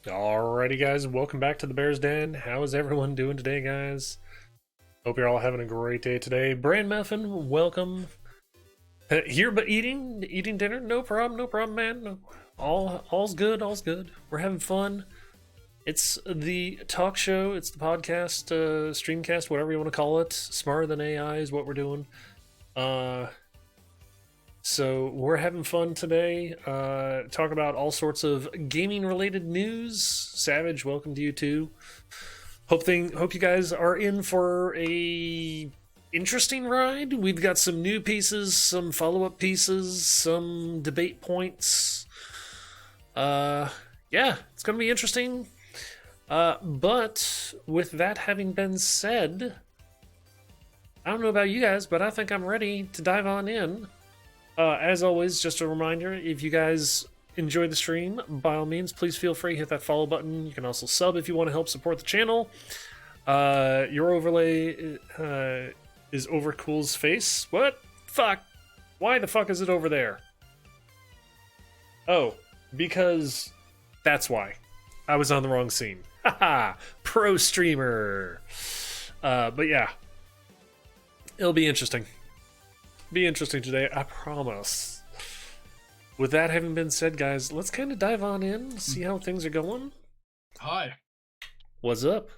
Alrighty, guys, welcome back to the Bears Den. How is everyone doing today, guys? Hope you're all having a great day today. Brand Muffin, welcome. Here, but eating dinner. No problem, man. No, all's good, all's good. We're having fun. It's the talk show. It's the podcast, streamcast, whatever you want to call it. Smarter than AI is what we're doing. So we're having fun today. Talk about all sorts of gaming-related news. Savage, welcome to you too. Hope you guys are in for a interesting ride. We've got some new pieces, some follow-up pieces, some debate points. Yeah, it's gonna be interesting. But with that having been said, I don't know about you guys, but I think I'm ready to dive on in. As always, just a reminder, if you guys enjoy the stream, by all means, please feel free to hit that follow button. You can also sub if you want to help support the channel. Your overlay is over Cool's face. What? Fuck. Why the fuck is it over there? Oh, because that's why. I was on the wrong scene. Haha, pro streamer. But yeah, it'll be interesting. Be interesting today, I promise. With that having been said, guys, let's kind of dive on in, see how things are going. Hi. What's up?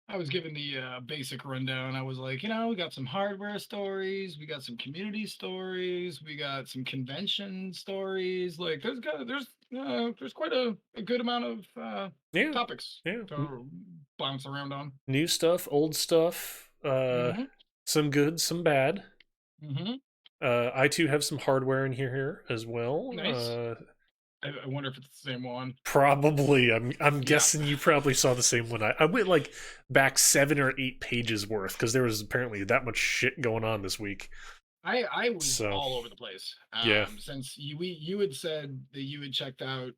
I was given the basic rundown. I was like, we got some hardware stories, we got some community stories, we got some convention stories. Like, there's quite a good amount of topics to bounce around on. New stuff, old stuff, some good, some bad. I too have some hardware in here as well. Nice. I wonder if it's the same one. Probably. I'm guessing you probably saw the same one. I went like back 7 or 8 pages worth because there was apparently that much shit going on this week. I was all over the place. Yeah. Since you had said that you had checked out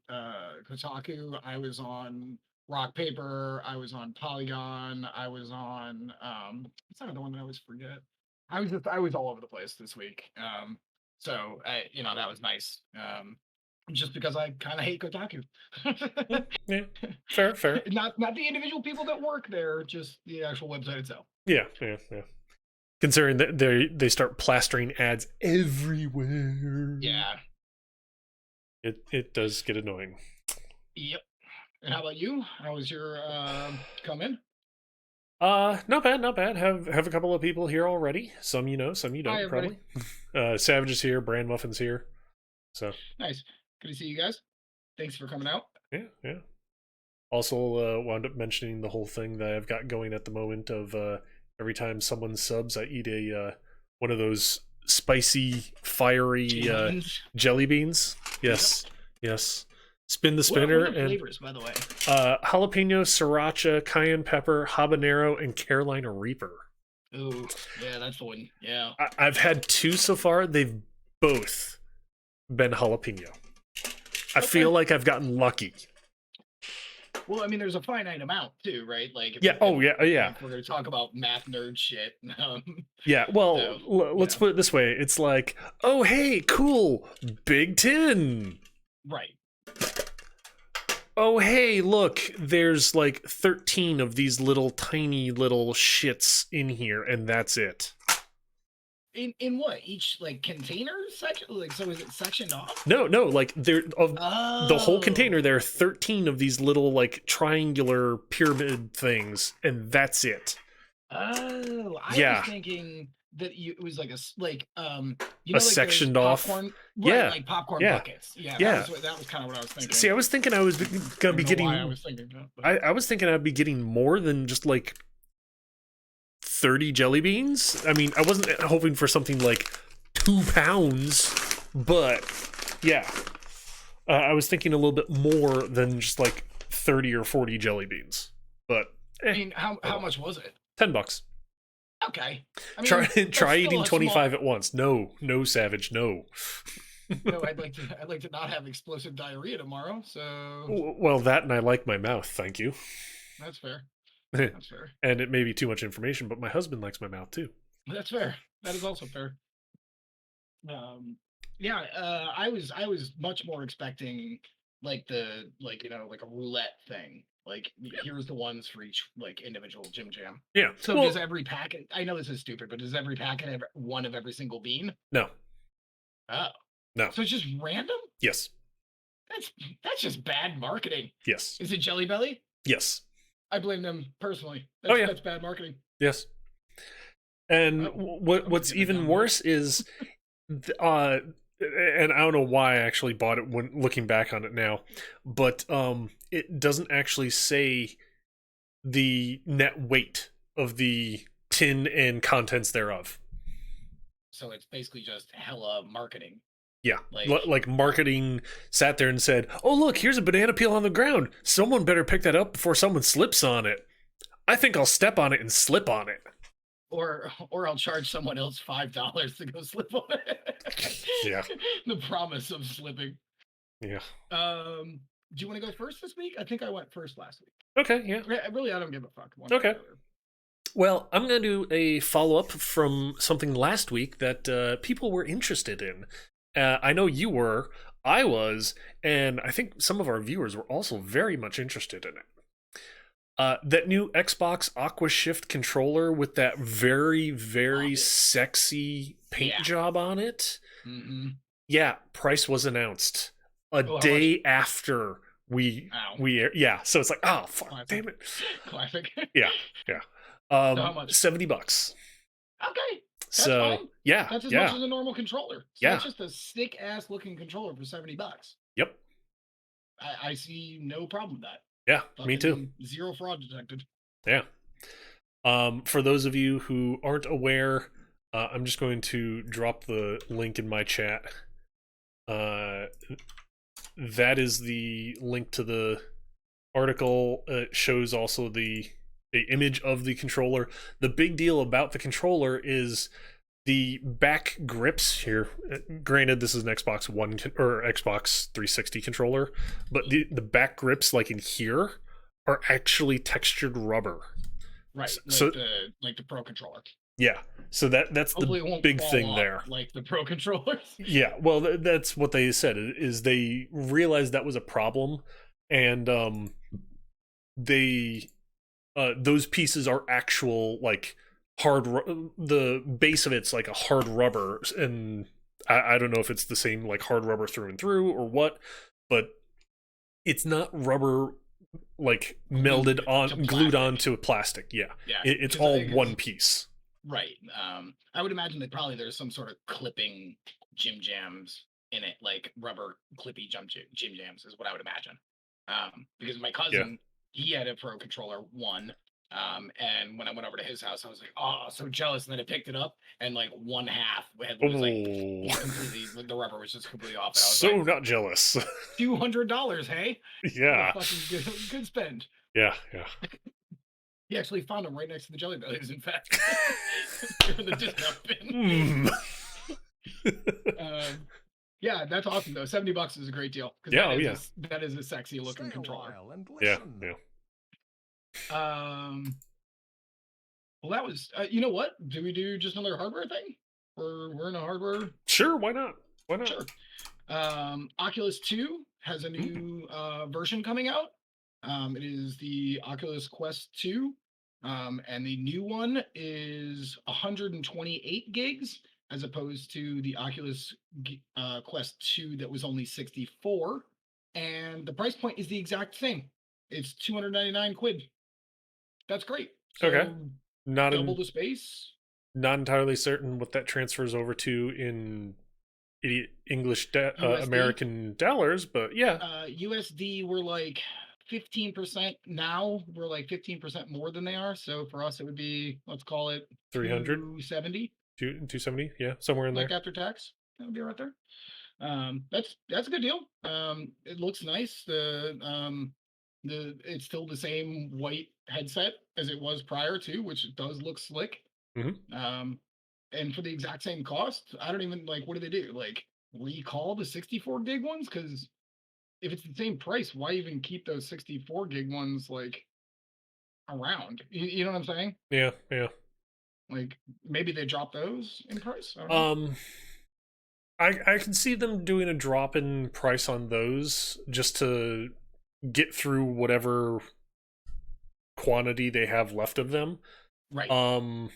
Kotaku, I was on Rock Paper, I was on Polygon, I was on what's that other one that I always forget? I was all over the place this week. So that was nice. Just because I kind of hate Kotaku. Yeah, fair. Not the individual people that work there, just the actual website itself. Yeah. Considering that they start plastering ads everywhere. Yeah. It does get annoying. Yep. And how about you? How was your come in? Not bad. Have a couple of people here already. Some you know, some you don't. Hi, probably. Savage is here. Brand Muffin's here. So nice. Good to see you guys. Thanks for coming out. Yeah. Also, wound up mentioning the whole thing that I've got going at the moment of every time someone subs, I eat a one of those spicy, fiery jelly beans. Yes. Spin the spinner. What are flavors, by the way? Jalapeno, sriracha, cayenne pepper, habanero, and Carolina Reaper. Ooh, yeah, that's the one. Yeah. I've had 2 so far. They've both been jalapeno. I feel like I've gotten lucky. Well, I mean, there's a finite amount too, right? Like, yeah. If we're going to talk about math nerd shit. Yeah. Well, let's put it this way. It's like, oh, hey, cool, big tin. Right. Oh, hey, look, there's like 13 of these little tiny little shits in here, and that's it. In what? Each like container section? Like, so is it sectioned off? No, like there the whole container, there are 13 of these little like triangular pyramid things, and that's it. Oh, I was thinking that it was like a sectioned off popcorn, right, like popcorn buckets. Yeah. That was kind of what I was thinking. See, I was thinking I was gonna be getting. I was thinking that, I was thinking I'd be getting more than just like 30 jelly beans. I mean, I wasn't hoping for something like 2 pounds, but yeah, I was thinking a little bit more than just like 30 or 40 jelly beans. But I mean, how much was it? $10. Okay. I mean, try eating 25 at once. No, Savage, no. No, I'd like to not have explosive diarrhea tomorrow. So. Well, that and I like my mouth. Thank you. That's fair. That's fair. And it may be too much information, but my husband likes my mouth too. That's fair. That is also fair. I was much more expecting like a roulette thing. Like here's the ones for each like individual Jim Jam. Yeah. So does Well, every packet? I know this is stupid, but does every packet have one of every single bean? no, Oh, no. so it's just random? Yes. That's that's just bad marketing. Yes. Is it Jelly Belly? Yes. I blame them personally. Oh yeah. That's bad marketing. Yes. And Oh, I'm gonna what's get a even download. worse is, and I don't know why I actually bought it when looking back on it now, but it doesn't actually say the net weight of the tin and contents thereof. So it's basically just hella marketing. Yeah, Like, like marketing sat there and said, "Oh look, here's a banana peel on the ground. Someone better pick that up before someone slips on it. I think I'll step on it and slip on it." or I'll charge someone else $5 to go slip on it. Yeah, The promise of slipping. yeah. Do you want to go first this week? I think I went first last week. Okay, yeah. Really, I don't give a fuck. One way or Okay. the other. Well, I'm going to do a follow up from something last week that people were interested in. I know you were, I was, and I think some of our viewers were also very much interested in it. That new Xbox Aqua Shift controller with that very, very Love it. sexy paint Yeah. job on it. Mm-hmm. Yeah, price was announced a Oh, how day after Ow. yeah. So it's like, oh fuck, Classic. damn it. Classic. Yeah, yeah. So how much? $70. Okay. That's So fine. yeah, That's as yeah, much as a normal controller. So yeah. that's just a sick ass looking controller for $70. Yep. I see no problem with that. Yeah, me too. Fucking zero fraud detected. Yeah. For those of you who aren't aware, I'm just going to drop the link in my chat. That is the link to the article. It shows also the image of the controller. The big deal about the controller is the back grips here. Granted, this is an Xbox One or Xbox 360 controller, but the back grips, like in here, are actually textured rubber. Right. So Like the Pro controller. yeah, so that's Hopefully it the won't big fall thing off there. like the Pro controllers. Yeah, well, that's what they said is they realized that was a problem, and they those pieces are actual like the base of it's like a hard rubber, and I don't know if it's the same like hard rubber through and through or what, but it's not rubber like melded on glued onto a plastic. Yeah, Yeah, it's all one piece. Right. I would imagine that probably there's some sort of clipping Jim Jams in it, like rubber clippy Jim Jams is what I would imagine. Because my cousin, he had a Pro controller one. And when I went over to his house, I was like, oh, so jealous. And then I picked it up, and like one half was like completely, the rubber was just completely off. And I was So like, not jealous. $200, hey? Yeah. Fucking good spend. Yeah, yeah. He actually found them right next to the Jelly Bellies, in fact. They're in the discount bin. Yeah, that's awesome though. $70 is a great deal. Yeah, that is a sexy looking controller. Yeah, yeah. Well, that was. You know what? Do we do just another hardware thing? We're in a hardware. Sure, why not? Why not? Sure. Oculus 2 has a new version coming out. It is the Oculus Quest 2. And the new one is 128 gigs as opposed to the Oculus Quest 2 that was only 64. And the price point is the exact same. It's 299 quid. That's great. So okay. Not double the space. Not entirely certain what that transfers over to in English American dollars, but yeah. USD, we're like 15% now. We're like 15% more than they are. So for us, it would be, let's call it 300, 270. 270, yeah, somewhere in there. Like after tax, that would be right there. That's a good deal. It looks nice. It's still the same white headset as it was prior to, which does look slick. Mm-hmm. And for the exact same cost, I don't even like, what do they do? Like recall the 64 gig ones? Because if it's the same price, why even keep those 64 gig ones like around? You know what I'm saying? Yeah, yeah. Like maybe they drop those in price. I can see them doing a drop in price on those just to get through whatever quantity they have left of them. Right. Um,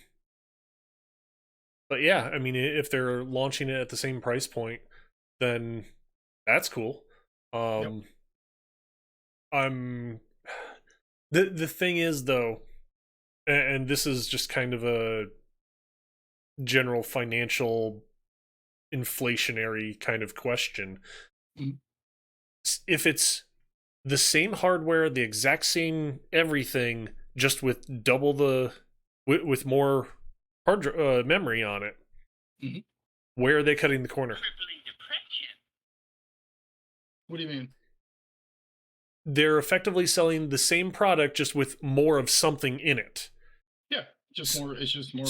but yeah, I mean, if they're launching it at the same price point, then that's cool. Yep. Um, I'm the thing is though, and this is just kind of a general financial inflationary kind of question. Mm. If it's the same hardware, the exact same everything, just with double the with more memory on it, Mhm. where are they cutting the corner? What do you mean? They're effectively selling the same product just with more of something in it. Yeah, just S- more. It's just more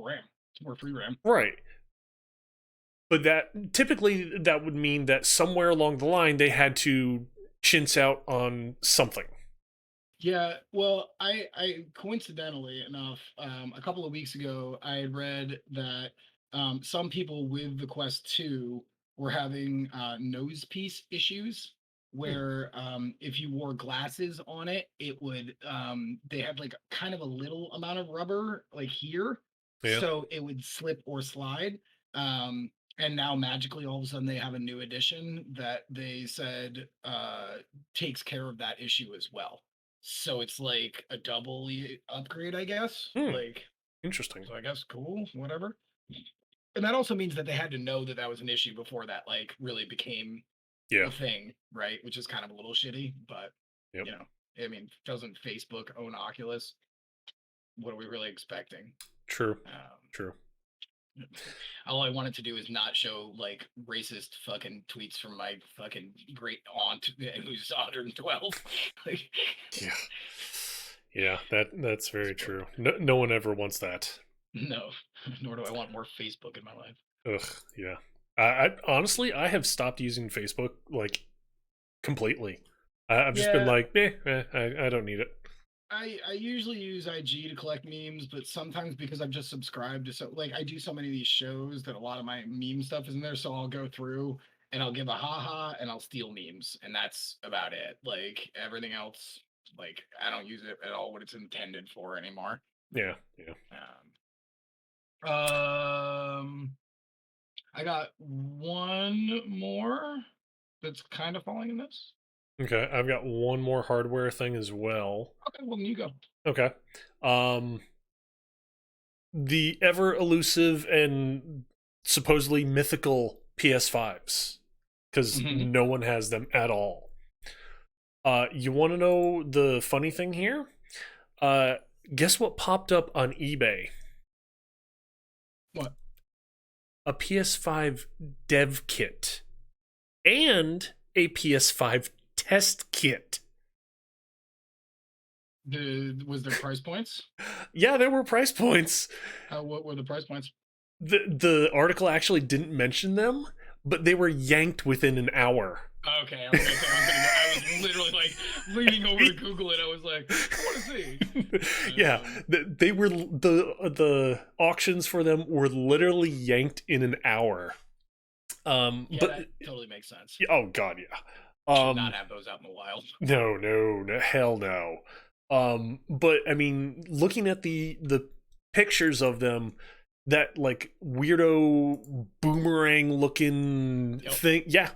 RAM. It's more free RAM. Right. But that typically that would mean that somewhere along the line they had to chintz out on something. Yeah, well, I coincidentally enough, a couple of weeks ago, I had read that some people with the Quest 2 were having nose piece issues Hmm. where if you wore glasses on it, it would they had like kind of a little amount of rubber like here, Yeah. so it would slip or slide. And now magically all of a sudden they have a new edition that they said takes care of that issue as well. So it's like a double upgrade, I guess. Hmm. Like, Interesting. so I guess cool, whatever. And that also means that they had to know that that was an issue before that like really became Yeah. a thing, right? Which is kind of a little shitty, but Yep. you know, I mean, doesn't Facebook own Oculus? What are we really expecting? True. Um, True. all I wanted to do is not show like racist fucking tweets from my fucking great aunt who's 112. Like, Yeah. Yeah, that's very true. No one ever wants that. no, nor do I want more Facebook in my life. Ugh, yeah. I honestly I have stopped using Facebook like completely. I've just been Yeah, like, I don't need it. I usually use IG to collect memes, but sometimes because I've just subscribed to so like I do so many of these shows that a lot of my meme stuff is in there, so I'll go through and I'll give a haha and I'll steal memes, and that's about it. Like everything else, like I don't use it at all what it's intended for anymore. Yeah, yeah. Um, I got one more that's kind of falling in this. Okay, I've got one more hardware thing as well. Okay, well you go. Okay. Um the ever elusive and supposedly mythical PS5s cuz Hmm. no one has them at all. You want to know the funny thing here? Uh guess what popped up on eBay? What? A PS5 dev kit and a PS5 test kit. Was there price points? Yeah, there were price points. What were the price points? The article actually didn't mention them, but they were yanked within an hour. Okay, I was gonna say I was gonna go. I was literally like leaning over to Google it. I was like, I want to see. Yeah, Um, they were the auctions for them were literally yanked in an hour. yeah, But that totally makes sense. oh god, yeah. Should not have those out in the wild. No, hell no. But I mean, looking at the pictures of them, that like weirdo boomerang looking Yep. thing, yeah,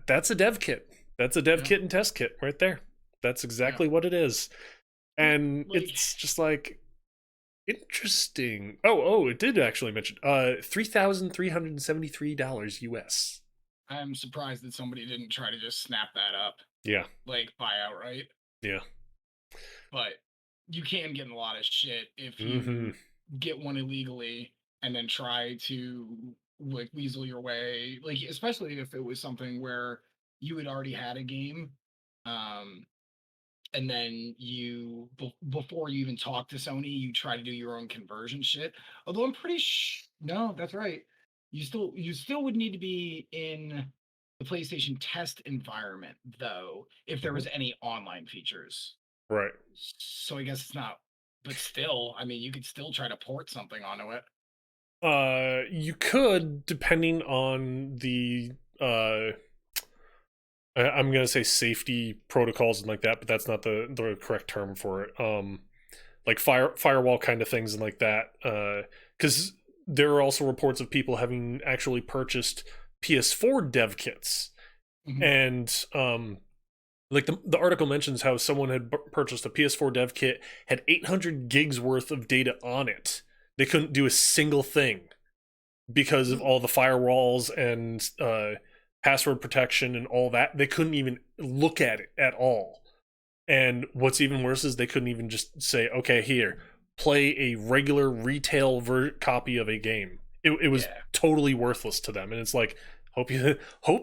that's a dev kit. That's a dev Yeah. kit and test kit right there. That's Yeah. exactly what it is. And Like, it's just like interesting. It did actually mention $3,373 US. I'm surprised that somebody didn't try to just snap that up, Yeah. like buy outright. Yeah. But you can get in a lot of shit if Mm-hmm. you get one illegally and then try to like weasel your way. Like, especially if it was something where you had already had a game. Um, and then before you even talk to Sony, you try to do your own conversion shit. Although I'm pretty no, that's right. You still would need to be in the PlayStation test environment though, if there Mm-hmm. was any online features. Right. So I guess it's not, but still, I mean, you could still try to port something onto it. You could, depending on the I'm gonna say safety protocols and like that, but that's not the correct term for it. Like firewall kind of things and like that. Because there are also reports of people having actually purchased PS4 dev kits, Mhm. and like the article mentions how someone had purchased a PS4 dev kit, had 800 gigs worth of data on it. They couldn't do a single thing because of Mm. all the firewalls and password protection and all that. They couldn't even look at it at all. And what's even worse is they couldn't even just say, okay, here, play a regular retail copy of a game. It was Yeah, totally worthless to them. And it's like, hope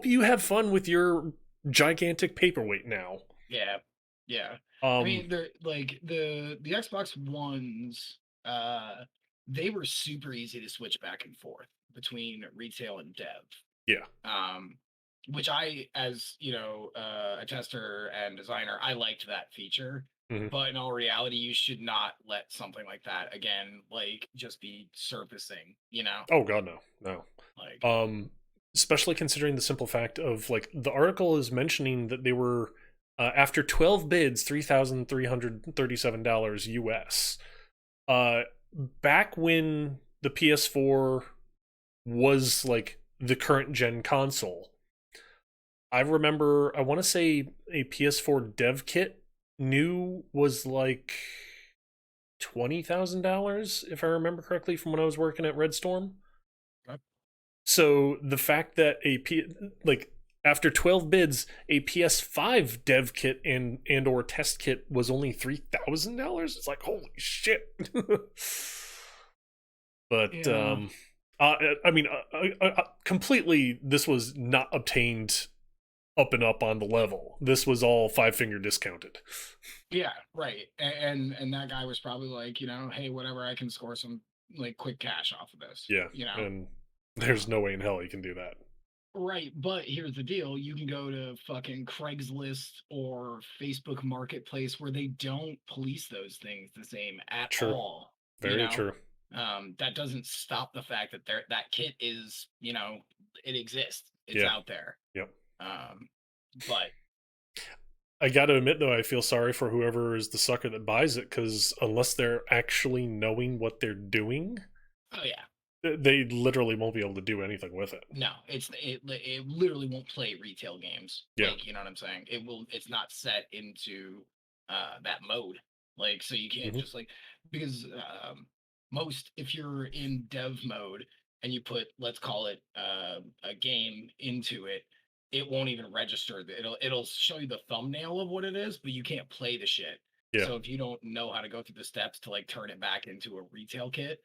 you have fun with your gigantic paperweight now. yeah, yeah. I Um, mean, they're like the Xbox Ones. They were super easy to switch back and forth between retail and dev. yeah. Um, which I, as you know, a tester and designer, I liked that feature. Mhm. But in all reality, you should not let something like that again, like just be surfacing. You know, Oh god, no, no. like Um, Especially considering the simple fact of like the article is mentioning that they were after 12 bids, $3,337 US. Uh, Back when the PS4 was like the current gen console, I remember I want to say a PS4 dev kit new was like $20,000 if I remember correctly from when I was working at Red Storm. uh, So the fact that like after 12 bids, a PS5 dev kit and or test kit was only $3,000. It's like holy shit. But yeah, I mean, completely. This was not obtained up and up on the level. This was all five finger discounted. yeah, right. And that guy was probably like, hey, whatever, I can score some like quick cash off of this. Yeah, and there's Um, no way in hell you can do that. Right, but here's the deal. You can go to fucking Craigslist or Facebook Marketplace where they don't police those things the same at True, all, you very know? true. That doesn't stop the fact that that kit is, it exists. It's Yeah, out there. yep. Um, but I got to admit though, I feel sorry for whoever is the sucker that buys it because unless they're actually knowing what they're doing, oh yeah. they literally won't be able to do anything with it. No, it literally won't play retail games. Yeah. Like, you know what I'm saying? It's not set into that mode. Like, so you can't Hmm. just like, because most, if you're in dev mode and you put, let's call it a game into it, it won't even register. It'll show you the thumbnail of what it is, but you can't play the shit. Yeah. So if you don't know how to go through the steps to like turn it back into a retail kit,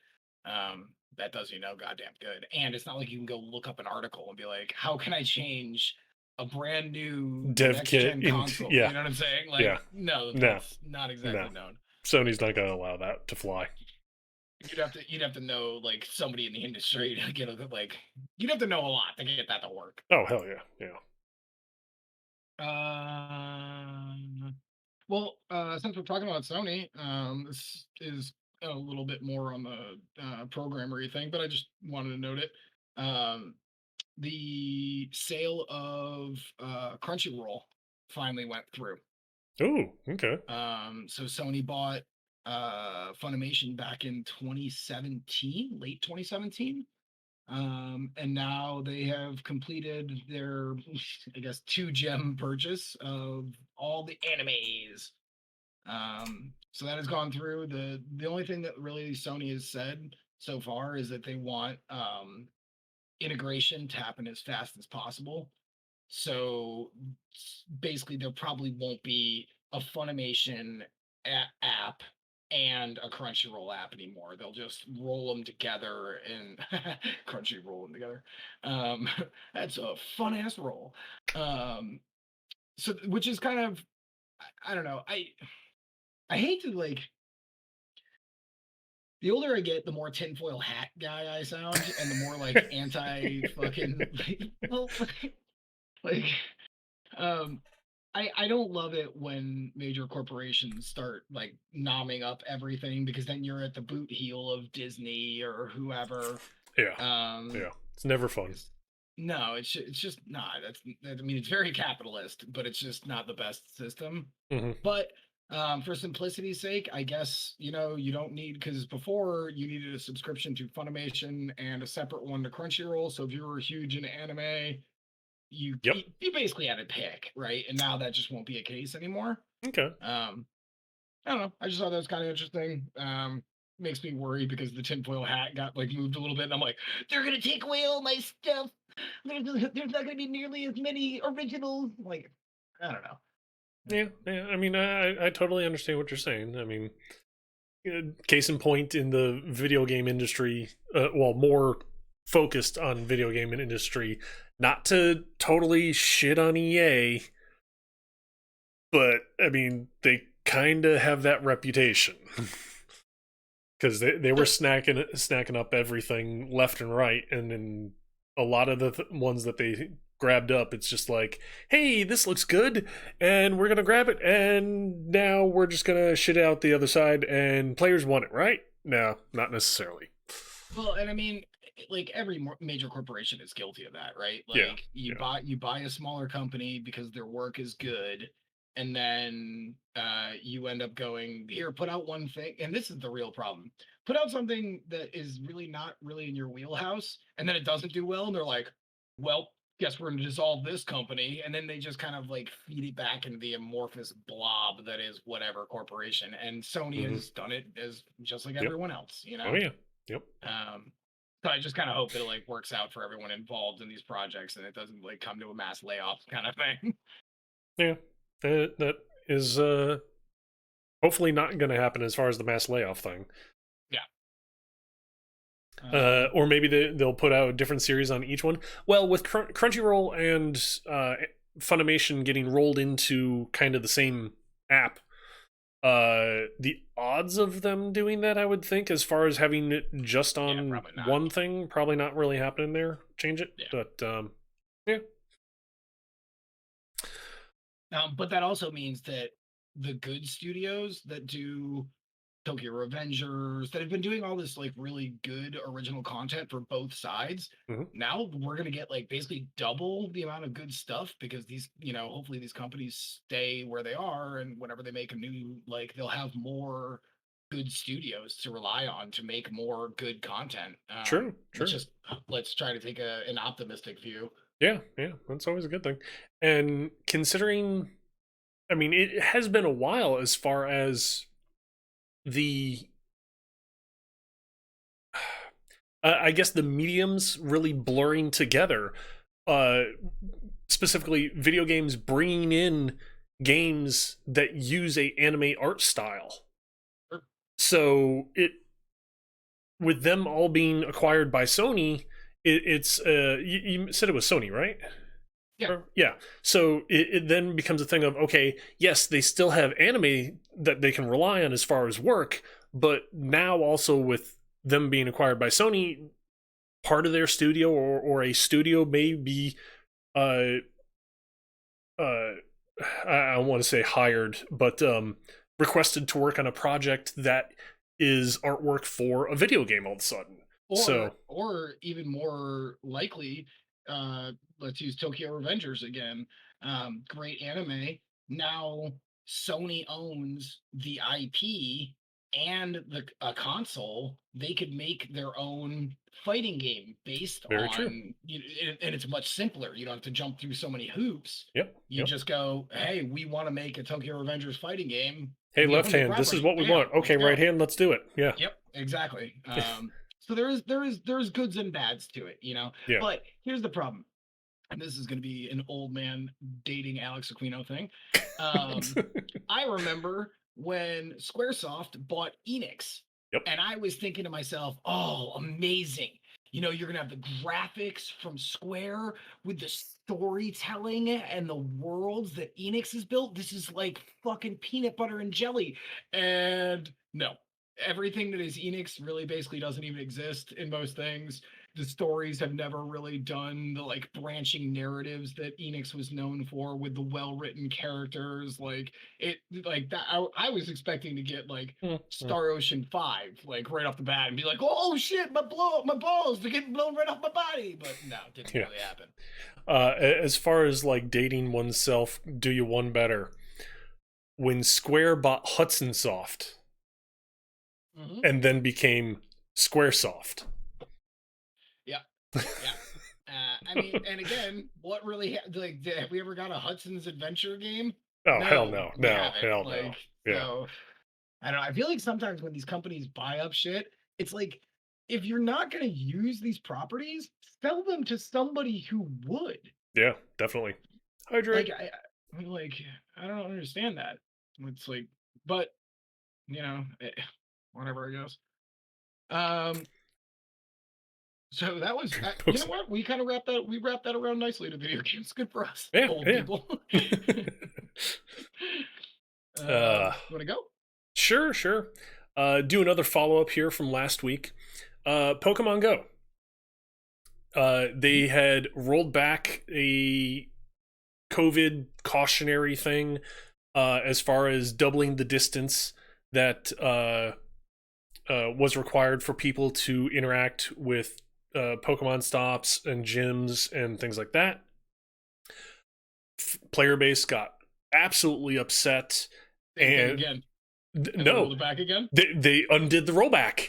that does goddamn good. And it's not like you can go look up an article and be like, how can I change a brand new Dev next kit gen into console? yeah, You know what I'm saying? yeah. Like, no, No, that's not no. exactly known. Sony's not gonna allow that to fly. You'd have to know like somebody in the industry to get like you'd have to know a lot to get that to work. Oh hell yeah, yeah. Um, well, since we're talking about Sony, this is a little bit more on the programmery thing, but I just wanted to note it. Um, the sale of Crunchyroll finally went through. Ooh, okay. So Sony bought Funimation back in 2017, late 2017. And now they have completed their, I guess, two gem purchase of all the animes. So that has gone through. The only thing that really Sony has said so far is that they want integration to happen as fast as possible. So basically, there probably won't be a Funimation app and a Crunchyroll app anymore. They'll just roll them together and Crunchyroll them together. Um, that's a fun ass roll. So which is kind of, I don't know. I hate to like, the older I get, the more tinfoil hat guy I sound, and the more like anti fucking like um I don't love it when major corporations start like nomming up everything because then you're at the boot heel of Disney or whoever. Yeah, Um, yeah. It's never fun. it's, no, it's just not. I mean, it's very capitalist, but it's just not the best system. Hmm. But for simplicity's sake, I guess you don't need, because before you needed a subscription to Funimation and a separate one to Crunchyroll. So if you were huge in anime, you Yep. you basically had to pick, right? And now that just won't be a case anymore. Okay. Um, I don't know. I just thought that was kind of interesting. Makes me worry because the tinfoil hat got like moved a little bit, and I'm like, they're gonna take away all my stuff. There's not gonna be nearly as many originals. Like, I don't know. Yeah, yeah. I mean, I totally understand what you're saying. I mean, case in point in the video game industry, well, more focused on video game industry. Not to totally shit on EA, but I mean, they kind of have that reputation because they were snacking up everything left and right, and then a lot of the ones that they grabbed up, it's just like, hey, this looks good, and we're gonna grab it, and now we're just gonna shit out the other side, and players want it, right? No, not necessarily. Well, and I mean, like every major corporation is guilty of that, right? Yeah, Like yeah, you buy a smaller company because their work is good, and then you end up going here, put out one thing, and this is the real problem. Put out something that is really not really in your wheelhouse, and then it doesn't do well, and they're like, well. Guess we're going to dissolve this company, and then they just kind of like feed it back into the amorphous blob that is whatever corporation. And Sony hmm, has done it as just like yep. everyone else, you Oh know. yeah, yep. Um, so I just kind of hope that it like works out for everyone involved in these projects and it doesn't like come to a mass layoff kind of thing. Yeah, that is hopefully not going to happen as far as the mass layoff thing. Yeah. Um, Or maybe they'll put out a different series on each one. Well, with Crunchyroll and Funimation getting rolled into kind of the same app, the odds of them doing that, I would think, as far as having it just yeah, on probably not. one thing, probably not really happening there. Change it, Yeah. but yeah, But that also means that the good studios that do Tokyo Revengers, that have been doing all this like really good original content for both sides. hmm, Now we're gonna get like basically double the amount of good stuff because these, hopefully these companies stay where they are, and whenever they make a new, like they'll have more good studios to rely on to make more good content. true, Let's true. just let's try to take an optimistic view. Yeah, yeah, that's always a good thing. And considering, I mean, it has been a while as far as the I guess the mediums really blurring together. Uh, Specifically, video games bringing in games that use a anime art style. Sure. So it with them all being acquired by Sony, it's you said it was Sony, right? Yeah. Yeah. So it then becomes a thing of, okay, yes, they still have anime that they can rely on as far as work, but now also with them being acquired by Sony, part of their studio or a studio may be uh uh I don't want to say hired, but requested to work on a project that is artwork for a video game all of a sudden. So Or even more likely, uh, let's use Tokyo Revengers again. Great anime. Now Sony owns the IP and a console. They could make their own fighting game based very true. on, and it's much simpler. You don't have to jump through so many hoops. Yep. You Yep. just go, hey, we want to make a Tokyo Revengers fighting game. Hey, We left own the hand, this is property. what we Bam, want. let's Okay, right go. hand, let's do it. Yeah. Yep, exactly. So there is goods and bads to it, you know. Yeah. But here's the problem, and this is going to be an old man dating Alex Aquino thing. Um, I remember when SquareSoft bought Enix, Yep. and I was thinking to myself, "Oh, amazing! You're gonna have the graphics from Square with the storytelling and the worlds that Enix has built. This is like fucking peanut butter and jelly." And no, everything that is Enix really basically doesn't even exist in most things. the stories have never really done the like branching narratives that Enix was known for with the well-written characters. Like it, like that. I was expecting to get like Mm-hmm. Star Ocean 5, like right off the bat, and be like, oh shit, my balls, they're getting blown right off my body. But no, it didn't Yeah. really happen. As far as like dating oneself, do you one better? When Square bought Hudson Soft Hmm. and then became Squaresoft. Yeah, yeah. I mean, and again, what really like have we ever got a Hudson's Adventure game? Oh, hell No, no. we No, haven't. hell no. Like, Yeah. so I don't know. I feel like sometimes when these companies buy up shit, it's like if you're not going to use these properties, sell them to somebody who would. Yeah, definitely. Like, Hydrate. I mean, like, I don't understand that. It's like, but whatever, I guess. Um, So that was, you know what? We kind of wrapped that. We wrapped that around nicely to video games. Good for us, Yeah, old yeah. people. uh, Want to go? sure, sure. Do another follow up here from last week. Pokemon Go. They had rolled back a COVID cautionary thing as far as doubling the distance that was required for people to interact with Pokemon stops and gyms and things like that. Player base got absolutely upset. Same thing And again. And they no, rolled it back again. they undid the rollback.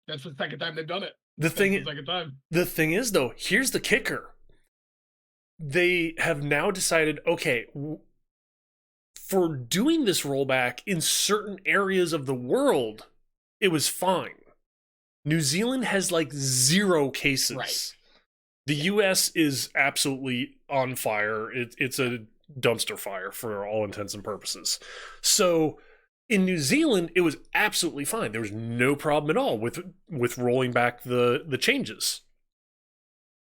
That's the second time they've done it. The That's the thing, second time. the thing is though, here's the kicker. They have now decided, okay, for doing this rollback in certain areas of the world, it was fine. New Zealand has like 0 cases. Right. The US is absolutely on fire. It's a dumpster fire for all intents and purposes. So in New Zealand, it was absolutely fine. There was no problem at all with rolling back the changes.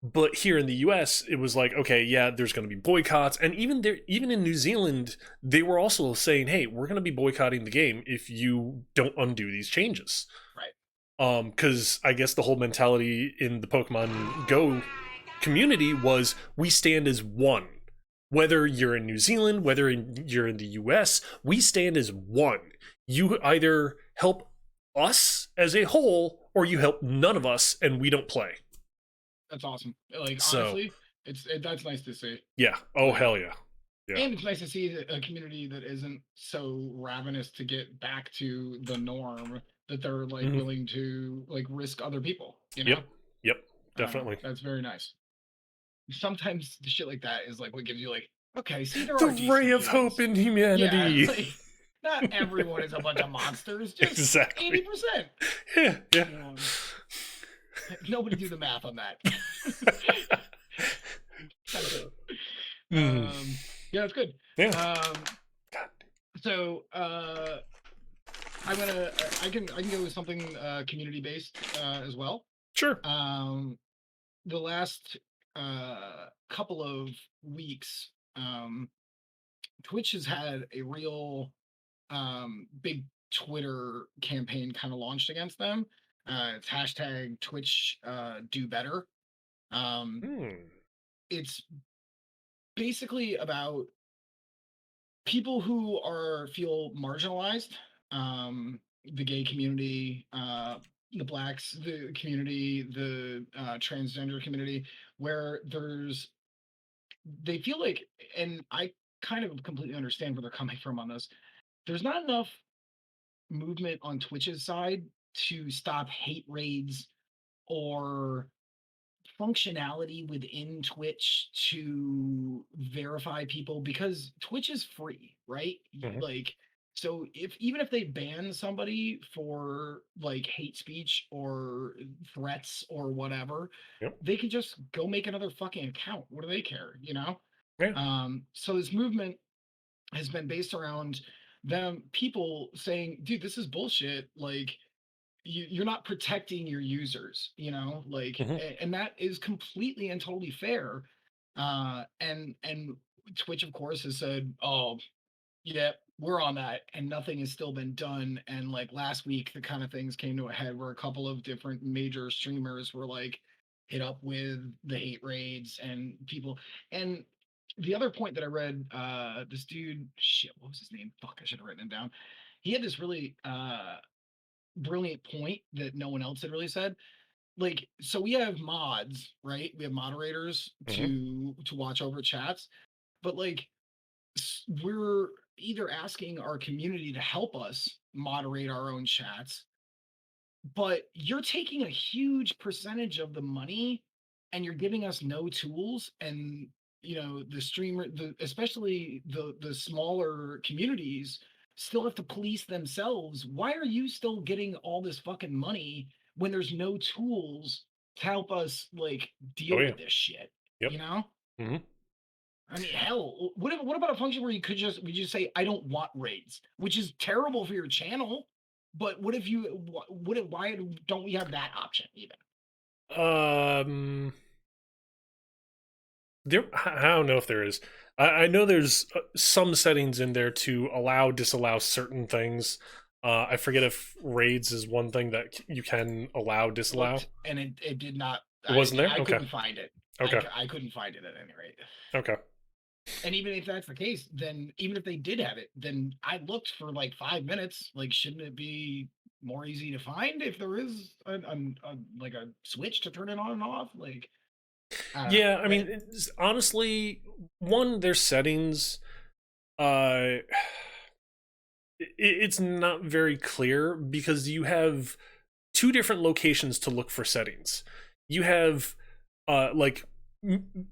But here in the US, it was like, okay, yeah, there's going to be boycotts, and even in New Zealand, they were also saying, hey, we're going to be boycotting the game if you don't undo these changes. Right. Because I guess the whole mentality in the Pokemon Go community was we stand as one. Whether you're in New Zealand, you're in the US, we stand as one. You either help us as a whole, or you help none of us, and we don't play. That's awesome. Like, So, honestly, that's nice to see. yeah. Oh, hell yeah. Yeah. And it's nice to see a community that isn't so ravenous to get back to the norm that they're like willing to like risk other people. You know? Yep. Definitely. That's very nice. Sometimes the shit like that is like what gives you like, okay, see, there the are ray of humans. hope in humanity. Yeah, like, not everyone is a bunch of monsters. Just exactly. 80%. Yeah. Nobody do the math on that. Yeah, that's good. Yeah. So I can go with something community based as well. Sure. The last couple of weeks, Twitch has had a real big Twitter campaign kind of launched against them. It's hashtag Twitch do better. It's basically about people who feel marginalized, the gay community, the blacks, the community, the transgender community, where they feel like, and I kind of completely understand where they're coming from on this. There's not enough movement on Twitch's side to stop hate raids or functionality within Twitch to verify people, because Twitch is free, right? Like, so even if they ban somebody for like hate speech or threats or whatever, they can just go make another fucking account. What do they care, you know? Yeah. So this movement has been based around people saying, dude, this is bullshit. Like, you're not protecting your users, you know, like, and that is completely and totally fair. And Twitch, of course, has said, oh, yeah, we're on that, and nothing has still been done. And like last week, the kind of things came to a head where a couple of different major streamers were like, hit up with the hate raids and people. And the other point that I read, this dude, shit, what was his name? Fuck, I should have written it down. He had this really brilliant point that no one else had really said. Like, so we have mods, right? We have moderators Hmm. to watch over chats, but like we're either asking our community to help us moderate our own chats, but you're taking a huge percentage of the money and you're giving us no tools. And the streamer, especially the smaller communities, still have to police themselves. Why are you still getting all this fucking money when there's no tools to help us like Oh deal yeah. with this shit, Yep. you know? Hmm. I mean, hell, what about a function where we just say I don't want raids, which is terrible for your channel. But what if you why don't we have that option even? Um, I don't know if there is. I know there's some settings in there to allow disallow certain things. I forget if raids is one thing that you can allow disallow. Looked and it did not. It wasn't there. I Okay. couldn't find it. Okay. I couldn't find it at any rate. Okay. And even if that's the case, then even if they did have it, then I looked for like 5 minutes. Like, shouldn't it be more easy to find if there is like a switch to turn it on and off? Like, I don't know. Yeah. I mean, honestly, one there's settings. Uh, it's not very clear because you have two different locations to look for settings. You have like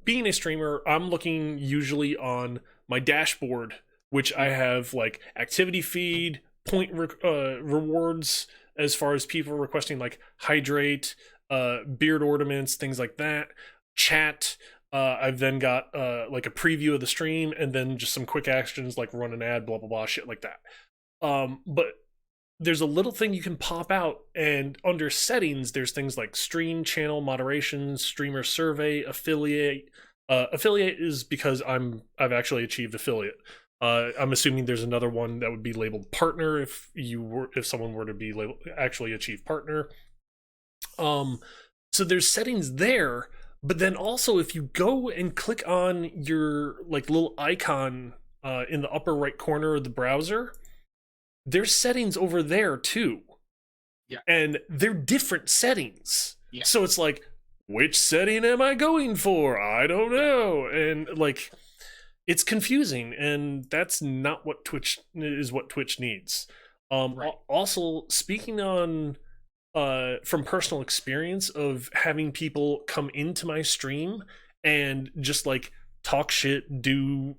being a streamer, I'm looking usually on my dashboard, which I Yep. have like activity feed, rewards as far as people requesting like hydrate, beard ornaments, things like that, chat. I've then got like a preview of the stream and then just some quick actions like run an ad, blah blah blah, shit like that. But there's a little thing you can pop out, and under settings there's things like stream channel moderation, streamer survey, affiliate. Affiliate is because I've actually achieved affiliate. I'm assuming there's another one that would be labeled partner if someone were to be labeled actually achieve partner. um so there's settings there, but then also if you go and click on your like little icon in the upper right corner of the browser, there's settings over there too, Yeah. and they're different settings. Yeah. So it's like, which setting am I going for? I don't Yeah. know. And like, it's confusing, and that's not what Twitch needs. Right. Also, speaking on from personal experience of having people come into my stream and just like talk shit, do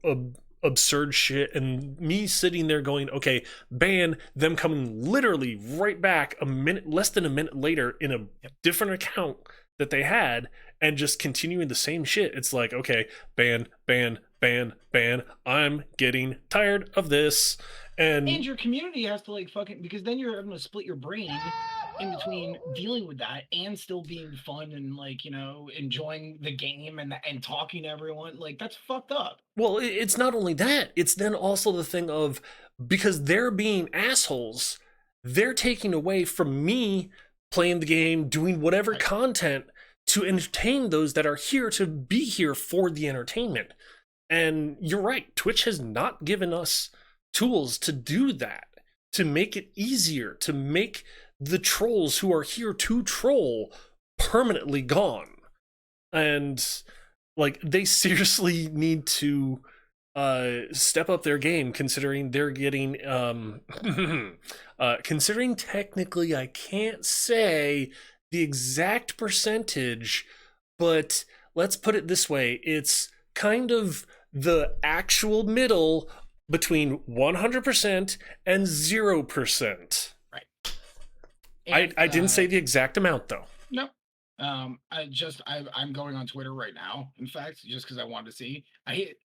absurd shit, and me sitting there going, okay, ban them, coming literally right back a minute, less than a minute later in a Yep. different account that they had, and just continuing the same shit. It's like, okay, ban, ban, ban, ban. I'm getting tired of this. And And your community has to like fucking, because then you're having to split your brain in between dealing with that and still being fun and like enjoying the game and talking to everyone. Like, that's fucked up. well, it's not only that, it's then also the thing of, because they're being assholes, they're taking away from me playing the game, doing whatever Right. content to entertain those that are here to be here for the entertainment. And you're right, Twitch has not given us tools to do that, to make it easier, to make the trolls who are here to troll permanently gone. And like, they seriously need to step up their game, considering they're getting considering technically I can't say the exact percentage, but let's put it this way, it's kind of the actual middle between 100% and 0%. Right. I, And I didn't say the exact amount though. no. I'm going on Twitter right now. In fact, just because I wanted to see, I hit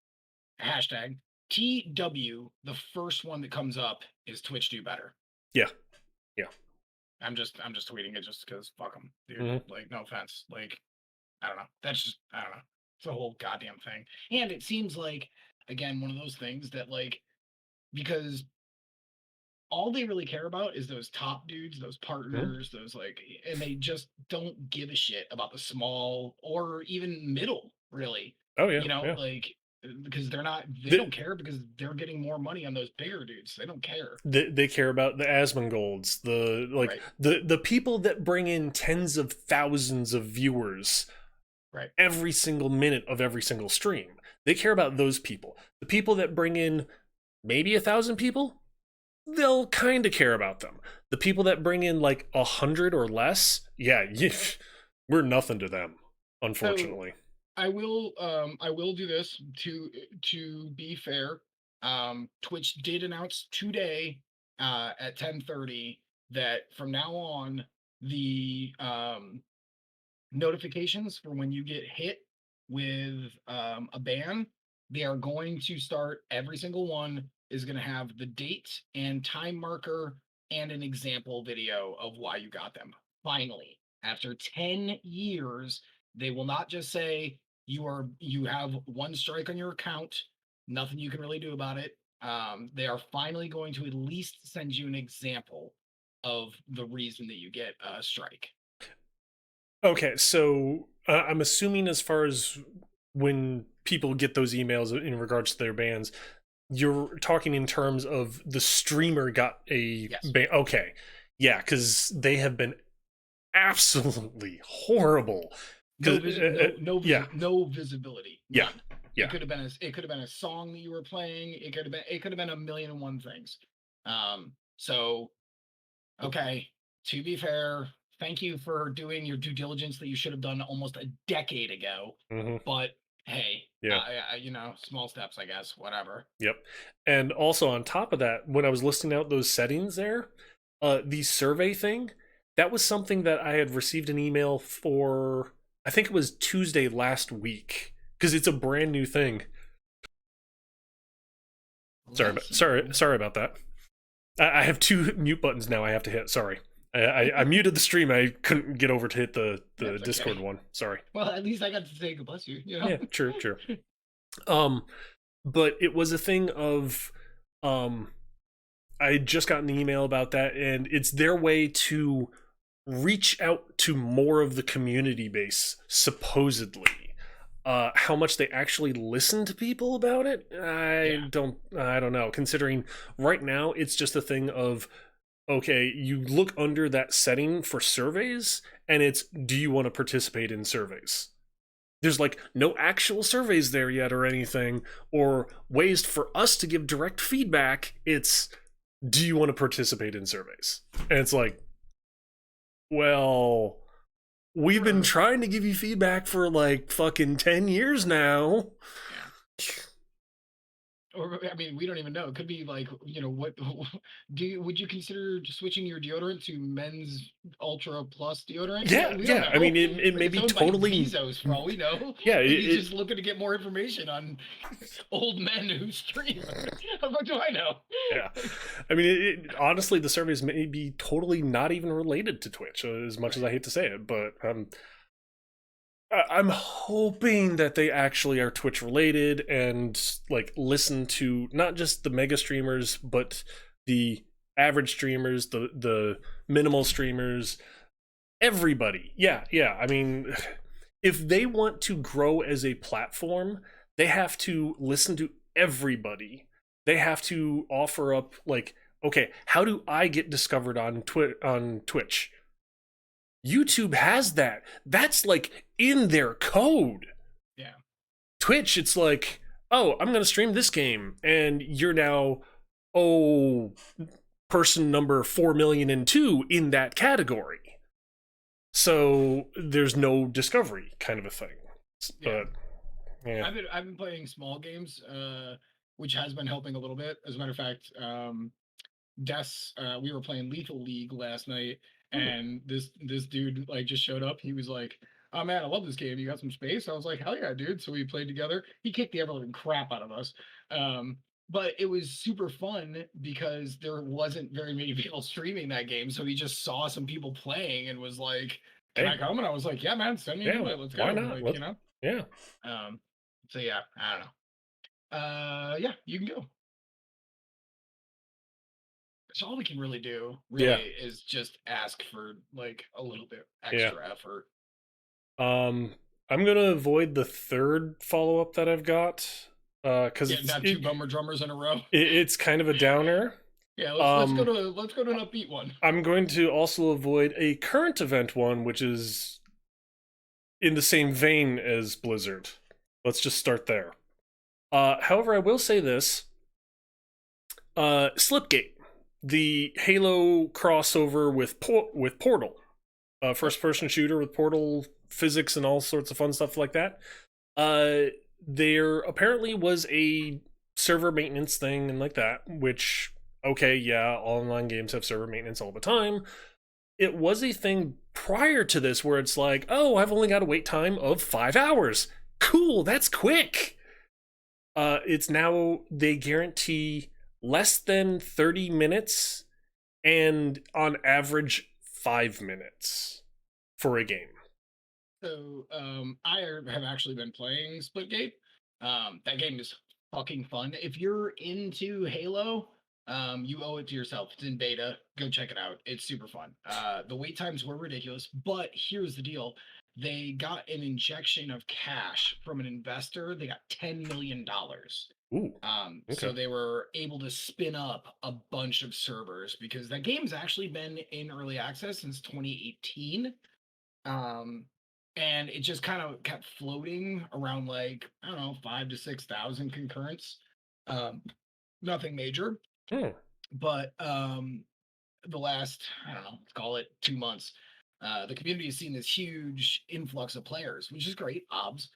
hashtag TW. The first one that comes up is Twitch do better. Yeah. Yeah. I'm just tweeting it just because fuck them, dude. Mm-hmm. Like, no offense. Like, I don't know. That's just, I don't know. It's a whole goddamn thing. And it seems like, again, one of those things that like, because all they really care about is those top dudes, those Hmm? partners, those like, and they just don't give a shit about the small or even middle, really. Oh yeah, You know, yeah. like because they The, don't care because they're getting more money on those bigger dudes. They don't care. they care about the Asmongold's, the like Right, the people that bring in tens of thousands of viewers right. every single minute of every single stream. They care about those people. The people that bring in maybe 1,000 people, they'll kind of care about them. The people that bring in like 100 or less, yeah, we're nothing to them, So unfortunately. I will do this to be fair. Twitch did announce today at 10:30 that from now on the notifications for when you get hit with a ban, they are going to start, every single one is going to have the date and time marker and an example video of why you got them. Finally, after 10 years, they will not just say you have one strike on your account, nothing you can really do about it. They are finally going to at least send you an example of the reason that you get a strike. Okay, so I'm assuming as far as when people get those emails in regards to their bans, you're talking in terms of the streamer got a Yes. ban. Okay, yeah, because they have been absolutely horrible. No Because yeah, no visibility, yeah, none. yeah. It could have been a song that you were playing. It could have been a million and one things. So okay, to be fair, thank you for doing your due diligence that you should have done almost a decade ago. Hmm. But hey, Yeah. small steps, I guess. Whatever. Yep. And also on top of that, when I was listing out those settings there, the survey thing, that was something that I had received an email for, I think it was Tuesday last week, because it's a brand new thing. Bless you. Sorry about that. I have two mute buttons now I have to hit. Sorry. I muted the stream. I couldn't get over to hit the That's Discord okay. one. Sorry. Well, at least I got to say God bless you. You know. Yeah, true, true. Um, but it was a thing of um I had just gotten the email about that, and it's their way to reach out to more of the community base, supposedly. How much they actually listen to people about it, Yeah. I don't know. Considering right now it's just a thing of okay, you look under that setting for surveys, and it's do you want to participate in surveys? There's like no actual surveys there yet or anything, or ways for us to give direct feedback. It's do you want to participate in surveys? And it's like, well, we've been Sure. trying to give you feedback for like fucking 10 years now. Yeah. Or I mean, we don't even know. It could be like, what would you consider switching your deodorant to men's Ultra Plus deodorant? Yeah, We don't yeah. I mean, know. it may It's be owned by totally. Bezos for all we know. Yeah, Maybe he's just looking to get more information on old men who stream. How much do I know? yeah. I mean, honestly, the surveys may be totally not even related to Twitch, as much as I Right. hate to say it. But I'm hoping that they actually are Twitch related and like listen to not just the mega streamers, but the average streamers, the minimal streamers, everybody. Yeah, yeah. I mean, if they want to grow as a platform, they have to listen to everybody. They have to offer up like, okay, how do I get discovered on Twitch? YouTube has that. That's like in their code. Yeah. Twitch, it's like, oh, I'm going to stream this game, and you're now, oh, person number 4,000,002 in that category. So there's no discovery kind of a thing. Yeah. But yeah. I've been playing small games, which has been helping a little bit. As a matter of fact, Des, we were playing Lethal League last night, Hmm. and this dude like just showed up. He was like, "Oh man, I love this game. You got some space?" I was like, "Hell yeah, dude!" So we played together. He kicked the ever living crap out of us, but it was super fun because there wasn't very many people streaming that game. So he just saw some people playing and was like, "Can I Hey, come?" And I was like, "Yeah, man, send me an yeah, invite. Let's why go." not? Like, you know. Yeah. Um, so yeah, I don't know. Yeah, you can go. So all we can really do, Yeah, really, is just ask for like a little bit yeah. extra effort. Um, I'm gonna avoid the third follow up that I've got, because Getting down two bummer drummers in a row. it's kind of a downer. Yeah, Um, let's go to an upbeat one. I'm going to also avoid a current event one, which is in the same vein as Blizzard. Let's just start there. However, I will say this: Slipgate, the Halo crossover with Portal, Yep. first person shooter with Portal physics and all sorts of fun stuff like that. There apparently was a server maintenance thing and like that, which, okay, yeah, online games have server maintenance all the time. It was a thing prior to this where it's like, oh, I've only got a wait time of 5 hours. Cool, that's quick. It's now they guarantee less than 30 minutes and on average 5 minutes for a game. So I have actually been playing Splitgate. That game is fucking fun. If you're into Halo, you owe it to yourself. It's in beta. Go check it out. It's super fun. The wait times were ridiculous, but here's the deal. They got an injection of cash from an investor. They got $10 million. Ooh, So okay. they were able to spin up a bunch of servers because that game's actually been in early access since 2018. Um, and it just kind of kept floating around like, I don't know, 5 to 6 thousand concurrents. Um, Nothing major, Hmm. but the last, I don't know, let's call it 2 months, the community has seen this huge influx of players, which is great, obs.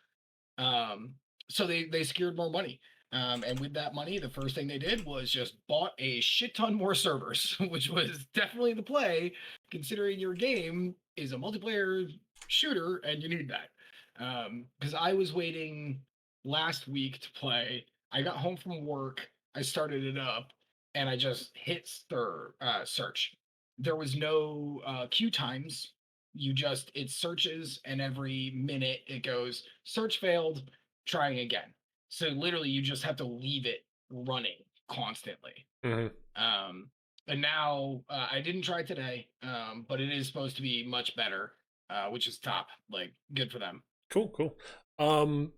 Um, so they secured more money. And with that money, the first thing they did was just bought a shit ton more servers, which was definitely the play, considering your game is a multiplayer shooter and you need that. Because I was waiting last week to play. I got home from work, I started it up, and I just hit search. There was no queue times. It searches, and every minute it goes search failed, trying again. So literally, you just have to leave it running constantly. Hmm. Um, and now I didn't try today, but it is supposed to be much better, which is top. Like, good for them. Cool, cool. Um,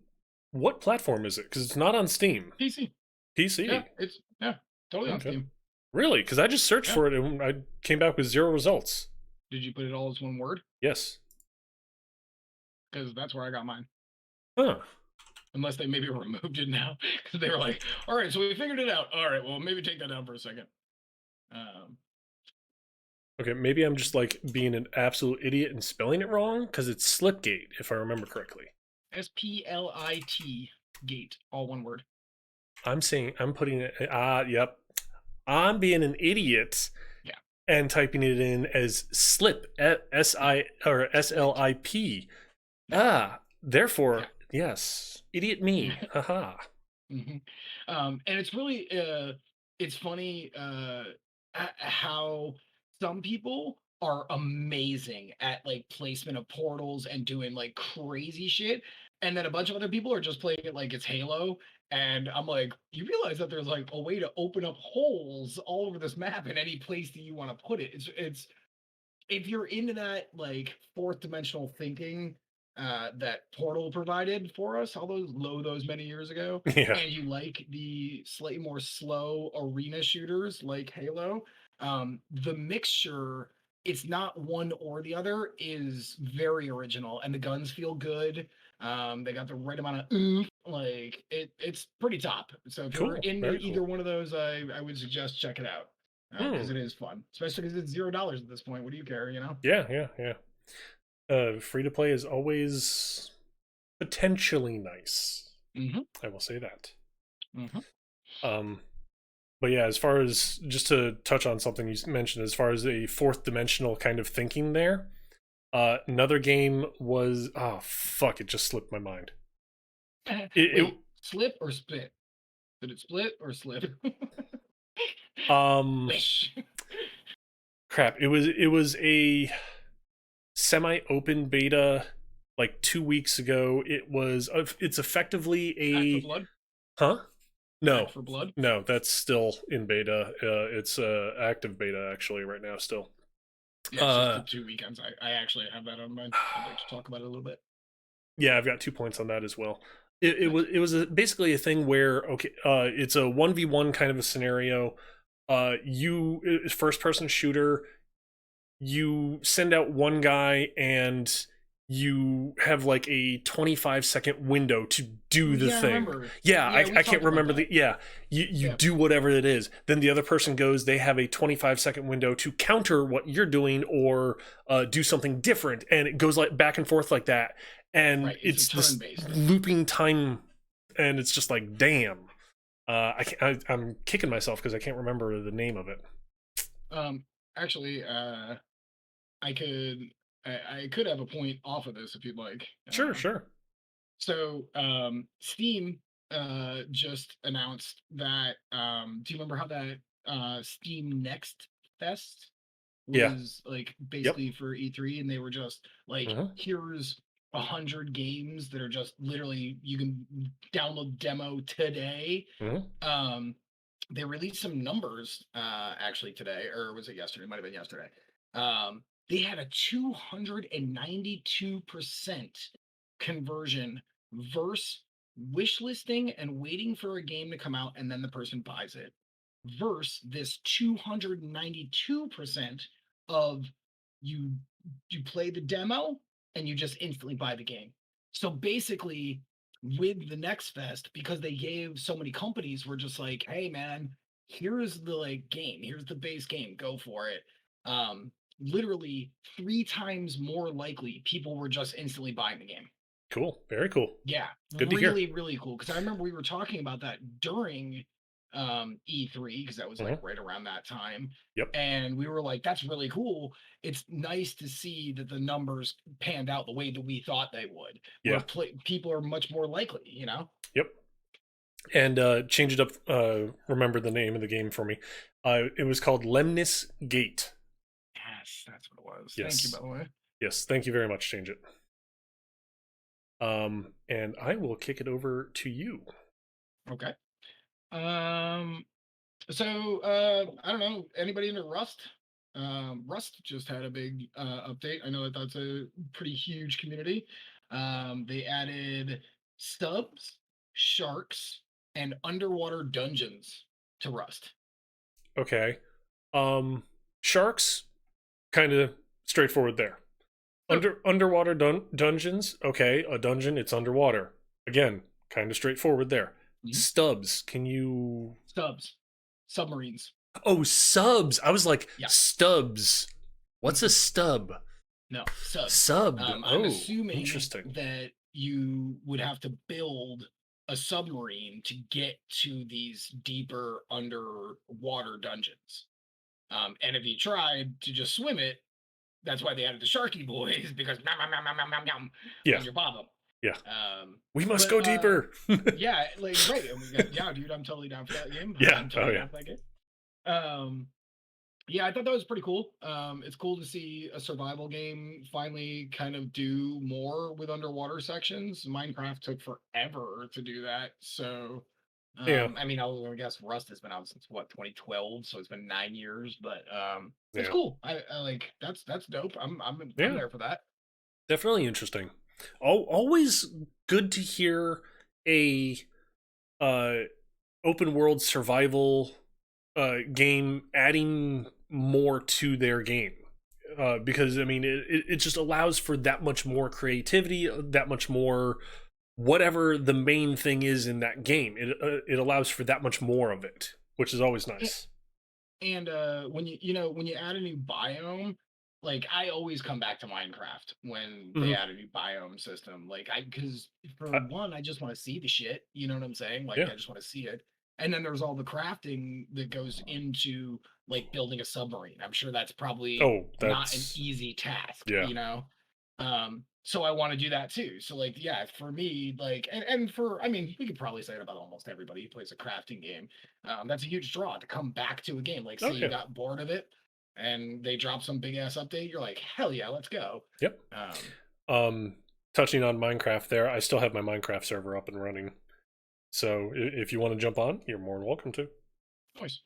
what platform is it? Because it's not on Steam. PC. Yeah, PC. it's yeah, totally on Okay. Steam. Really? Because I just searched Yeah. for it and I came back with zero results. Did you put it all as one word? Yes. Because that's where I got mine. Huh. Unless they maybe removed it now, because they were like, "All right, so we figured it out. All right, well, maybe take that down for a second." Um, Okay, maybe I'm just like being an absolute idiot and spelling it wrong because it's Slipgate, if I remember correctly. Split gate, all one word. I'm saying I'm putting it. Yep. I'm being an idiot Yeah, and typing it in as slip, S-I or split. SLIP. Yeah, Therefore, yeah. yes, idiot me. Haha. hmm And it's really it's funny how some people are amazing at like placement of portals and doing like crazy shit, and then a bunch of other people are just playing it like it's Halo. And I'm like, you realize that there's like a way to open up holes all over this map in any place that you want to put it. It's if you're into that like fourth dimensional thinking that Portal provided for us those many years ago, Yeah. and you like the slightly more slow arena shooters like Halo, the mixture, it's not one or the other, is very original, and the guns feel good. They got the right amount of oomph. Like it's pretty top. So if you're Cool. into Very cool. either one of those, I would suggest check it out because Hmm. it is fun, especially because it's $0 at this point. What do you care, you know? Yeah, yeah, yeah. Free to play is always potentially nice. Mm-hmm. I will say that. Mm-hmm. Um, but yeah, as far as just to touch on something you mentioned, as far as a fourth dimensional kind of thinking there, another game was fuck, it just slipped my mind. It Wait, slip or split? Did it split or slip? um Wish. crap. It was a semi-open beta like 2 weeks ago. It's effectively Back for a blood. huh? No, Back for Blood? no, that's still in beta. It's active beta actually right now still. Yeah, it's just Uh, the 2 weekends. I actually have that on mind. I'd like to talk about it a little bit. yeah, I've got 2 points on that as well. Nice. It was basically a thing where okay, it's a 1v1 kind of a scenario. You first person shooter. You send out one guy and you have like a 25-second window to do the Yeah, I thing. remember. Yeah, Yeah, we I can't talked about remember that. the yeah. You Yeah, do whatever it is. Then the other person goes, they have a 25-second window to counter what you're doing or do something different, and it goes like back and forth like that. And right. It's a it's turn this based. looping time, and it's just like damn. I'm kicking myself because I can't remember the name of it. Um, actually, I could I could have a point off of this if you'd like. Sure, sure. So Steam just announced that do you remember how that Steam Next Fest Yeah. was like Yep. basically for E3, and they were just like, Mhm. here's 100 games that are just literally you can download demo today. Mhm. They released some numbers actually today, or was it yesterday? It might have been yesterday. They had a 292% conversion versus wish listing and waiting for a game to come out and then the person buys it versus this 292% of you you play the demo and you just instantly buy the game. So basically, with the Next Fest, because they gave so many companies were just like, hey man, here's the like game, here's the base game, go for it. Literally 3 times more likely people were just instantly buying the game. Cool. Very cool. Yeah, Good to hear. really, really cool. Because I remember we were talking about that during E3, because that was like Mhm. right around that time. Yep. And we were like, that's really cool. It's nice to see that the numbers panned out the way that we thought they would, where Yeah. people are much more likely, you know? Yep. And change it up. Remember the name of the game for me. It was called Lemnis Gate. Yes, that's what it was. Thank you, by Yes. the way. Yes. Thank you very much. Change it. And I will kick it over to you. Okay. Um, So I don't know. Anybody into Rust? Rust just had a big update. I know that that's a pretty huge community. They added stubs, sharks, and underwater dungeons to Rust. Okay. Um, Sharks, kind of straightforward there. Yep. Underwater dungeons. Okay, a dungeon. It's underwater. Again, kind of straightforward there. Mhm. Stubs. Can you Stubs, submarines. Oh, subs. I was like, Yeah. stubs. What's a Mhm. stub? No, subs. Sub. I'm Oh, assuming interesting. that you would have to build a submarine to get to these deeper underwater dungeons. And if you tried to just swim it, that's why they added the Sharky Boys because nom, nom, nom, nom, nom, nom, nom, Yeah, when you pop them. yeah. Um, We must but go deeper. yeah, like right, and we got yeah, dude, I'm totally down for that game. Yeah. I'm Oh, totally yeah. down for that game. Um, yeah, I thought that was pretty cool. It's cool to see a survival game finally kind of do more with underwater sections. Minecraft took forever to do that, so Yeah. I mean, I guess Rust has been out since what 2012, so it's been 9 years. But it's Yeah. cool. I like that's dope. I'm Yeah. there for that. Definitely interesting. Always good to hear a uh open world survival game adding more to their game. Because I mean, it just allows for that much more creativity, that much more whatever the main thing is in that game. It allows for that much more of it, which is always nice. And when when you add a new biome, like I always come back to Minecraft when they Hmm. add a new biome system. Like I because for Uh, one, I just want to see the shit. You know what I'm saying? Like yeah. I just want to see it. And then there's all the crafting that goes into like building a submarine. I'm sure that's probably Oh, not an that's easy task, yeah. you know? So I want to do that too. So like yeah, for me, like and for I mean, we could probably say it about almost everybody who plays a crafting game. That's a huge draw to come back to a game. Like, say Oh you yeah. got bored of it and they drop some big ass update, you're like, hell yeah, let's go. Yep. Um, Um, Touching on Minecraft, there, I still have my Minecraft server up and running. So if you want to jump on, you're more than welcome to. Nice.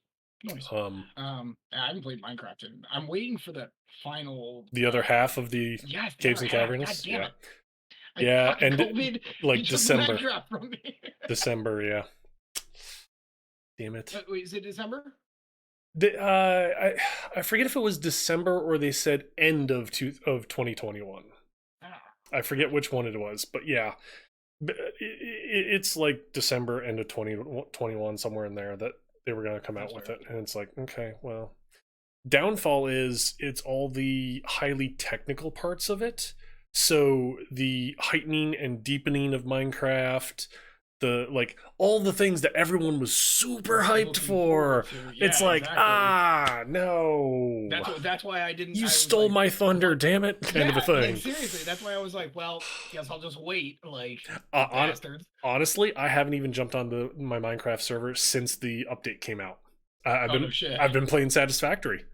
Nice. Um, I haven't played Minecraft and I'm waiting for the final the other half of the yes, the Caves other and half. God Caverns, damn yeah, it. I yeah, fucking and COVID. He like took December, Minecraft from me. December, yeah. Damn it. Wait, is it December? I forget if it was December or they said end of 2021. Ah, I forget which one it was, but yeah, it's like December, end of 2021, somewhere in there that they were going to come out that's with fair. it, and it's like, okay, well, downfall is it's all the highly technical parts of it. So the heightening and deepening of Minecraft, the like all the things that everyone was super hyped Looking forward for. to. It's Yeah, like, exactly. no. That's why I didn't. You I was stole like, my thunder, what? damn it, kind of a Yeah, like thing. seriously. That's why I was like, well, guess I'll just wait. Like Uh, on, bastards. Honestly, I haven't even jumped on my Minecraft server since the update came out. I've Oh no been shit. I've been playing Satisfactory.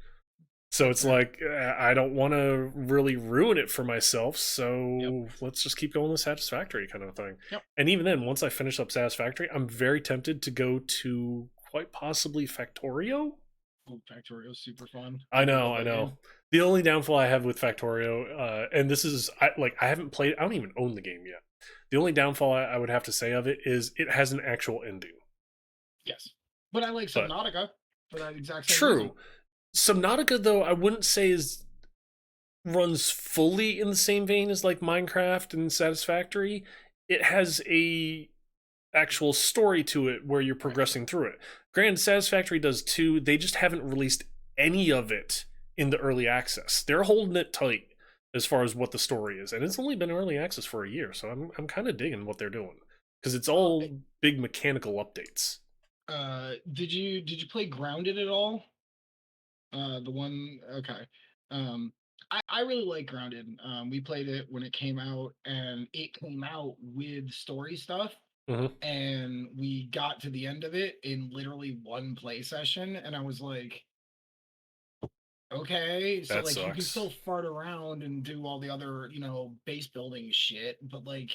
So That's it's fair. like I don't want to really ruin it for myself, Yep. so let's just keep going with Satisfactory kind of thing. Yep. And even then, once I finish up Satisfactory, I'm very tempted to go to quite possibly Factorio. Oh, Factorio's super fun. I Love know, I that know. game. The only downfall I have with Factorio, and this is I haven't played. I don't even own the game yet. The only downfall I would have to say of it is it has an actual ending. Yes, but I like But Subnautica for that exact same reason. true, Subnautica though I wouldn't say is runs fully in the same vein as like Minecraft and Satisfactory. It has a actual story to it where you're Right. progressing through it. Granted, Satisfactory does too. They just haven't released any of it in the early access. They're holding it tight as far as what the story is, and it's only been early access for a year, so I'm kind of digging what they're doing because it's all big mechanical updates. Did you play Grounded at all? The one. Okay. Um, I really like Grounded. We played it when it came out, and it came out with story stuff. Mm-hmm. And we got to the end of it in literally one play session, and I was like, okay, so That like you can sucks. still fart around and do all the other, base building shit, but like,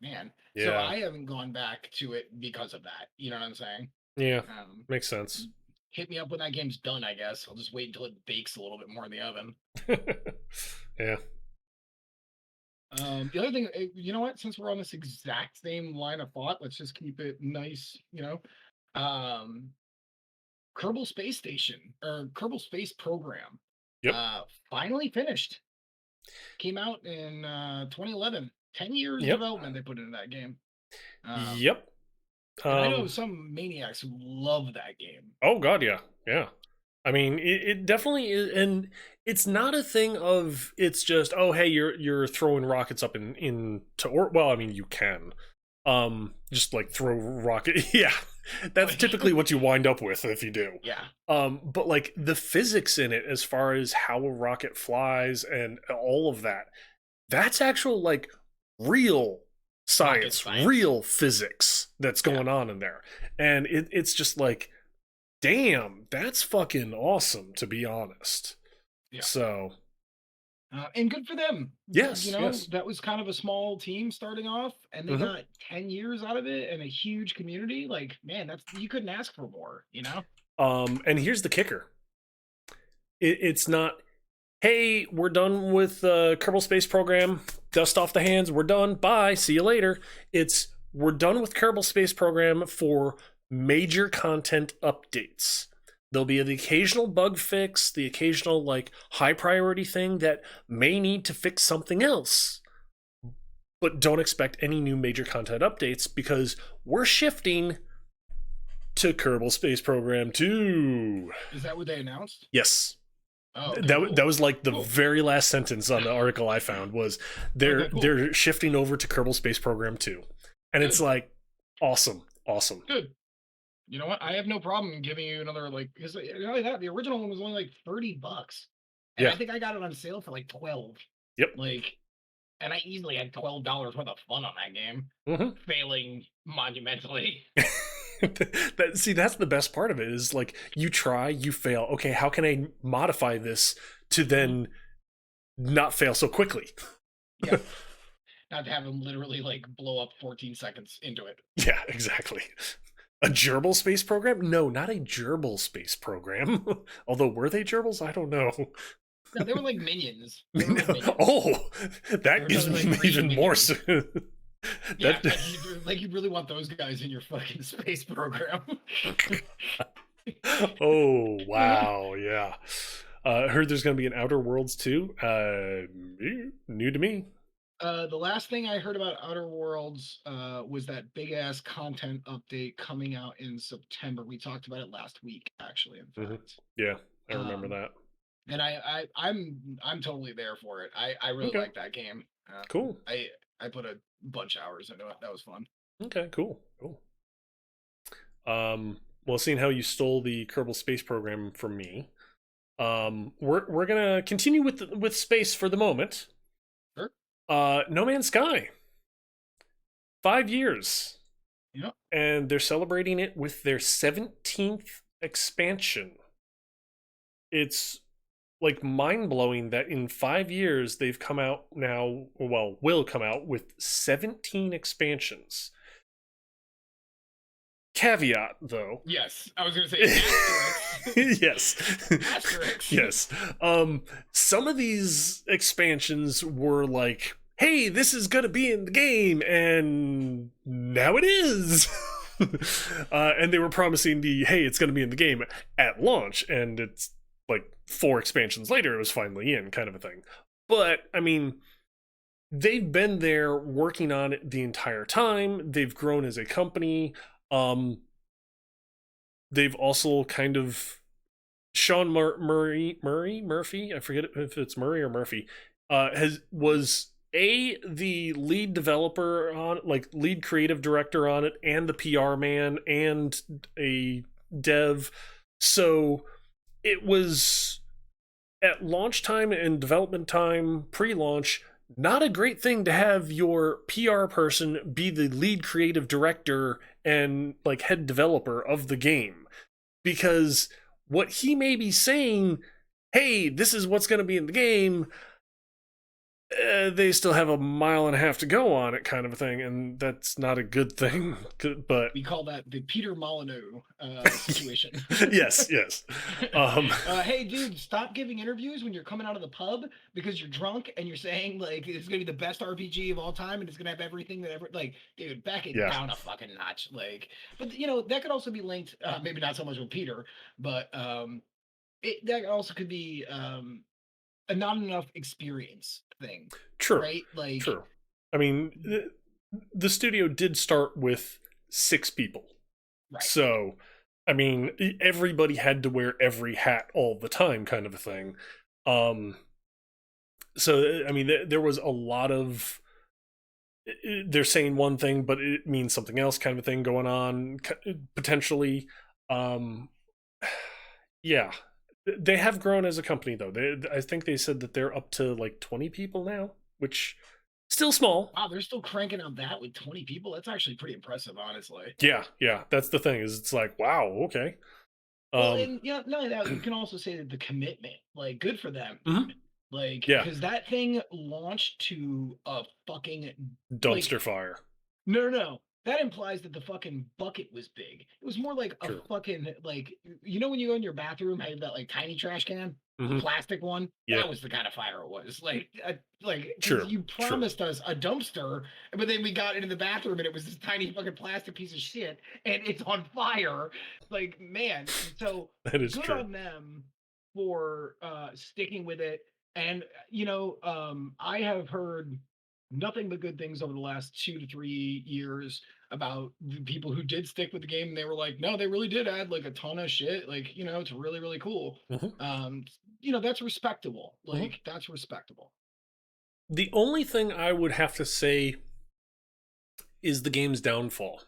man. So Yeah, I haven't gone back to it because of that. You know what I'm saying? yeah, Um, makes sense. Hit me up when that game's done, I guess. I'll just wait until it bakes a little bit more in the oven. Yeah. The other thing, you know what? Since we're on this exact same line of thought, let's just keep it nice, Um, Kerbal Space Station or Kerbal Space Program, Yep. finally finished. Came out in 2011. 10 years of Yep. development they put into that game. Yep. And I know some maniacs who love that game. Oh god, yeah, yeah. I mean, it definitely is, and it's not a thing of it's just oh hey you're throwing rockets up in to or well I mean you can, just like throw rocket yeah, that's typically what you wind up with if you do. Yeah. But like the physics in it as far as how a rocket flies and all of that, that's actual like real science, real physics that's going on in there, and it's just like damn, that's fucking awesome to be honest. Yeah. So and good for them. yes, yes. That was kind of a small team starting off, and they got 10 years out of it and a huge community. Like, man, that's you couldn't ask for more, And here's the kicker. It's not, hey, we're done with the Kerbal Space Program. Dust off the hands. We're done. Bye. See you later. It's we're done with Kerbal Space Program for major content updates. There'll be the occasional bug fix, the occasional like high priority thing that may need to fix something else. But don't expect any new major content updates because we're shifting to Kerbal Space Program 2. Is that what they announced? Yes. Oh, okay, that was like the very last sentence on the article I found was they're shifting over to Kerbal Space Program 2. And it's like awesome. Good. You know what? I have no problem giving you another because only that the original one was only like $30. And I think I got it on sale for like 12. Yep. And I easily had $12 worth of fun on that game. Failing monumentally. That's the best part of it is like you try, you fail. Okay, how can I modify this to then not fail so quickly? Yeah. Not to have him literally like blow up 14 seconds into it. Yeah, exactly. A gerbil space program? No, not a gerbil space program. Although, were they gerbils? I don't know. No, they were like minions. They were like minions. Oh, They that were gives totally me like green even more. minions. Yeah, That like you really want those guys in your fucking space program. oh wow, yeah. I heard there's going to be an Outer Worlds too. New to me. The last thing I heard about Outer Worlds was that big ass content update coming out in September. We talked about it last week, actually. In fact, Yeah, I remember um, that. and I'm totally there for it. I really Okay, like that game. cool. I put a bunch of hours into it. That was fun. Okay, cool, cool. Well, seeing how you stole the Kerbal Space Program from me, we're gonna continue with space for the moment. Sure. No Man's Sky, 5 years, Yep. and they're celebrating it with their 17th expansion. It's like mind blowing that in 5 years they've come out now, well, will come out with 17 expansions. Caveat, though. Yes, I was gonna say asterisk. Yes. Asterisk. Yes. Some of these expansions were like, hey, this is gonna be in the game, and now it is. And they were promising hey, it's gonna be in the game at launch, and it's like 4 expansions later, it was finally in, kind of a thing. But I mean, they've been there working on it the entire time. They've grown as a company. They've also kind of Sean Murphy, I forget if it's Murray or Murphy, was the lead developer on, like, lead creative director on it, and the PR man, and a dev. So it was at launch time and development time, pre-launch, not a great thing to have your PR person be the lead creative director and like head developer of the game, because what he may be saying, hey, this is what's going to be in the game, they still have a mile and a half to go on it, kind of a thing, and that's not a good thing. But we call that the Peter Molyneux situation. yes. Hey, dude, stop giving interviews when you're coming out of the pub because you're drunk and you're saying like it's gonna be the best RPG of all time and it's gonna have everything that ever, like, dude, back it down a fucking notch. Like, but that could also be linked, maybe not so much with Peter, but that also could be a not enough experience thing. True. Right? Like, true. I mean, the studio did start with 6 people. right. So, I mean, everybody had to wear every hat all the time, kind of a thing. So, I mean, there was a lot of, they're saying one thing, but it means something else, kind of a thing going on, potentially. Yeah. They have grown as a company, though. I think they said that they're up to like 20 people now, which still small. Wow, they're still cranking out that with 20 people. That's actually pretty impressive, honestly. Yeah. That's the thing. Is it's like, wow, okay. Well, and not only that, you can also say that the commitment, like, good for them. Mm-hmm. Like, yeah, because that thing launched to a fucking dumpster fire. No. That implies that the fucking bucket was big. It was more like True. a fucking, like, when you go in your bathroom, have that like tiny trash can, Mm-hmm. plastic one. Yeah. That was the kind of fire it was. Like True. You promised us a dumpster, but then we got into the bathroom and it was this tiny fucking plastic piece of shit, and it's on fire. Like, man, so that is good true on them for sticking with it. And I have heard nothing but good things over the last 2 to 3 years about the people who did stick with the game, and they were like, no, they really did add like a ton of shit. Like, it's really, really cool. Mm-hmm. That's respectable. Like, Mm-hmm. that's respectable. The only thing I would have to say is the game's downfall.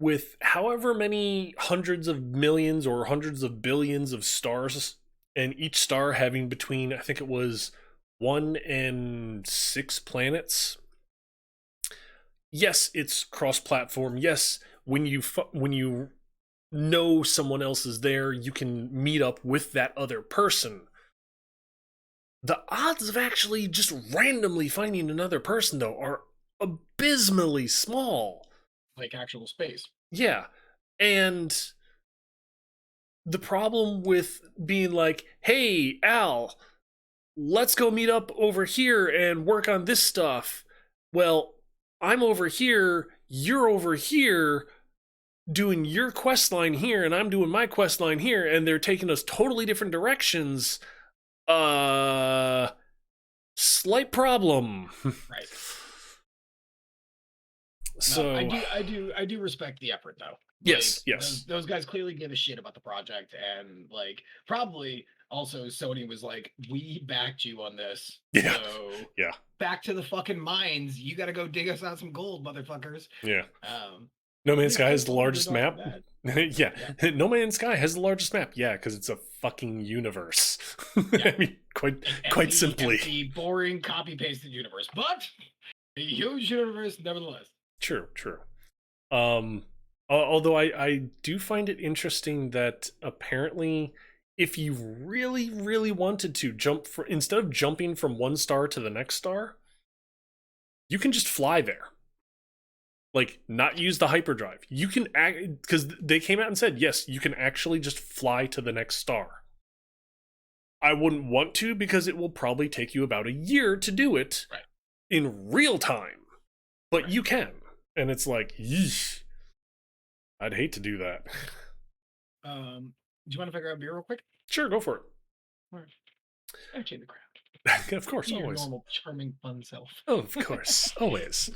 With however many hundreds of millions or hundreds of billions of stars, and each star having between, I think it was 1 and 6 planets. Yes, it's cross-platform. Yes, when you know someone else is there, you can meet up with that other person. The odds of actually just randomly finding another person, though, are abysmally small. like actual space. Yeah. And the problem with being like, hey, Al, let's go meet up over here and work on this stuff. Well, I'm over here, you're over here doing your quest line here, and I'm doing my quest line here, and they're taking us totally different directions. Uh, Slight problem. Right. No, So, I do respect the effort though. Like yes, yes. those guys clearly give a shit about the project, and like probably also Sony was like, we backed you on this, Yeah, so yeah, back to the fucking mines. You got to go dig us out some gold, motherfuckers. yeah. Um, No Man's they Sky they has the probably largest don't do map. that. Yeah, Yeah, No Man's Sky has the largest map. Yeah, because it's a fucking universe. yeah. I mean, An quite empty, simply. empty, boring, copy pasted universe, but a huge universe nevertheless. True, true. Um, Although I do find it interesting that apparently, if you really, really wanted to instead of jumping from one star to the next star, you can just fly there. Like, not use the hyperdrive. You can act because they came out and said, yes, you can actually just fly to the next star. I wouldn't want to because it will probably take you about a year to do it Right. in real time. But Right. you can. And it's like, yeesh. I'd hate to do that. Do you want to figure out beer real quick? Sure, go for it. Or entertain the crowd. Of course, Be your always. normal, charming, fun self. Oh, of course, always.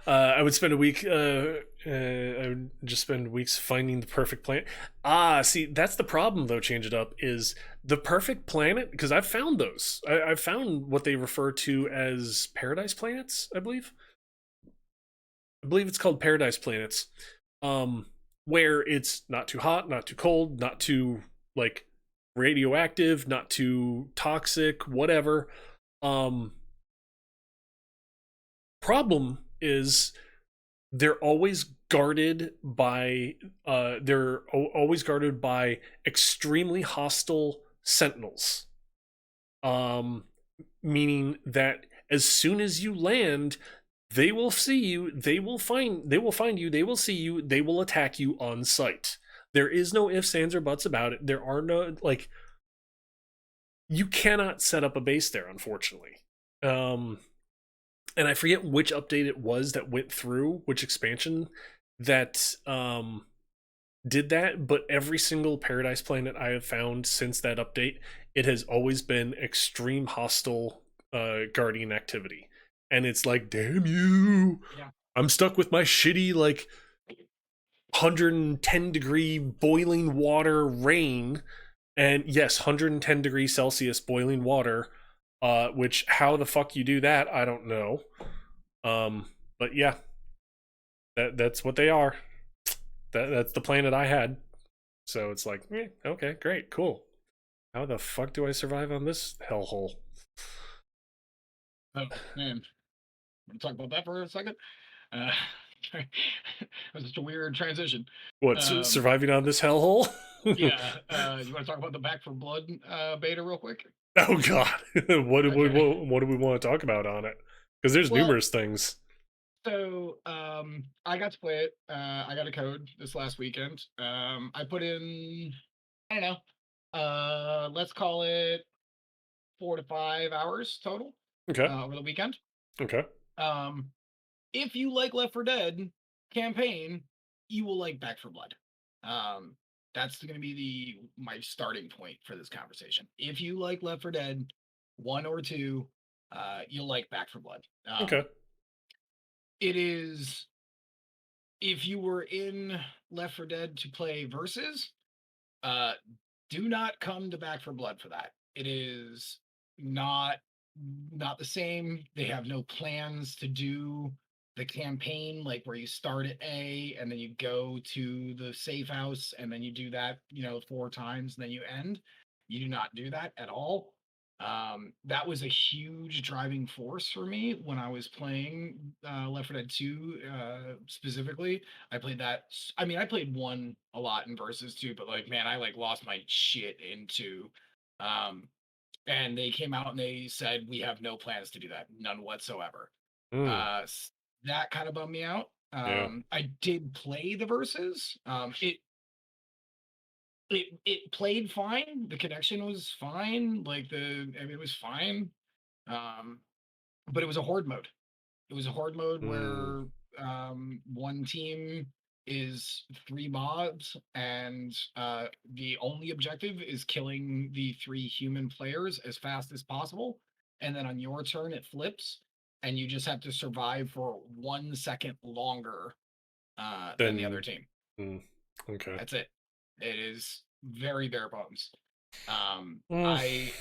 I would spend a week. I would just spend weeks finding the perfect planet. See, that's the problem though. Change it up is the perfect planet because I've found those. I've found what they refer to as paradise planets. I believe. I believe it's called paradise planets. Where it's not too hot, not too cold, not too like radioactive, not too toxic, whatever. Um, Problem is they're always guarded by always guarded by extremely hostile sentinels. Um, Meaning that as soon as you land, they will see you, they will find you, they will see you, they will attack you on sight. There is no ifs, ands, or buts about it. There are no like you cannot set up a base there, unfortunately. And I forget which update it was that went through, which expansion that did that, but every single paradise planet I have found since that update, it has always been extreme hostile guardian activity. And it's like, damn you. Yeah. I'm stuck with my shitty like 110-degree boiling water rain. And yes, 110 degrees Celsius boiling water. Which how the fuck you do that, I don't know. But yeah, that's what they are. That's the planet I had. So it's like, okay, great, cool. How the fuck do I survive on this hellhole? Oh man, want to talk about that for a second? Uh, that was just a weird transition. What, Um, surviving on this hellhole? yeah. You want to talk about the Back for Blood beta real quick? Oh god, Okay. what do we want to talk about on it? Because there's Well, numerous things. so I got to play it. I got a code this last weekend. I put in, I don't know, let's call it 4 to 5 hours total Okay, over the weekend. okay, Um, if you like Left 4 Dead campaign, you will like Back for Blood. Um, that's going to be my starting point for this conversation. If you like Left 4 Dead 1 or 2, you'll like Back for Blood. okay, It is, if you were in Left 4 Dead to play versus, uh, do not come to Back for Blood for that. It is not not the same. They have no plans to do the campaign like where you start at A and then you go to the safe house and then you do that, 4 times and then you end. You do not do that at all. That was a huge driving force for me when I was playing Left 4 Dead 2 specifically. I played that. I mean, I played 1 a lot in versus 2, but like, man, I like lost my shit into. Um, and they came out and they said we have no plans to do that, none whatsoever. Mm, That kind of bummed me out. yeah. I did play the verses. It played fine. The connection was fine. I mean, it was fine. Um, but it was a horde mode. It was a horde mode Mm, where one team is three mobs, and the only objective is killing the three human players as fast as possible. And then on your turn, it flips, and you just have to survive for 1 second longer than the other then, team. mm, okay. That's it. It is very bare bones. Mm, I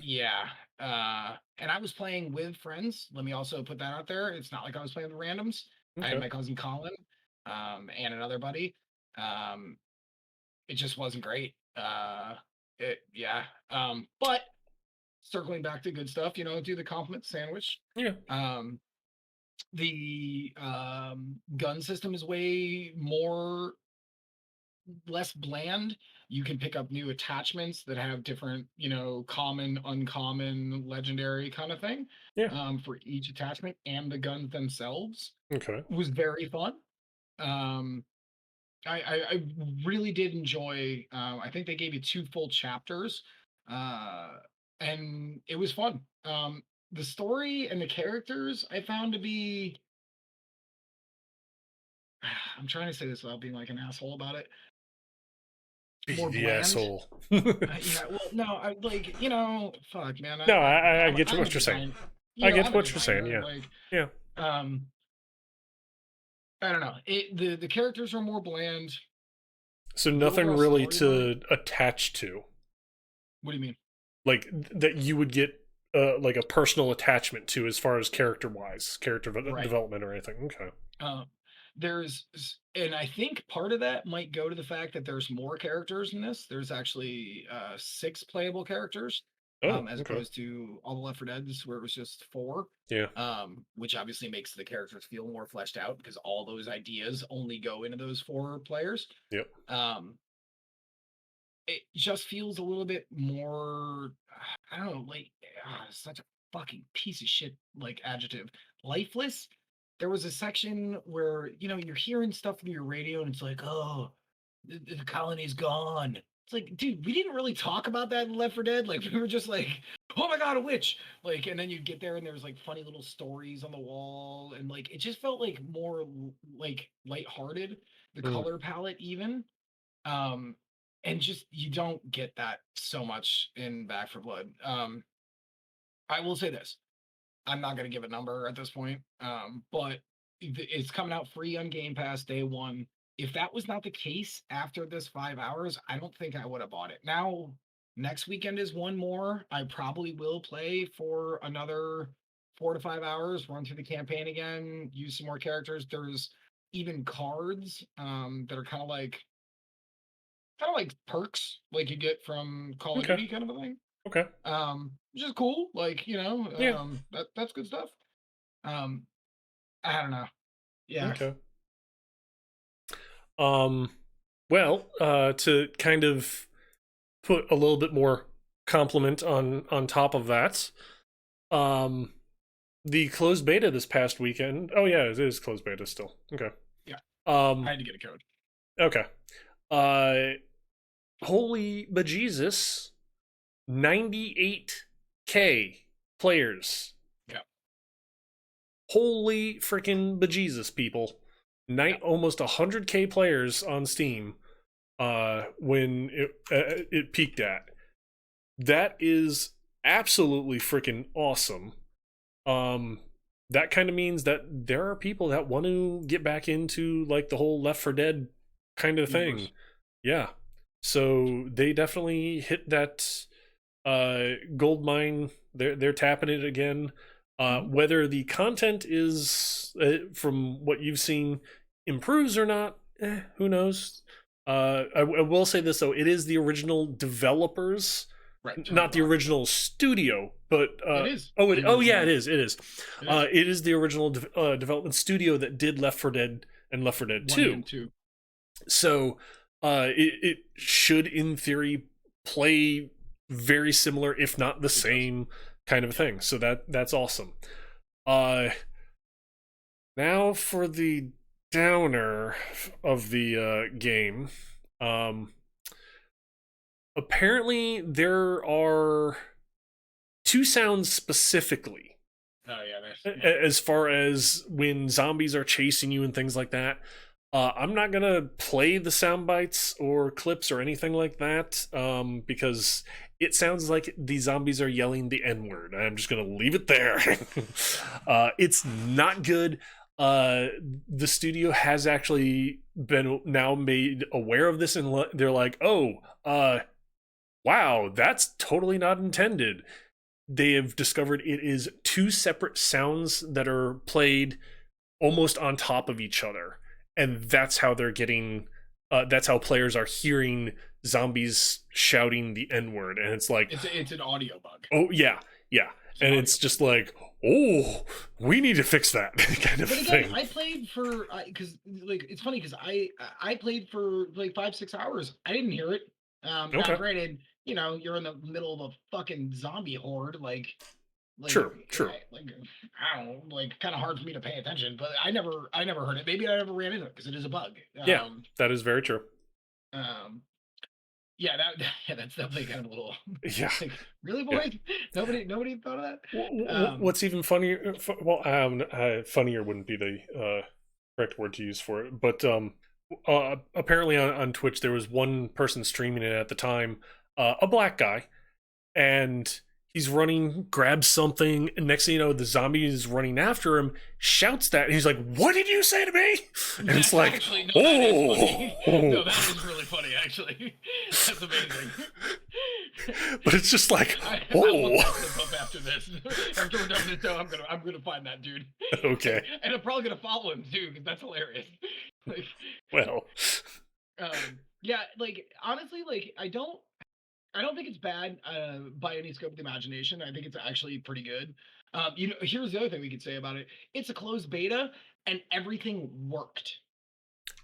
yeah. And I was playing with friends. Let me also put that out there. It's not like I was playing with randoms. I had okay. my cousin Colin, and another buddy. Um, it just wasn't great. It yeah. But circling back to good stuff, do the compliment sandwich. Yeah. Um, the gun system is way more less bland. You can pick up new attachments that have different, common, uncommon, legendary kind of thing, Yeah. for each attachment, and the guns themselves Okay. was very fun. Um, I really did enjoy. I think they gave you two full chapters, uh, and it was fun. The story and the characters I found to be. I'm trying to say this without being like an asshole about it. Be More the bland. asshole. No, Yeah, well, no, I like, fuck, man. I get I'm a what you're saying. design, I get I'm a what you're saying. designer. Yeah. Like, Yeah. um, I don't know. The characters are more bland. So The nothing overall really storyline. to attach to, What do you mean? like that you would get like a personal attachment to as far as character wise, Right. development or anything. Okay. Um, and I think part of that might go to the fact that there's more characters in this. There's actually six playable characters, Oh, as okay. opposed to all the Left 4 Dead's where it was just four. Yeah. Which obviously makes the characters feel more fleshed out because all those ideas only go into those four players. Yep. Um, it just feels a little bit more, I don't know, like such a fucking piece of shit, like adjective, lifeless. There was a section where you're hearing stuff through your radio and it's like, oh, the colony's gone. It's like, dude, we didn't really talk about that in Left 4 Dead. Like, we were just like, oh my god, a witch. Like, and then you'd get there and there's like funny little stories on the wall, and like it just felt like more like lighthearted. The Mm, color palette even. Um, and just you don't get that so much in Back for Blood. I will say this. I'm not going to give a number at this point, but it's coming out free on Game Pass day one. If that was not the case after this 5 hours, I don't think I would have bought it. Now, next weekend is one more. I probably will play for another 4 to 5 hours, run through the campaign again, use some more characters. There's even cards that are kind of like perks like you get from Call of okay. Duty kind of a thing. Okay. Which is cool. Like, Yeah. that's good stuff. Um, I don't know. Yeah. Okay. Um. Well, to kind of put a little bit more compliment on top of that, um, the closed beta this past weekend. Oh yeah, it is closed beta still. Okay. Yeah. I Um. had to get a code. Okay. Uh. Holy bejesus! 98K players. Yeah. Holy freaking bejesus, people! Yeah. Almost 100K players on Steam. When it peaked at. That is absolutely freaking awesome. Um, that kind of means that there are people that want to get back into like the whole Left 4 Dead kind of thing. Universe. Yeah. So they definitely hit that gold mine. They're tapping it again. Mhm. Whether the content is from what you've seen improves or not, who knows? I will say this though: it is the original developers, Right. Tony not the Hawk. original studio, but It is the oh yeah, original. it is. It is It is the original development studio that did Left 4 Dead and Left 4 Dead one 2. and two. So it should, in theory, play very similar, if not the It does. same kind of Yeah. thing. So that's awesome. Uh, Now for the downer of the game. Um, Apparently there are two sounds specifically Oh yeah, there's as far as when zombies are chasing you and things like that. I'm not gonna play the sound bites or clips or anything like that because it sounds like the zombies are yelling the N word. I'm just gonna leave it there. It's not good. The studio has actually been now made aware of this, and they're like, "Oh, wow, that's totally not intended." They have discovered it is two separate sounds that are played almost on top of each other, and that's how they're getting. That's how players are hearing zombies shouting the N word, and it's like, it's an audio bug. oh yeah, yeah, It's an and audio it's bug. just like, oh, we need to fix that kind of But again, thing. I played for because like it's funny because I played for like 5-6 hours. I didn't hear it. Now Okay, granted, you're in the middle of a fucking zombie horde. Like true, true. like I don't know, like kind of hard for me to pay attention. But I never heard it. Maybe I never ran into it because it is a bug. Yeah, that is very true. Um, yeah, that yeah, that's definitely kind of a little Yeah, like really, yeah. boy. Nobody thought of that. What's even funnier? Well, funnier wouldn't be the correct word to use for it, but apparently on Twitch there was one person streaming it at the time, a black guy, and he's running, grabs something, and next thing you know, the zombie is running after him, shouts that, and he's like, "What did you say to me?" And it's That's like, actually no, that is funny. oh, No, that is really funny. Actually, that's amazing. but it's just like, I want oh, that clip up after this. After we're done with this show, I'm gonna find that dude, okay, and I'm probably gonna follow him too because that's hilarious. Like, well, yeah, like honestly, like I don't think it's bad by any scope of the imagination. I think it's actually pretty good. Here's the other thing we could say about it. It's a closed beta, and everything worked.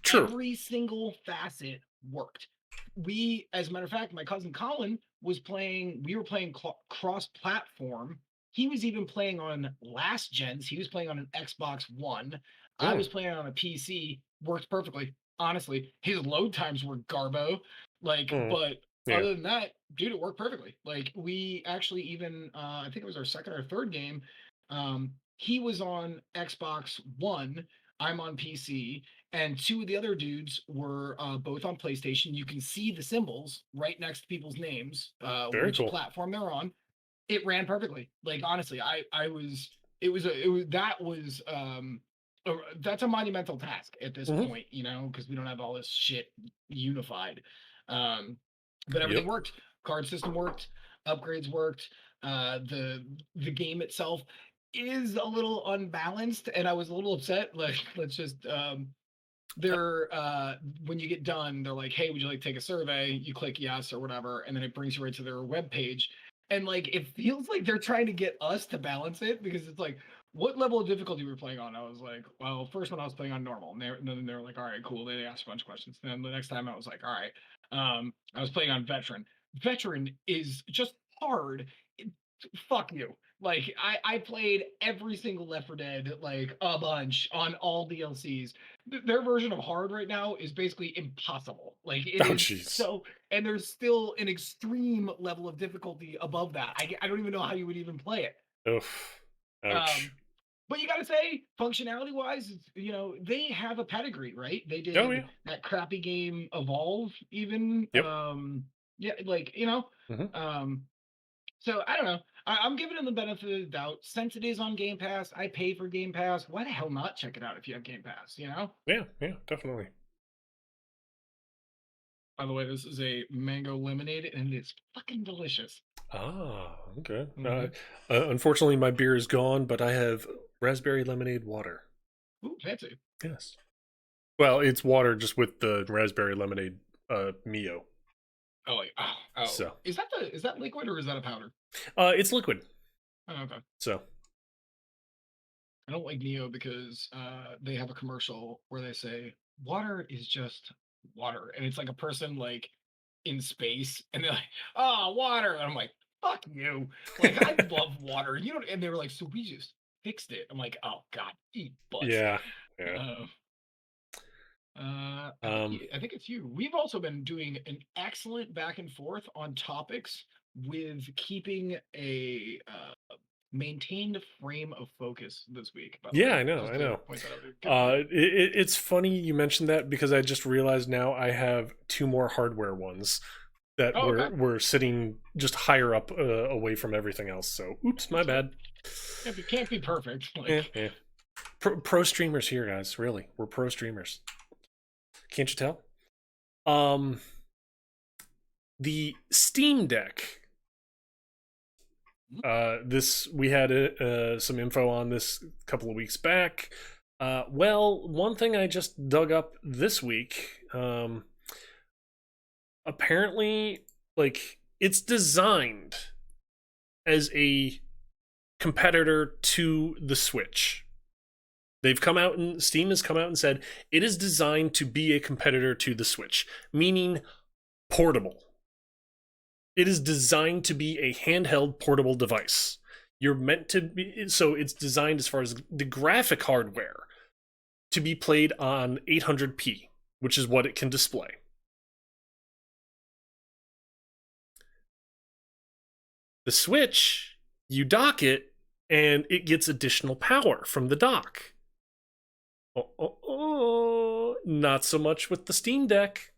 true. Every single facet worked. As a matter of fact, my cousin Colin was playing. We were playing cross-platform. He was even playing on last gens. He was playing on an Xbox One. I Mm, was playing on a PC. Worked perfectly. Honestly, his load times were garbo. mm, But yeah, other than that, dude, it worked perfectly. Like we actually even, I think it was our second or third game. He was on Xbox One. I'm on PC, and two of the other dudes were both on PlayStation. You can see the symbols right next to people's names, very which cool. platform they're on. It ran perfectly. Like honestly, I was it was that was that's a monumental task at this Hmm. point, because we don't have all this shit unified. Um, but everything Yep. worked. Card system worked. Upgrades worked. The game itself is a little unbalanced, and I was a little upset. Like, let's just they're when you get done, they're like, "Hey, would you like to take a survey?" You click yes or whatever, and then it brings you right to their web page. And like, it feels like they're trying to get us to balance it because it's like, what level of difficulty we're playing on? I was like, well, first one I was playing on normal, and then they were like, all right, cool. They asked a bunch of questions. And then the next time I was like, all right, I was playing on veteran. Veteran is just hard. Fuck you. Like I played every single Left 4 Dead like a bunch on all DLCs. Their version of hard right now is basically impossible. Like it Oh, is jeez. so, and there's still an extreme level of difficulty above that. I don't even know how you would even play it. Oof. Um, Ouch. but you got to say, functionality wise, they have a pedigree, right? They Oh yeah. did that crappy game Evolve, even. Yep. Yeah, like Hmm. um, so I don't know. I'm giving them the benefit of the doubt. Since it is on Game Pass, I pay for Game Pass. Why the hell not check it out if you have Game Pass? Yeah. Yeah. Definitely. By the way, this is a mango lemonade, and it's fucking delicious. Ah. Okay. Hmm. Unfortunately, my beer is gone, but I have raspberry lemonade water. Ooh, fancy. Yes. Well, it's water just with the raspberry lemonade Mio. Oh, like oh. So, Is that liquid or is that a powder? it's liquid. Oh, okay. So, I don't like Neo because they have a commercial where they say water is just water, and it's like a person like in space, and they're like, "Oh, water," and I'm like, "Fuck you!" Like I love water, you know. And they were like, "So we just fixed it." I'm like, "Oh God, eat butts." Yeah. Yeah. Uh, Um, I think it's you. We've also been doing an excellent back and forth on topics with keeping a maintained frame of focus this week. By the yeah, way, I know. just I to know. point that out. Good for you. It's funny you mentioned that because I just realized now I have two more hardware ones that Oh, okay. were sitting just higher up away from everything else. So, oops, my That's fine. bad. Can't be perfect. Yeah, Like, yeah. Pro streamers here, guys. Really, we're pro streamers. Can't you tell? Um, the Steam Deck. This we had some info on this a couple of weeks back. Well, one thing I just dug up this week. Apparently, like it's designed as a competitor to the Switch. They've come out and Steam has come out and said it is designed to be a competitor to the Switch, meaning portable. It is designed to be a handheld portable device. You're meant to be, so it's designed as far as the graphic hardware to be played on 800p, which is what it can display. The Switch, you dock it and it gets additional power from the dock. Not so much with the Steam Deck.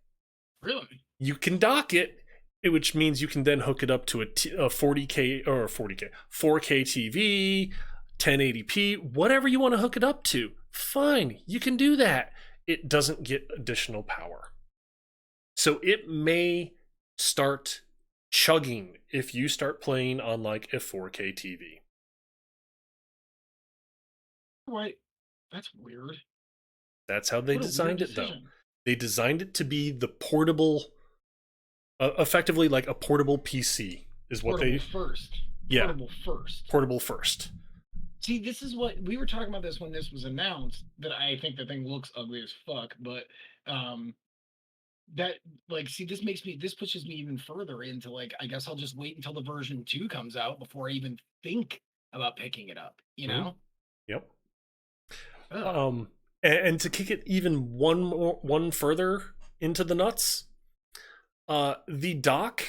really? You can dock it, which means you can then hook it up to a 40K or 40K, 4K TV, 1080p, whatever you want to hook it up to. Fine, you can do that. It doesn't get additional power. So it may start chugging if you start playing on like a 4K TV. Right. That's weird. That's how they What a weird designed it, though. decision. They designed it to be the portable, effectively like a portable PC, is what Portable they. first. Yeah, Portable first. portable first. See, this is what we were talking about this when this was announced. That I think the thing looks ugly as fuck, but um, that like, see, this pushes me even further into like, I guess I'll just wait until the version 2 comes out before I even think about picking it up. You Mhm. know? Yep. Ugh. And to kick it even one further into the nuts, the dock,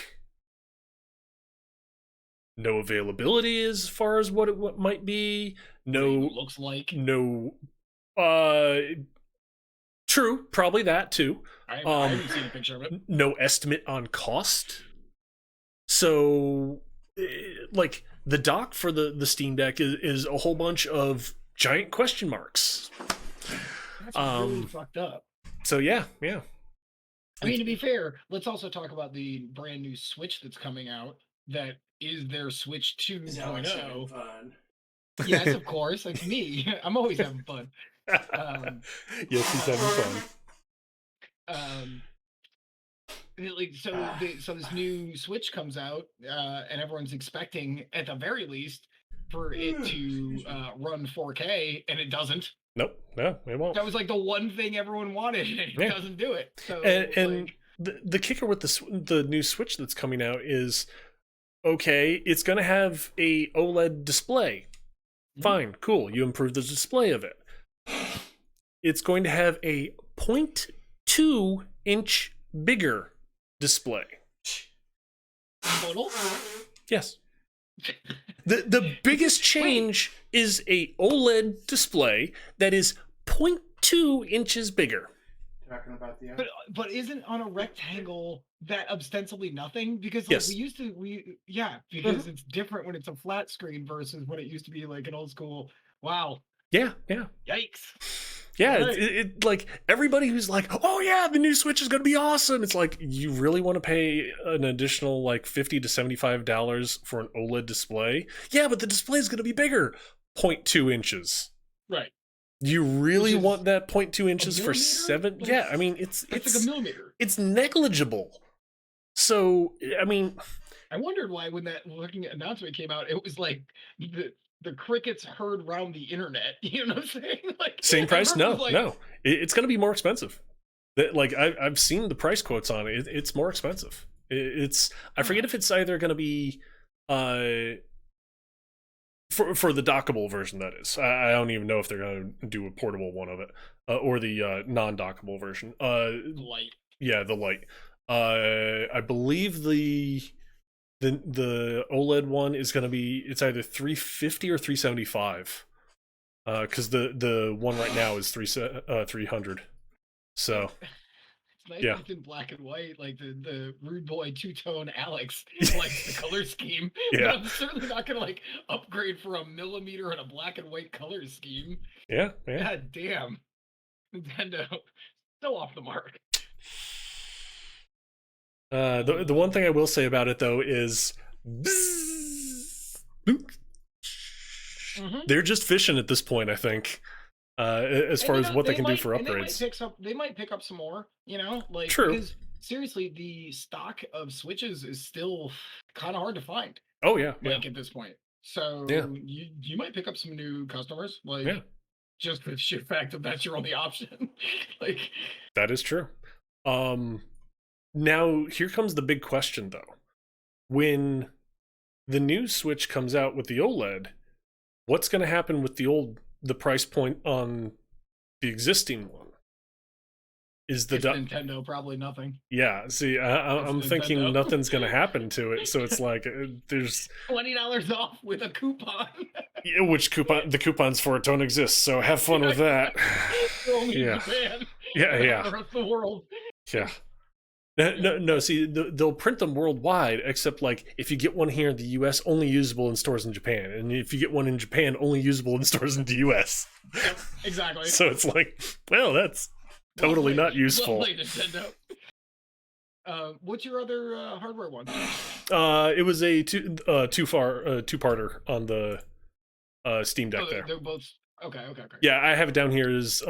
no availability as far as what might be. What it even No, looks like. no. True, probably that too. I haven't seen a picture of it. No estimate on cost. So, like the dock for the Steam Deck is a whole bunch of giant question marks. That's really fucked up. So yeah. I mean, to be fair, let's also talk about the brand new Switch that's coming out. That is their Switch 2.0. Yes, of course. Like me. I'm always having fun. Yes, he's having fun. So this new Switch comes out, and everyone's expecting, at the very least, for it to run 4K, and it doesn't. Nope, no, it won't. That was like the one thing everyone wanted, and it doesn't do it. So, and the kicker with the new Switch that's coming out is, okay, it's going to have a OLED display. Fine, cool. You improve the display of it. It's going to have a 0.2 inch bigger display. total. Yes. The biggest change is a OLED display that is 0.2 inches bigger. Talking about the But isn't on a rectangle that ostensibly nothing? Because like Yes. because it's different when it's a flat screen versus when it used to be like an old school. Wow. Yeah. Yikes. Yeah, Right. it like everybody who's like, oh yeah, the new Switch is gonna be awesome. It's like, you really want to pay an additional like $50 to $75 for an OLED display? Yeah, but the display is gonna be bigger, 0.2 inches. Right. You really Which is want that 0.2 inches for millimeter? seven? Like, Yeah, I mean It's like a millimeter. it's negligible. So I mean, I wondered why when that looking announcement came out, it was like the crickets heard round the internet. You know what I'm saying? Like same price? No, everyone was like, no, it's gonna be more expensive. Like I've seen the price quotes on it. It's more expensive. It's I forget Huh. if it's either going to be uh for the dockable version, that is. I don't even know if they're going to do a portable one of it, or the non-dockable version. Light. Yeah, the light. I believe the OLED one is going to be, it's either 350 or 375. Because the one right now is 300. It's, So it's nice yeah, that it's in black and white. Like the rude boy two-tone Alex likes the color scheme, but yeah, I'm certainly not gonna like upgrade for a millimeter and a black and white color scheme. yeah, yeah. God damn, Nintendo, so off the mark. The one thing I will say about it though is, bzzz, boop. Mhm. They're just fishing at this point. I think, as And far you as know what they they can do might, for and they might upgrades. pick up, they might pick up some more. You know, like True. because seriously, the stock of Switches is still kind of hard to find. Oh yeah, yeah, Like at this point, yeah, so you might pick up some new customers. Like yeah. just the sheer fact that that's your only option. Like, That is true. Um, Now here comes the big question though. When the new Switch comes out with the OLED, what's going to happen with the price point on the existing one? Is the it's Nintendo, probably nothing. Yeah, see, It's I'm thinking Nintendo. nothing's going to happen to it. So it's like there's $20 off with a coupon. yeah, which coupon the coupons for it don't exist. So have fun with that. They're only in Yeah, Japan, yeah, not yeah, the rest of the world. yeah. No, no, no. See, they'll print them worldwide, except like if you get one here in the U.S., only usable in stores in Japan, and if you get one in Japan, only usable in stores in the U.S. Yep, exactly. So it's like, well, that's totally not useful. Well played, Nintendo. What's your other hardware one? It was a two-parter on the Steam Deck Oh, there. they're both okay. Okay. Okay. Yeah, I have it down here. Is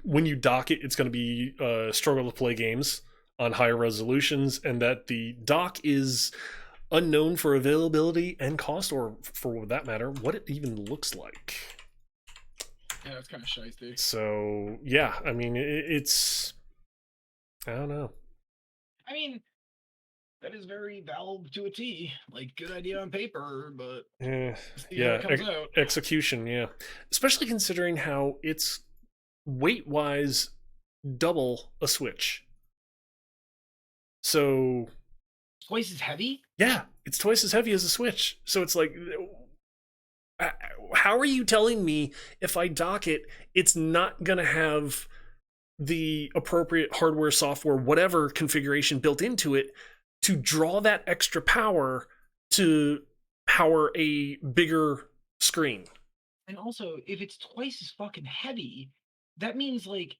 when you dock it, it's going to be struggle to play games on higher resolutions, and that the dock is unknown for availability and cost, or for that matter, what it even looks like. Yeah, that's kind of shiesty. So yeah, I mean it's I don't know. I mean, that is very Valve to a T. Like, good idea on paper, but see how Yeah, it comes out. execution, yeah, especially considering how it's weight wise double a Switch. So Twice as heavy? yeah, it's twice as heavy as a Switch. So it's like, how are you telling me if I dock it, it's not gonna have the appropriate hardware, software, whatever configuration built into it to draw that extra power to power a bigger screen? And also, if it's twice as fucking heavy, that means like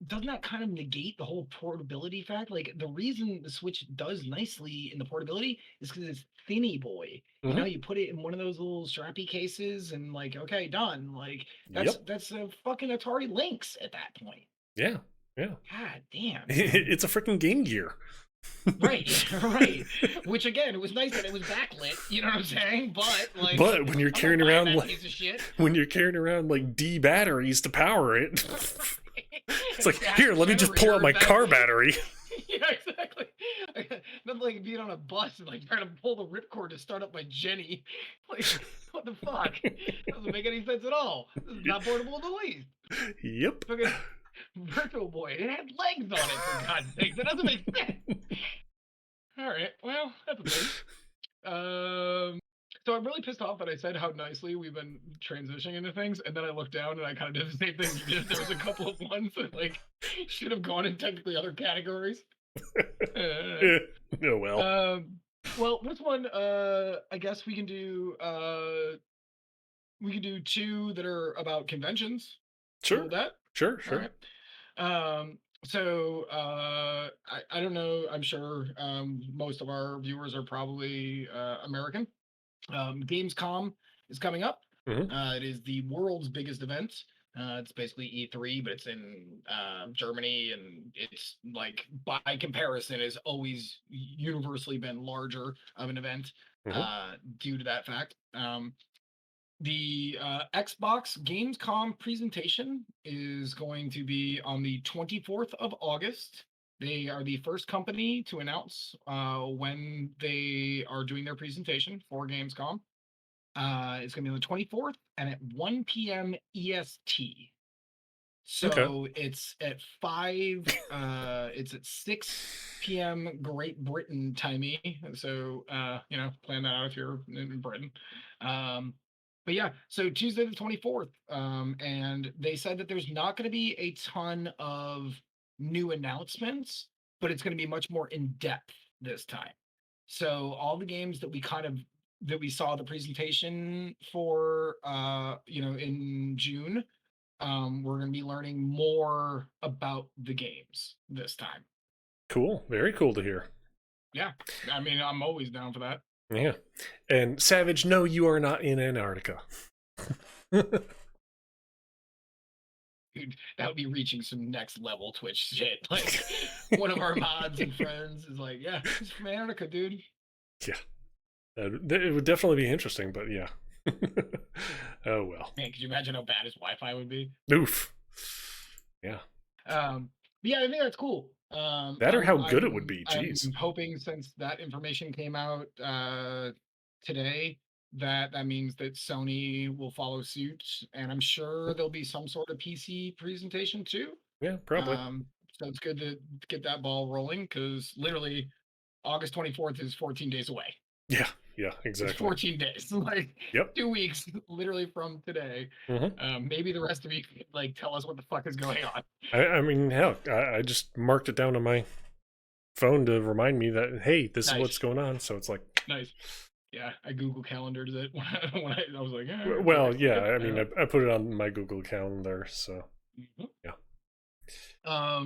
doesn't that kind of negate the whole portability fact? Like the reason the Switch does nicely in the portability is because it's thinny boy. You know, Mm-hmm. you put it in one of those little strappy cases and like, okay, done. Like Yep. that's a fucking Atari Lynx at that point. Yeah. Yeah. God damn, man. It's a freaking Game Gear. Right, right. Which again, it was nice that it was backlit. You know what I'm saying? But like, But when you're I'm not carrying buying around that like piece of shit. when you're carrying around like D batteries to power it, it's like, Gas here, let me just pull out generator my car back- battery. Yeah, exactly. Nothing like being on a bus and like trying to pull the ripcord to start up my Jenny. Like, what the fuck? Doesn't make any sense at all. This is not portable in the least. Yep. Fucking Virtual Boy. It had legs on it, for God's sake. That doesn't make sense. All right. Well, that's a thing. So I'm really pissed off that I said how nicely we've been transitioning into things, and then I looked down and I kind of did the same thing you did. There was a couple of ones that like should have gone in technically other categories. Oh well. Well, this one, I guess we can do two that are about conventions. Sure. Cool with that? Sure. All Sure. right. So I don't know. I'm sure most of our viewers are probably American. Gamescom is coming up. Mhm. It is the world's biggest event. It's basically E3, but it's in Germany, and it's like by comparison has always universally been larger of an event due to that fact. The Xbox Gamescom presentation is going to be on the 24th of August They are the first company to announce when they are doing their presentation for Gamescom. It's going to be on the 24th and at 1 p.m. EST. Okay. So it's at 5, it's at 6 p.m. Great Britain timey. So, plan that out if you're in Britain. But yeah, so Tuesday the 24th. And they said that there's not going to be a ton of new announcements, but it's going to be much more in depth this time. So all the games that we saw the presentation for, in June, we're going to be learning more about the games this time. Cool. Very cool to hear. Yeah, I mean, I'm always down for that. Yeah. And Savage, no, you are not in Antarctica. Dude, that would be reaching some next level Twitch shit. Like, one of our mods and friends is like, yeah, he's from Antarctica, dude. Yeah. It would definitely be interesting, but yeah. Oh, well. Man, could you imagine how bad his Wi-Fi would be? Oof. Yeah. Yeah, I think that's cool. That or how good it would be. Jeez. I'm hoping, since that information came out today, that means that Sony will follow suit, and I'm sure there'll be some sort of PC presentation too. Yeah, probably. So it's good to get that ball rolling, because literally August 24th is 14 days away. Yeah, exactly. It's 14 days, like, yep. 2 weeks, literally from today. Maybe the rest of you could, like, tell us what the fuck is going on. I mean, hell, I just marked it down on my phone to remind me that, hey, this is what's going on. So it's like, nice. Yeah, I Google calendared it when I was like, well, yeah. I mean, I put it on my Google Calendar, so yeah.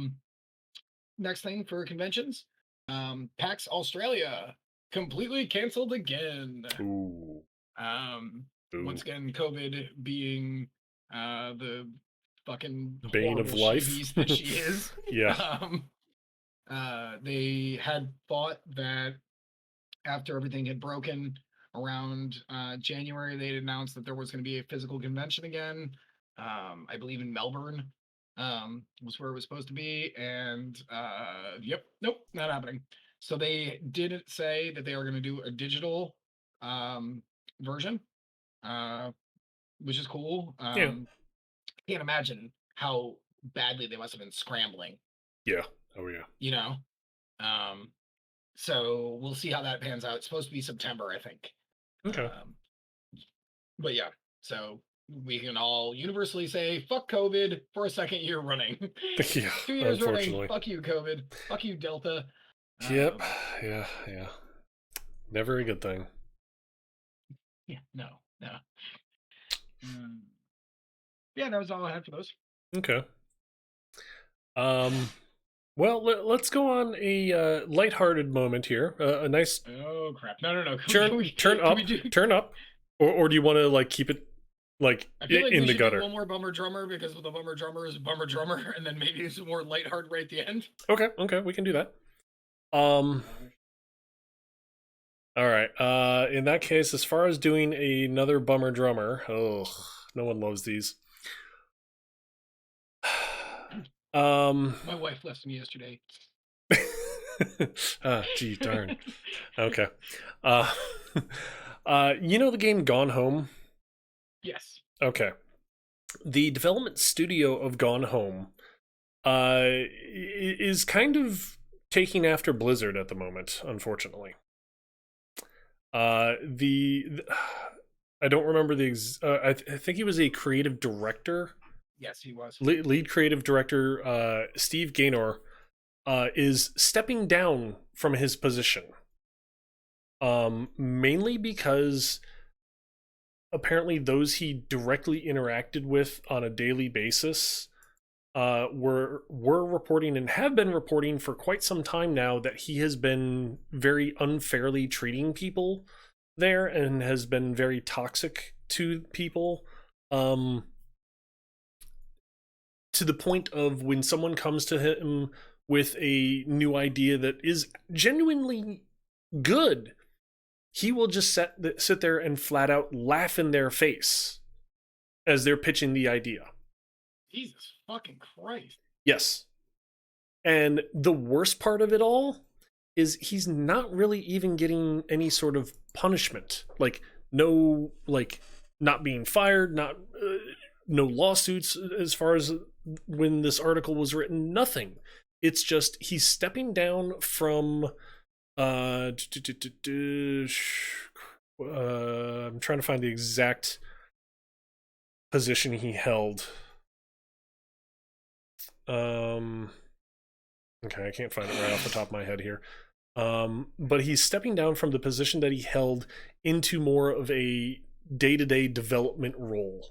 Next thing for conventions, PAX Australia completely canceled again. Ooh. Once again, COVID being the fucking bane of life that she is. Yeah. They had thought that after everything had broken around January, they'd announced that there was going to be a physical convention again. I believe in Melbourne was where it was supposed to be, and nope, not happening. So they did say that they are going to do a digital version, which is cool. Yeah. Can't imagine how badly they must have been scrambling. Yeah. Oh yeah. So we'll see how that pans out. It's supposed to be September, I think. Okay. But yeah, so we can all universally say fuck COVID for a second year running. Yeah. 2 years running. Fuck you, COVID. Fuck you, Delta. Yep. Yeah. Never a good thing. Yeah. No. Yeah, that was all I had for those. Okay. Well, let's go on a lighthearted moment here. A nice. Oh crap! No. Turn up, or do you want to like keep it like, in the gutter? One more bummer drummer, because the bummer drummer is bummer drummer, and then maybe some more lighthearted right at the end. Okay, we can do that. All right. In that case, as far as doing another bummer drummer, no one loves these. My wife left me yesterday. Gee darn. Okay. You know the game Gone Home? Yes. Okay. The development studio of Gone Home is kind of taking after Blizzard at the moment, unfortunately. I don't remember I think he was a creative director. Yes, he was. Lead creative director Steve Gaynor is stepping down from his position. Mainly because apparently those he directly interacted with on a daily basis were reporting and have been reporting for quite some time now that he has been very unfairly treating people there and has been very toxic to people. To the point of when someone comes to him with a new idea that is genuinely good, he will just sit there and flat out laugh in their face as they're pitching the idea. Jesus fucking Christ. Yes. And the worst part of it all is he's not really even getting any sort of punishment. Like, no, like, not being fired, not no lawsuits as far as when this article was written, nothing. It's just he's stepping down from I'm trying to find the exact position he held. Okay, I can't find it right off the top of my head here. But he's stepping down from the position that he held into more of a day-to-day development role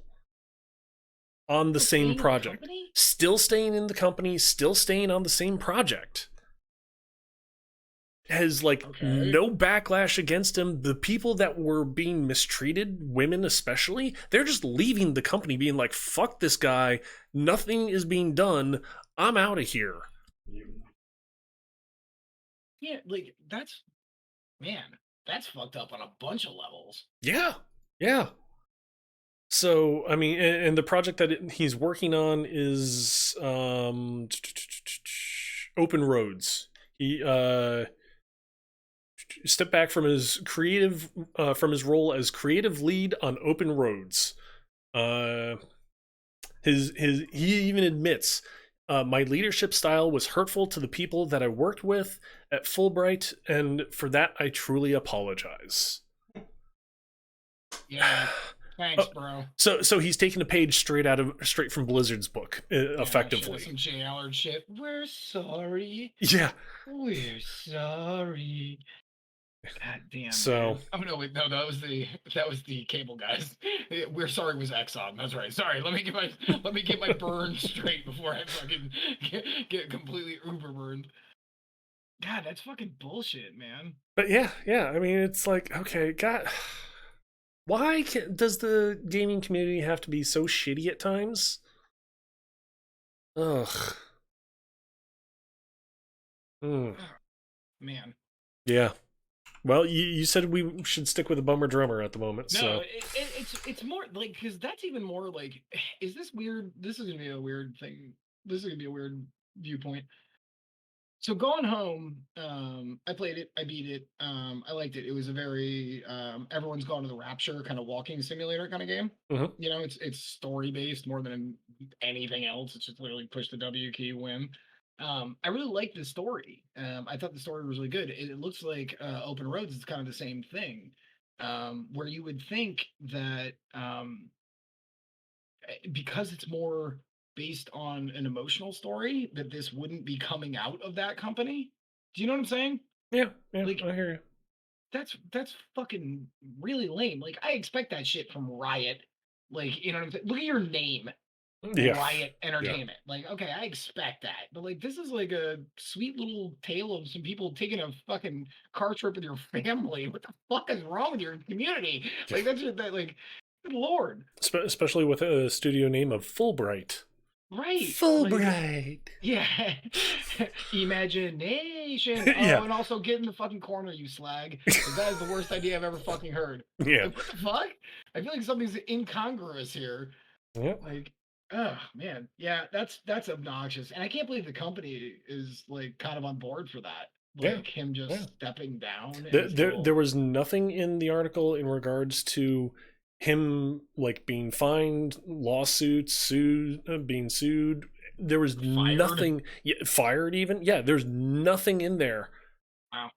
on the same project. Still staying in the company, still staying on the same project. Has no backlash against him. The people that were being mistreated, women especially, they're just leaving the company being like, fuck this guy, nothing is being done, I'm out of here. Yeah, like that's fucked up on a bunch of levels. Yeah. So, I mean, and the project that he's working on is Open Roads. He stepped back from his role as creative lead on Open Roads. He even admits, my leadership style was hurtful to the people that I worked with at Fulbright, and for that I truly apologize. Yeah. Thanks, bro. So he's taking a page straight from Blizzard's book, effectively. Some Jay Allard shit. We're sorry. Yeah. We're sorry. God damn. So. Man. Oh no, wait, no, that was the cable guys. We're sorry was Exxon. That's right. Sorry. Let me get my burn straight before I fucking get completely uber burned. God, that's fucking bullshit, man. But yeah. I mean, it's like, okay, God. Why does the gaming community have to be so shitty at times? Ugh. Man. Yeah. Well, you said we should stick with a bummer drummer at the moment. No, so it's more like, because that's even more like, is this weird? This is gonna be a weird thing. This is gonna be a weird viewpoint. So Gone Home, I played it, I beat it, I liked it. It was a very everyone's gone to the rapture kind of walking simulator kind of game. Mm-hmm. You know, it's story based more than anything else. It's just literally push the W key, win. I really liked the story. I thought the story was really good. It looks like Open Roads is kind of the same thing, where you would think that because it's more based on an emotional story, that this wouldn't be coming out of that company. Do you know what I'm saying? Yeah, like, I hear you. That's fucking really lame. Like, I expect that shit from Riot. Like, you know what I'm saying? Look at your name. Yeah. Riot Entertainment. Yeah. Like, okay, I expect that. But like, this is like a sweet little tale of some people taking a fucking car trip with your family. What the fuck is wrong with your community? Like, that's just that, like, good lord. Especially with a studio name of Fulbright. Right. Fulbright. Like, yeah. Imagination. Yeah. Oh, and also get in the fucking corner, you slag. That is the worst idea I've ever fucking heard. Yeah. Like, what the fuck? I feel like something's incongruous here. Yep. Like, oh man. Yeah, that's obnoxious. And I can't believe the company is like kind of on board for that. Like him just stepping down. There was nothing in the article in regards to him like being fined, lawsuits, being sued. There was nothing. Fired even. Yeah, there's nothing in there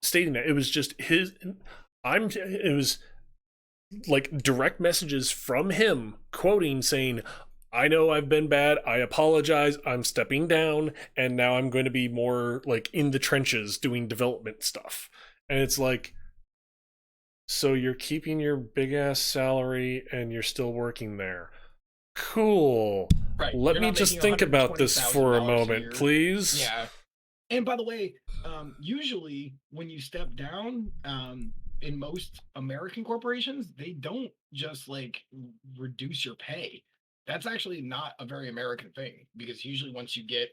stating that. It was just his. It was like direct messages from him quoting saying, I know I've been bad, I apologize, I'm stepping down, and now I'm going to be more like in the trenches doing development stuff. And it's like, so you're keeping your big ass salary and you're still working there. Cool. Right. Let me just think about this for a moment, please. Yeah. And by the way, usually when you step down, in most American corporations, they don't just like reduce your pay. That's actually not a very American thing, because usually once you get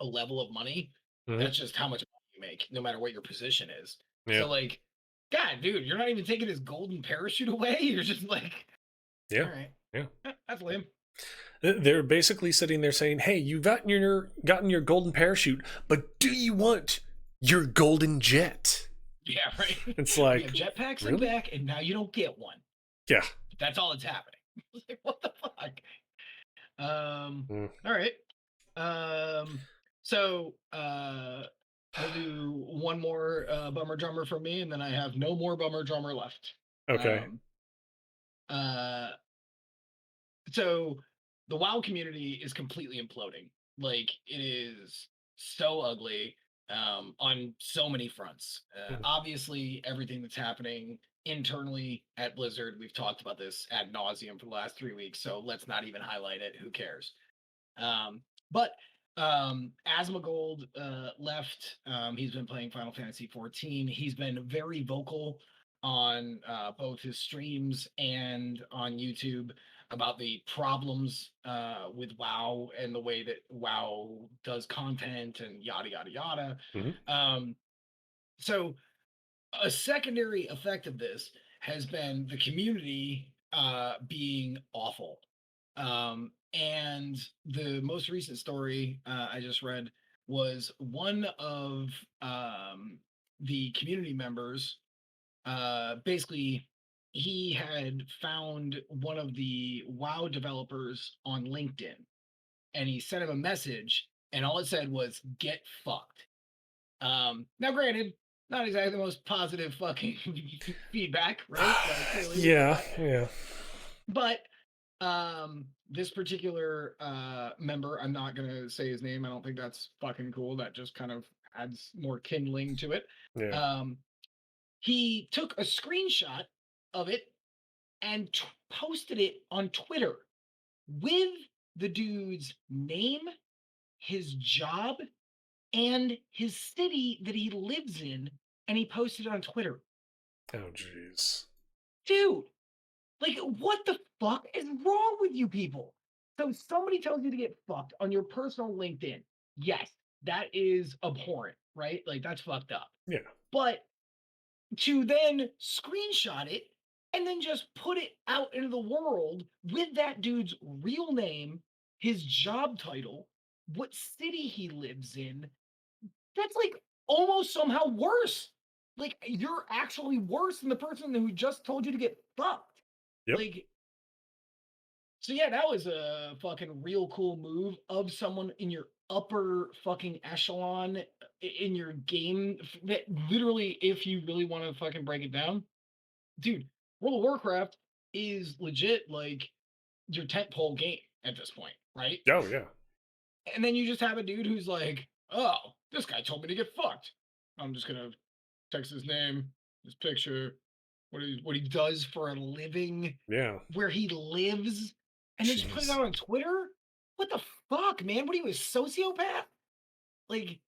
a level of money, that's just how much money you make, no matter what your position is. Yeah. So like, God, dude, you're not even taking his golden parachute away. You're just like, all right, yeah, that's lame. They're basically sitting there saying, "Hey, you've gotten your golden parachute, but do you want your golden jet?" Yeah, right. It's We have like, jetpacks in the really? back, and now you don't get one. Yeah. That's all that's happening. Like, what the fuck? Mm. All right. So I'll do one more bummer drummer for me, and then I have no more bummer drummer left. Okay. Um, uh, so the WoW community is completely imploding. Like it is so ugly on so many fronts. Mhm. Obviously, everything that's happening internally at Blizzard, we've talked about this ad nauseum for the last 3 weeks. So let's not even highlight it. Who cares? But Asmongold left. He's been playing Final Fantasy 14. He's been very vocal on both his streams and on YouTube about the problems with WoW and the way that WoW does content and yada yada yada. Mhm. Um, so a secondary effect of this has been the community being awful. And the most recent story I just read was one of the community members. Basically, he had found one of the WoW developers on LinkedIn, and he sent him a message, and all it said was "get fucked." Now, granted, not exactly the most positive fucking feedback, right? Like, clearly, Yeah, yeah. but this particular member, I'm not gonna say his name. I don't think that's fucking cool. That just kind of adds more kindling to it. Yeah. Um, he took a screenshot of it and posted it on Twitter with the dude's name, his job, and his city that he lives in, and he posted it on Twitter. Oh, jeez. Dude, like, what the fuck is wrong with you people? So somebody tells you to get fucked on your personal LinkedIn. Yes, that is abhorrent, right? Like, that's fucked up. Yeah. But to then screenshot it and then just put it out into the world with that dude's real name, his job title, what city he lives in, that's like almost somehow worse. Like you're actually worse than the person who just told you to get fucked. Yep. Like, so yeah, that was a fucking real cool move of someone in your upper fucking echelon in your game that literally, if you really want to fucking break it down, dude, World of Warcraft is legit like your tentpole game at this point, right? Oh, yeah. And then you just have a dude who's like, oh, this guy told me to get fucked. I'm just gonna text his name, his picture, what he does for a living, Yeah. where he lives, and then just put it Jeez. out on Twitter. What the fuck, man? What are you, a sociopath? Like,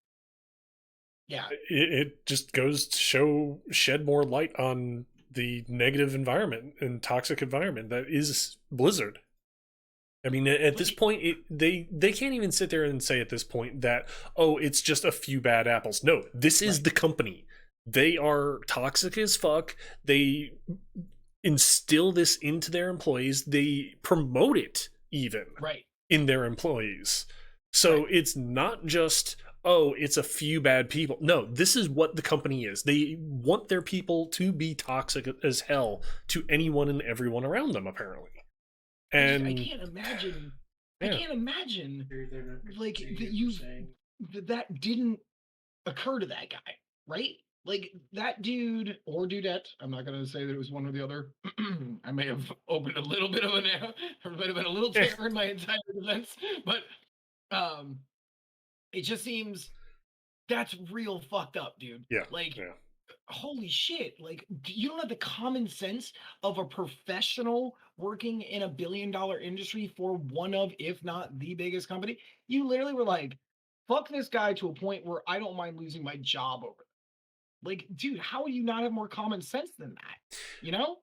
yeah, It just goes to shed more light on the negative environment and toxic environment that is Blizzard. I mean, at this like, point, they can't even sit there and say at this point that, oh, it's just a few bad apples. No, this is right, the company. They are toxic as fuck. They instill this into their employees. They promote it even right, in their employees. So right. it's not just, oh, it's a few bad people. No, this is what the company is. They want their people to be toxic as hell to anyone and everyone around them, apparently. I And can't imagine. I yeah, can't imagine They're not like saying that what you you're saying. that didn't occur to that guy, right? Like that dude or dudette. I'm not gonna say that it was one or the other. I may have opened a little bit of an or might have been a little yeah, tear in my entire defense, but um, it just seems that's real fucked up, dude. yeah, Like, yeah. holy shit! Like, you don't have the common sense of a professional working in $1 billion industry for one of, if not the biggest company. You literally were like, "Fuck this guy" to a point where I don't mind losing my job over. Like, dude, how would you not have more common sense than that? You know?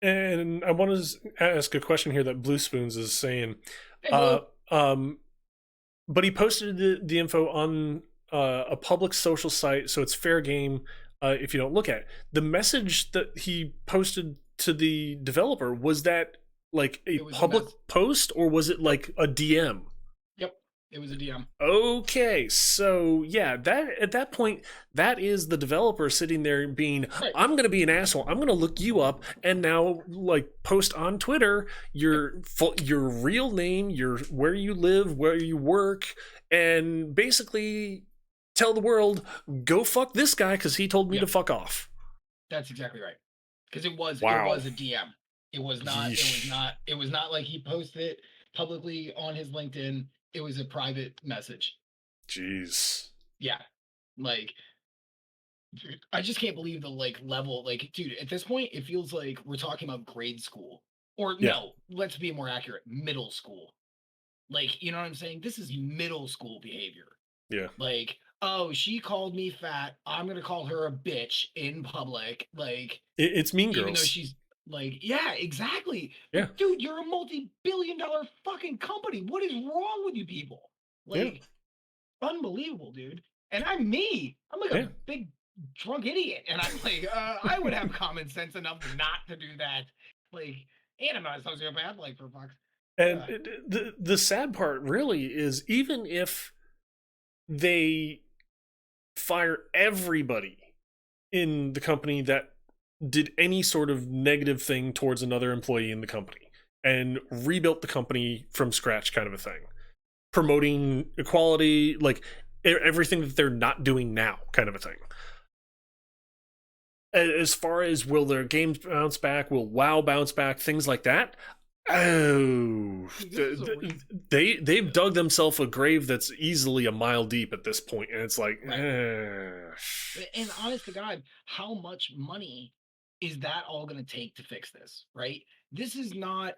And I want to ask a question here that Blue Spoons is saying. Hey, Uh, Blue. um, but he posted the info on a public social site, so it's fair game if you don't look at it. The message that he posted to the developer was that Like a It was a public mess. post, or was it like a DM? Yep, it was a DM. Okay, so yeah, that at that point, that is the developer sitting there being, Right. I'm gonna be an asshole. I'm gonna look you up and now like post on Twitter Yep. your real name, your where you live, where you work, and basically tell the world, go fuck this guy because he told me to Yep. fuck off. That's exactly right. Because it Wow. was a DM. Yeesh. It was not like he posted it publicly on his LinkedIn. It was a private message. Jeez. Yeah. Like dude, I just can't believe the like level. Like, dude, at this point, it feels like we're talking about grade school. Or Yeah. no, let's be more accurate, middle school. Like, you know what I'm saying? This is middle school behavior. Yeah. Like, oh, she called me fat. I'm gonna call her a bitch in public. Like, It's Mean even though Girls. she's like, yeah, exactly. Yeah. Dude, you're a multi-billion-dollar fucking company. What is wrong with you people? Yeah. Like, unbelievable, dude. And I'm me. I'm like Yeah. a big drunk idiot. And I'm like, I would have common sense enough not to do that. Like, and I'm not a sociopath, like for fuck's. And the sad part really is, even if they fire everybody in the company that did any sort of negative thing towards another employee in the company and rebuilt the company from scratch, kind of a thing, promoting equality, like everything that they're not doing now, kind of a thing. As far as will their games bounce back, will WoW bounce back, things like that, oh, they've dug themselves a grave that's easily a mile deep at this point, and it's like, Right. And honest to God, how much money is that all going to take to fix this? Right? This is not,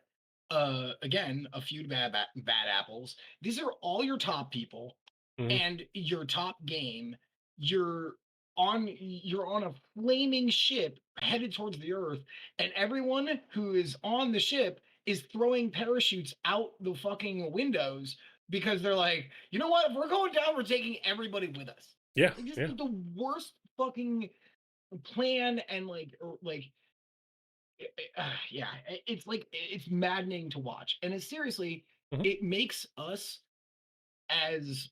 again, a few bad apples. These are all your top people Mhm. and your top game. You're on a flaming ship headed towards the earth, and everyone who is on the ship is throwing parachutes out the fucking windows because they're like, you know what? If we're going down, we're taking everybody with us. Yeah, Like, this yeah. is the worst fucking plan, and yeah, it's like it's maddening to watch, and it's seriously, Mhm. it makes us as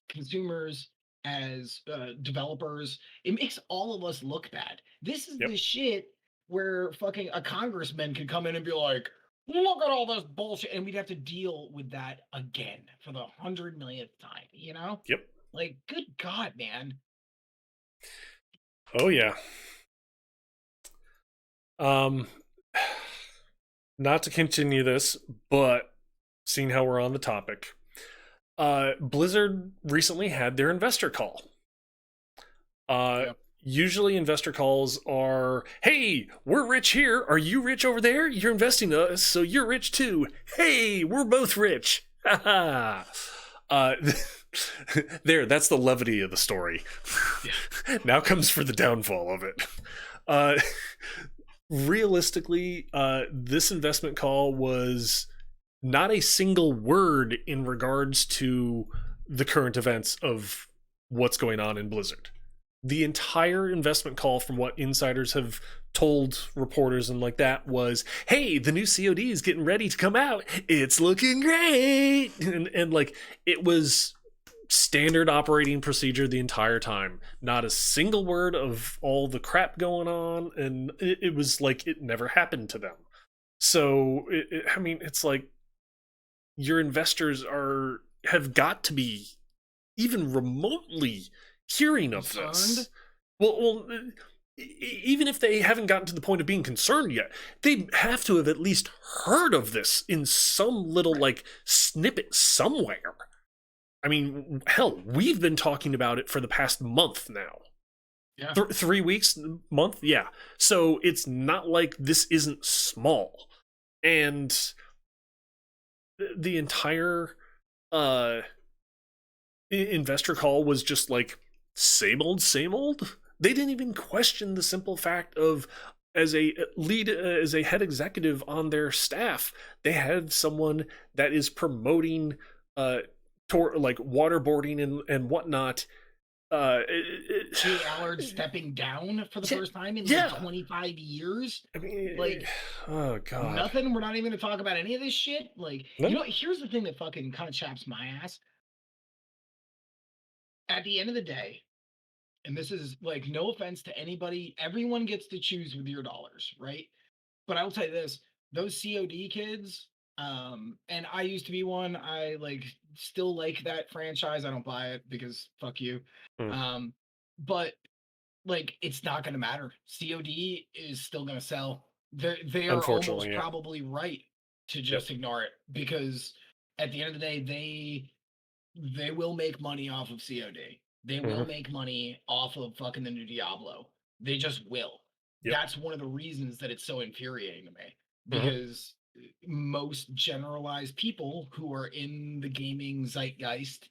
consumers, as developers, it makes all of us look bad. This is Yep. the shit where fucking a congressman could come in and be like, look at all this bullshit, and we'd have to deal with that again for the 100 millionth time, you know? Yep. Like, good God, man. Oh yeah. Not to continue this, but seeing how we're on the topic, Blizzard recently had their investor call. Yep. Usually investor calls are, hey, we're rich here, are you rich over there? You're investing in us, so you're rich too. Hey, we're both rich. Haha. There, that's the levity of the story. Yeah. Now comes for the downfall of it. Realistically, this investment call was not a single word in regards to the current events of what's going on in Blizzard. The entire investment call, from what insiders have told reporters and like that, was, hey, the new COD is getting ready to come out, it's looking great, and like, it was standard operating procedure the entire time. Not a single word of all the crap going on, and it was like it never happened to them. So I mean, it's like, your investors have got to be even remotely hearing of this. Well, even if they haven't gotten to the point of being concerned yet, they have to have at least heard of this in some little like snippet somewhere. I mean, hell, we've been talking about it for the past month now. Yeah. 3 weeks, month, yeah. So it's not like this isn't small, and the entire investor call was just like same old, same old. They didn't even question the simple fact of, as a lead, as a head executive on their staff, they had someone that is promoting like waterboarding and whatnot Jay Allard stepping down for the yeah, first time in like yeah. 25 years. I mean, Like, oh god, nothing. We're not even going to talk about any of this shit. Like, you no. know, here's the thing that fucking kind of chaps my ass. At the end of the day, and this is like no offense to anybody, everyone gets to choose with your dollars, right? But I'll tell you this, those COD kids, and I used to be one, I like still like that franchise. I don't buy it because fuck you. Hmm. Um, but like it's not gonna matter. COD is still gonna sell. They are almost Unfortunately, yeah. probably right to Yep. just ignore it because at the end of the day, they will make money off of COD. They will Hmm. make money off of fucking the new Diablo. They just will. Yep. That's one of the reasons that it's so infuriating to me Hmm. because most generalized people who are in the gaming zeitgeist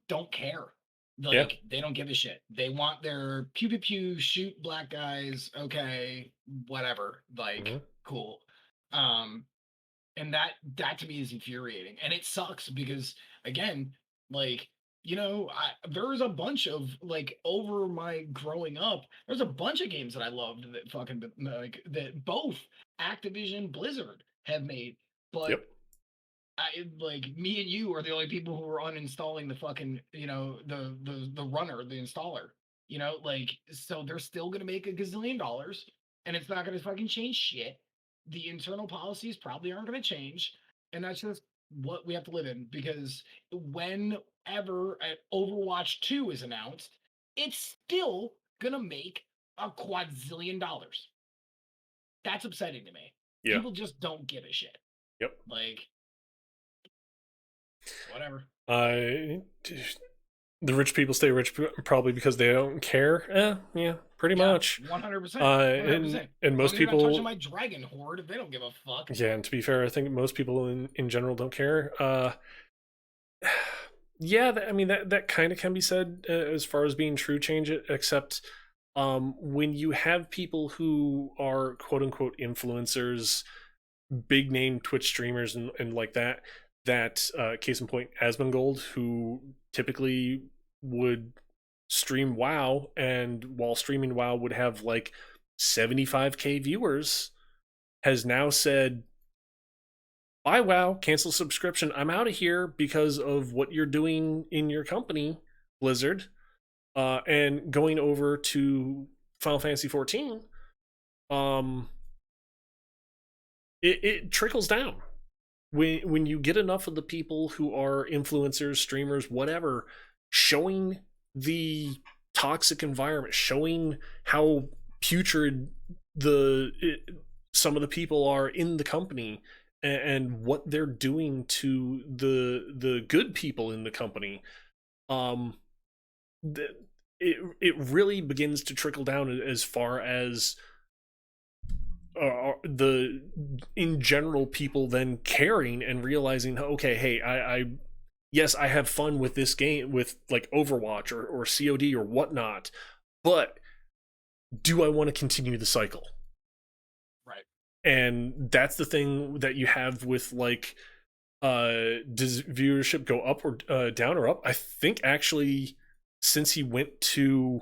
don't care. Yeah. Like they don't give a shit. They want their pew pew pew shoot black guys. Okay, whatever. Like Hmm. cool. Um, and that to me is infuriating and it sucks because again like there's a bunch of like over my growing up there's a bunch of games that I loved that fucking like that both Activision Blizzard have made but Yep. I like me and you are the only people who are uninstalling the fucking the runner the installer like so they're still gonna make a gazillion dollars and it's not gonna fucking change shit the internal policies probably aren't gonna change and that's just what we have to live in because whenever Overwatch 2 is announced it's still gonna make a quadzillion dollars that's upsetting to me Yeah. people just don't give a shit Yep. like whatever. I the rich people stay rich probably because they don't care. Yeah, pretty Yeah, much. 100%. And 100%. and As long most as you're not touching people, my dragon horde, they don't give a fuck. yeah. And to be fair, I think most people in general don't care. Yeah, I mean that kind of can be said as far as being true change it, except when you have people who are quote unquote influencers, big name Twitch streamers and like that case in point Asmongold, who typically would stream WoW and while streaming WoW would have like 75k viewers, has now said, bye WoW, cancel subscription, I'm out of here because of what you're doing in your company, Blizzard, and going over to Final Fantasy 14. um it trickles down when you get enough of the people who are influencers, streamers, whatever, showing the toxic environment, showing how putrid some of the people are in the company, and what they're doing to the good people in the company. um it really begins to trickle down as far as the in general people then caring and realizing, okay, hey, I yes, I have fun with this game, with like Overwatch or COD or whatnot, but do I want to continue the cycle? Right. And that's the thing that you have with like, does viewership go up or down or up? I think actually, since he went to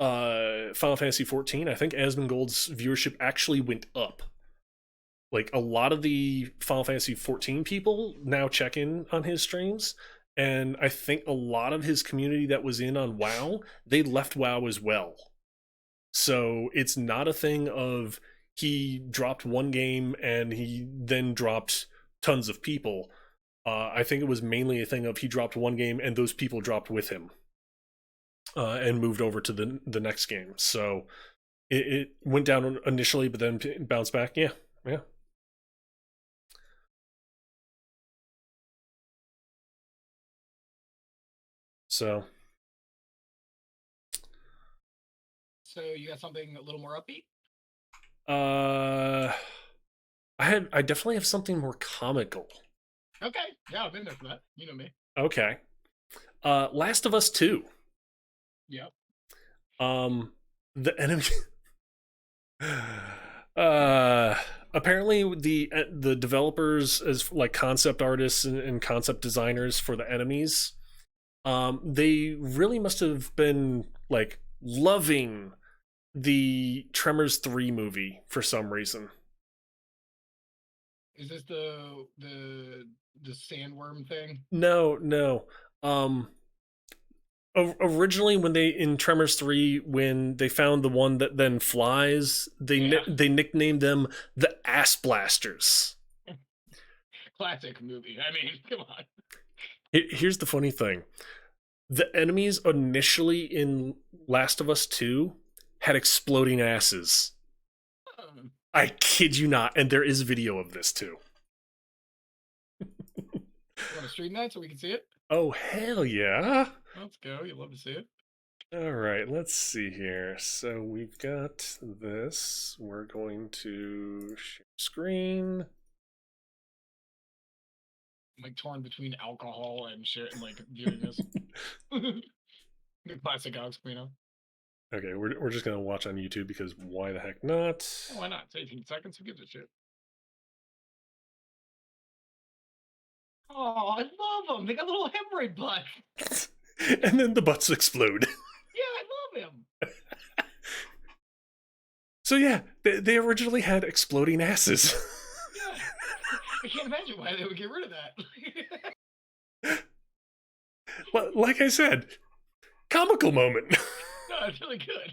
Final Fantasy 14, I think Asmongold's viewership actually went up. Like a lot of the Final Fantasy 14 people now check in on his streams, and I think a lot of his community that was in on WoW, they left WoW as well. So it's not a thing of he dropped one game and he then dropped tons of people. I think it was mainly a thing of he dropped one game and those people dropped with him, and moved over to the next game. So it went down initially, but then bounced back. Yeah, yeah. So So you got something a little more upbeat? uh, I definitely have something more comical. Okay. Yeah, I've been there for that. You know me. Okay. Last of Us 2. Yep. Um, the enemy. uh, Apparently the developers as like concept artists and concept designers for the enemies They really must have been like loving the Tremors 3 movie for some reason. Is this the sandworm thing? No, no. Um, Originally when they in Tremors 3 when they found the one that then flies, Yeah, they nicknamed them the Ass Blasters. classic movie. I mean, come on. Here's the funny thing. The enemies initially in Last of Us 2 had exploding asses. Um, I kid you not, and there is video of this too. you want to stream that so we can see it? Oh hell yeah. Let's go. You'd love to see it. All right, let's see here. So we've got this. We're going to share screen. I'm like torn between alcohol and shit and like viewing this. The classic Alex Camino. Okay, we're just gonna watch on YouTube because why the heck not? Oh, why not? It's 18 seconds. Who gives a shit? Oh, I love them. They got little hemorrhoid butts. And then the butts explode. Yeah, I love him. So yeah, they originally had exploding asses. Yeah. I can't imagine why they would get rid of that. Well, like I said, comical moment. No, it's really good.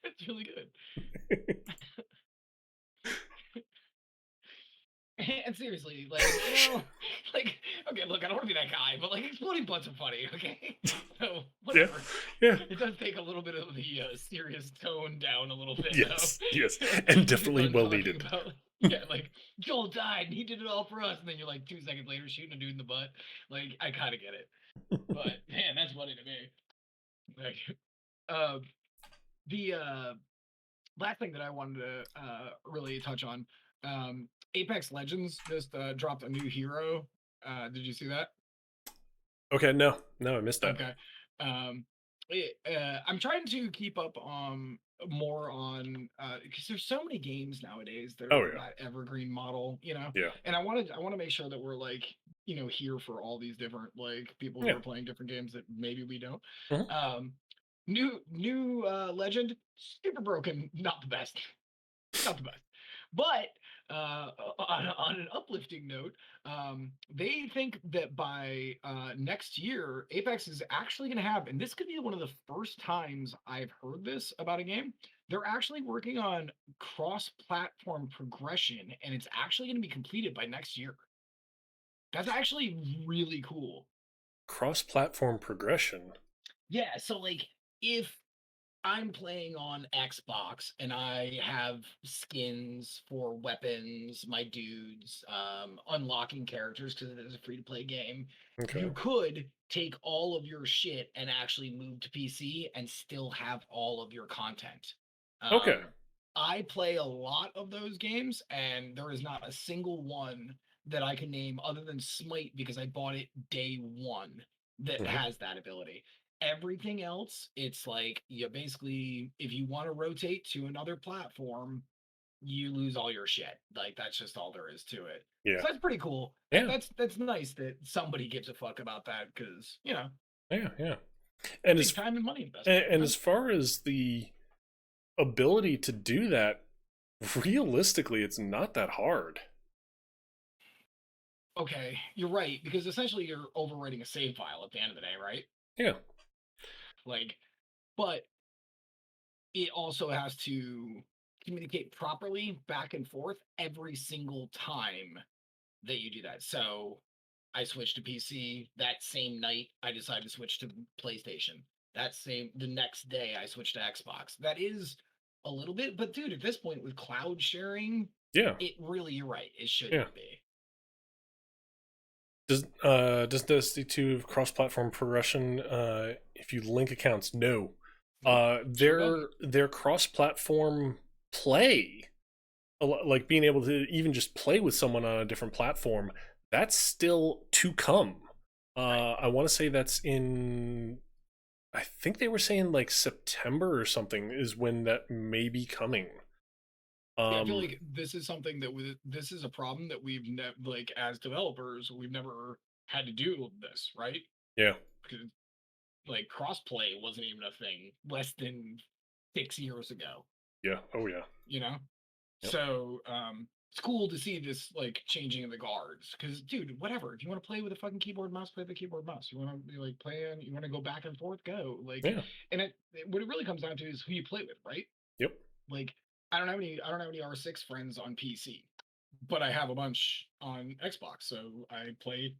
It's really good. And seriously, like, like, okay, look, I don't want to be that guy, but like, exploding butts are funny, okay? So, Yeah, whatever. yeah. It does take a little bit of the serious tone down a little bit, Yes, though. yes, and definitely Fun well talking needed. about, yeah, like, Joel died and he did it all for us, and then you're like 2 seconds later shooting a dude in the butt. Like, I kind of get it. But, man, that's funny to me. Like, uh, the last thing that I wanted to really touch on, Apex Legends just dropped a new hero. Did you see that? Okay, no, I missed that. Okay. I'm trying to keep up more on because there's so many games nowadays that Oh are yeah, that evergreen model, yeah, and I want to make sure that we're like here for all these different like people who yeah. are playing different games that maybe we don't. Mhm. Um, new legend, super broken, not the best, not the best. But on an uplifting note, they think that by next year, Apex is actually going to have, and this could be one of the first times I've heard this about a game. They're actually working on cross-platform progression, and it's actually going to be completed by next year. That's actually really cool. Cross-platform progression. Yeah, so like if I'm playing on Xbox and I have skins for weapons, my dudes, unlocking characters because it is a free to play game. Okay. You could take all of your shit and actually move to PC and still have all of your content. Okay. I play a lot of those games, and there is not a single one that I can name other than Smite because I bought it day one that Mhm. has that ability. Everything else, it's like you basically, if you want to rotate to another platform, you lose all your shit. Like that's just all there is to it. Yeah. So that's pretty cool. And Yeah. that's nice that somebody gives a fuck about that because Yeah. Yeah. And big time and money and, investment. and as far as the ability to do that, realistically, it's not that hard. Okay, you're right because essentially you're overwriting a save file at the end of the day, right? Yeah. Like, but it also has to communicate properly back and forth every single time that you do that. So I switched to PC that same night. I decided to switch to PlayStation. The next day I switched to Xbox. That is a little bit, but dude, at this point with cloud sharing, Yeah. it really, you're right. It Yeah. shouldn't be. Does Destiny 2 cross-platform progression if you link accounts? No. Nope, sure doesn't. Their cross-platform play, like being able to even just play with someone on a different platform, that's still to come. Right. I want to say that's in, I think they were saying like September or something is when that may be coming. Yeah, I feel Um, like this is something that this is a problem that we've never like as developers we've never had to do this, right? Yeah. Because like crossplay wasn't even a thing less than 6 years ago. Yeah. Oh yeah. You know, Yep. so it's cool to see this like changing of the guards. Because dude, whatever. If you want to play with a fucking keyboard mouse, play with the keyboard mouse. You want to like play and you want to go back and forth, go like. Yeah. And what it really comes down to is who you play with, right? Yep. Like I don't have any R6 friends on PC, but I have a bunch on Xbox, so I play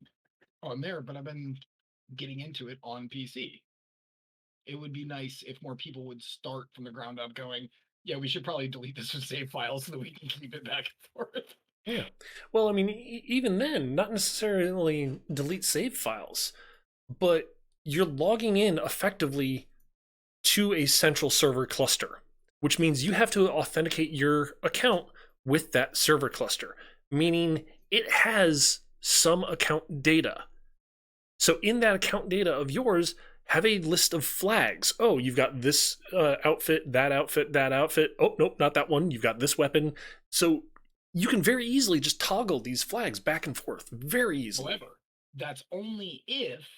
on there. But I've been getting into it on PC. It would be nice if more people would start from the ground up going, yeah, we should probably delete this with save files so that we can keep it back and forth. Yeah. Well, I mean, even then, not necessarily delete save files, but you're logging in effectively to a central server cluster, which means you have to authenticate your account with that server cluster, meaning it has some account data. So in that account data of yours, have a list of flags. Oh, you've got this outfit, that outfit, that outfit. Oh, nope, not that one. You've got this weapon. So you can very easily just toggle these flags back and forth very easily. However, that's only if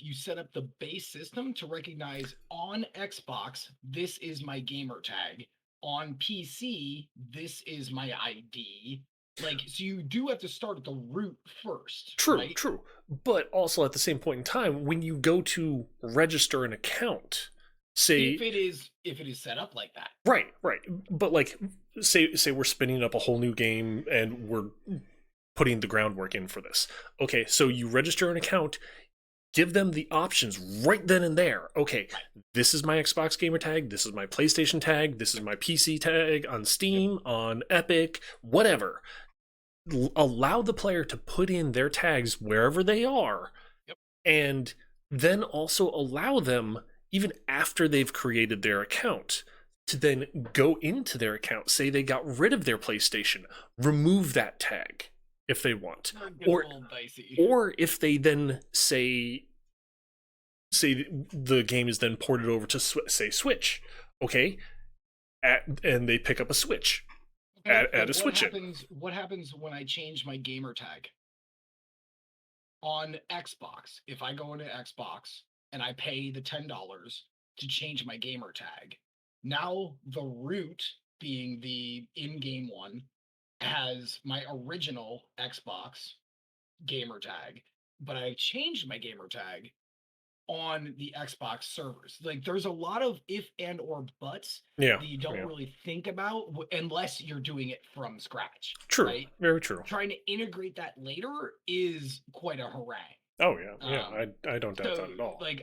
you set up the base system to recognize on Xbox, this is my gamer tag. On PC, this is my ID. Like, so you do have to start at the root first. True, right? true. But also at the same point in time, when you go to register an account, say if it is set up like that. right, right. But like say we're spinning up a whole new game and we're putting the groundwork in for this. Okay, so you register an account, give them the options right then and there. Okay, this is my Xbox gamer tag, this is my PlayStation tag, this is my PC tag on Steam, on Epic, whatever. Allow the player to put in their tags wherever they are, Yep. and then also allow them, even after they've created their account, to then go into their account, say they got rid of their PlayStation, remove that tag if they want, or if they then say the game is then ported over to say Switch, okay, and they pick up a Switch. Add a Switch in. What happens when I change my gamer tag on Xbox? If I go into Xbox and I pay the $10 to change my gamer tag, now the root, being the in-game one, has my original Xbox gamer tag, but I changed my gamer tag on the Xbox servers. Like, there's a lot of if and or buts that you don't really think about unless you're doing it from scratch. True, right? Very true. Trying to integrate that later is quite a harangue. Oh yeah, I don't doubt that at all. Like,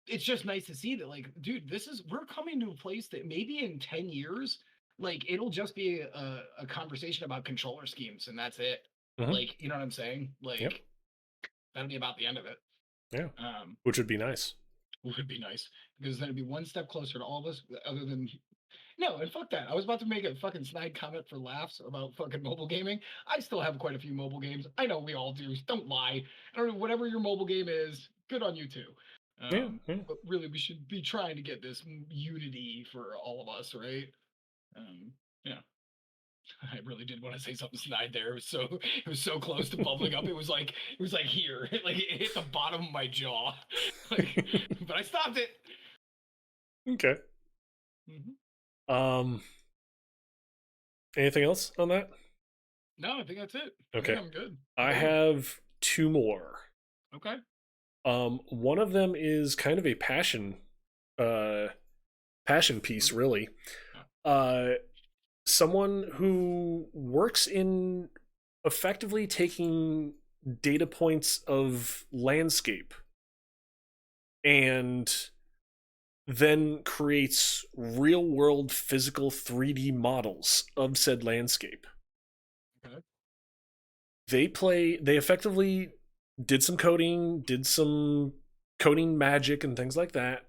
it's just nice to see that, like, dude, we're coming to a place that maybe in 10 years, like, it'll just be a conversation about controller schemes and that's it. Mm-hmm. Like, you know what I'm saying? Like, that'll be about the end of it. Yeah. Which would be nice. Would be nice, because then it'd be one step closer to all of us, other than no, and fuck that. I was about to make a fucking snide comment for laughs about fucking mobile gaming. I still have quite a few mobile games. I know we all do. Don't lie. I don't know, whatever your mobile game is, good on you too. But really, we should be trying to get this unity for all of us, right? Yeah. I really did want to say something snide there. It was so close to bubbling up. It was like here, like it hit the bottom of my jaw. Like, but I stopped it. Okay. Mm-hmm. Anything else on that? No, I think that's it. Okay, I'm good. I have two more. Okay. One of them is kind of a passion piece, really. Someone who works in effectively taking data points of landscape and then creates real world physical 3D models of said landscape. Okay. They effectively did some coding magic and things like that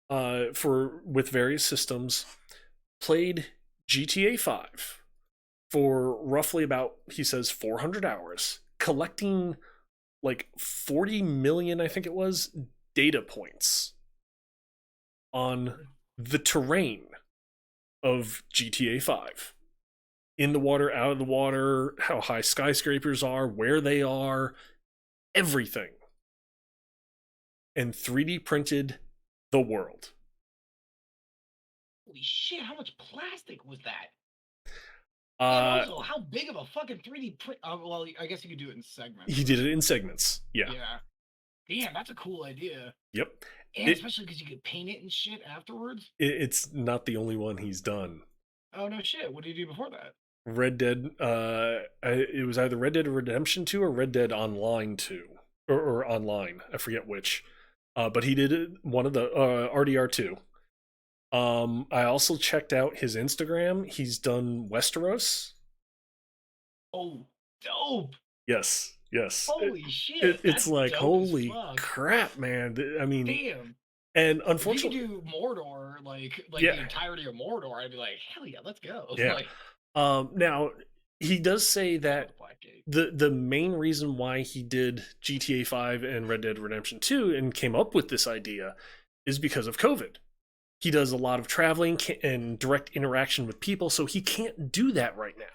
with various systems, played GTA 5 for roughly about, he says, 400 hours, collecting like 40 million, I think it was, data points on the terrain of GTA 5. In the water, out of the water, how high skyscrapers are, where they are, everything. and 3D printed the world. Holy shit! How much plastic was that? And Uh, also, how big of a fucking 3D print? Well, I guess you could do it in segments. he did it in segments. Yeah. Yeah. Damn, that's a cool idea. Yep. And especially because you could paint it and shit afterwards. It's not the only one he's done. Oh no shit! What did you do before that? Red Dead. It was either Red Dead Redemption 2 or Red Dead Online 2, or Online. I forget which. But he did one of the RDR 2. I also checked out his Instagram. He's done Westeros. Oh, dope! Yes, yes. Holy shit! It's That's like, dope holy as fuck. crap, man. I mean, Damn. and If you could unfortunately, do Mordor, like yeah, the entirety of Mordor, I'd be like, hell yeah, let's go. yeah. Like, Now he does say let's go that to Blackgate. the main reason why he did GTA 5 and Red Dead Redemption 2 and came up with this idea is because of COVID. He does a lot of traveling and direct interaction with people, so he can't do that right now.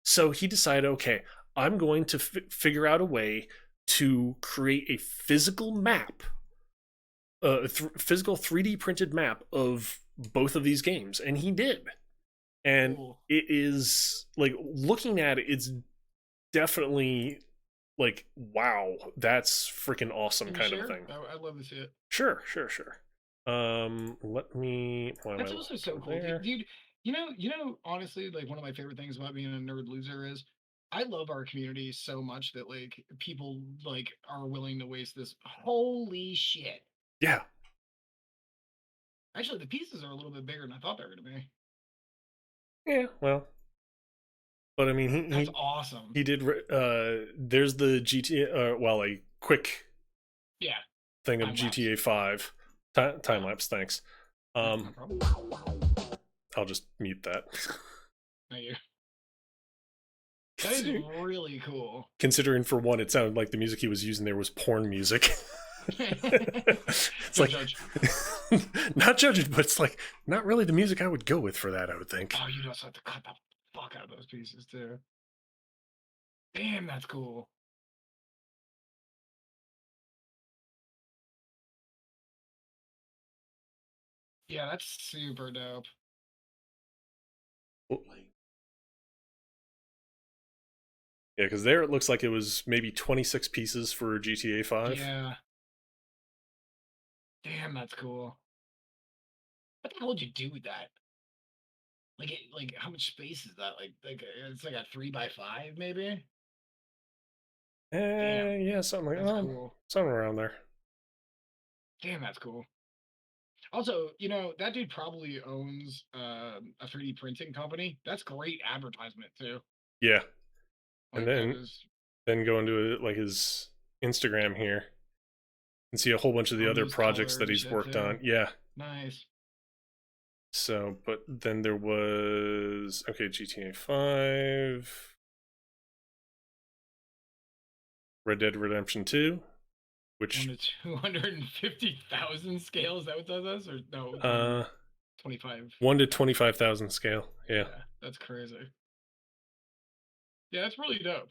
So he decided, okay, I'm going to figure out a way to create a physical map, physical 3D printed map of both of these games, and he did. And Cool. it is like, looking at it, it's definitely like, wow, that's freaking awesome kind of thing. I'd love to see it. Sure. Let me. That's also so cool, dude. Honestly, like one of my favorite things about being a nerd loser is I love our community so much that like people like are willing to waste this. Holy shit! Yeah. Actually, the pieces are a little bit bigger than I thought they were gonna be. Yeah. Well, but I mean, That's awesome. he did. There's the GTA. Well, a quick Yeah. thing of GTA 5 time lapse. Thanks. No problem. I'll just mute that. Thank you. That is really cool. Considering, for one, it sounded like the music he was using there was porn music. It's like, judge. Not judging, but it's like not really the music I would go with for that, I would think. Oh, you just have to cut the fuck out of those pieces too. Damn, that's cool. Yeah, that's super dope. Yeah, because there it looks like it was maybe 26 pieces for GTA 5. Yeah. Damn, that's cool. What the hell would you do with that? Like how much space is that? Like it's like a 3x5 maybe. Damn, Yeah, something like that's cool. something around there. Damn, that's cool. Also, that dude probably owns a 3D printing company. That's great advertisement too. Yeah, Like, and then go into like his Instagram here and see a whole bunch of the other projects that he's worked on. Yeah, nice. So, but then there was GTA 5, Red Dead Redemption 2, which 1 to 250,000 scale. Is that what that is? Or no? 25. 1 to 25,000 scale. Yeah, that's crazy. Yeah, that's really dope.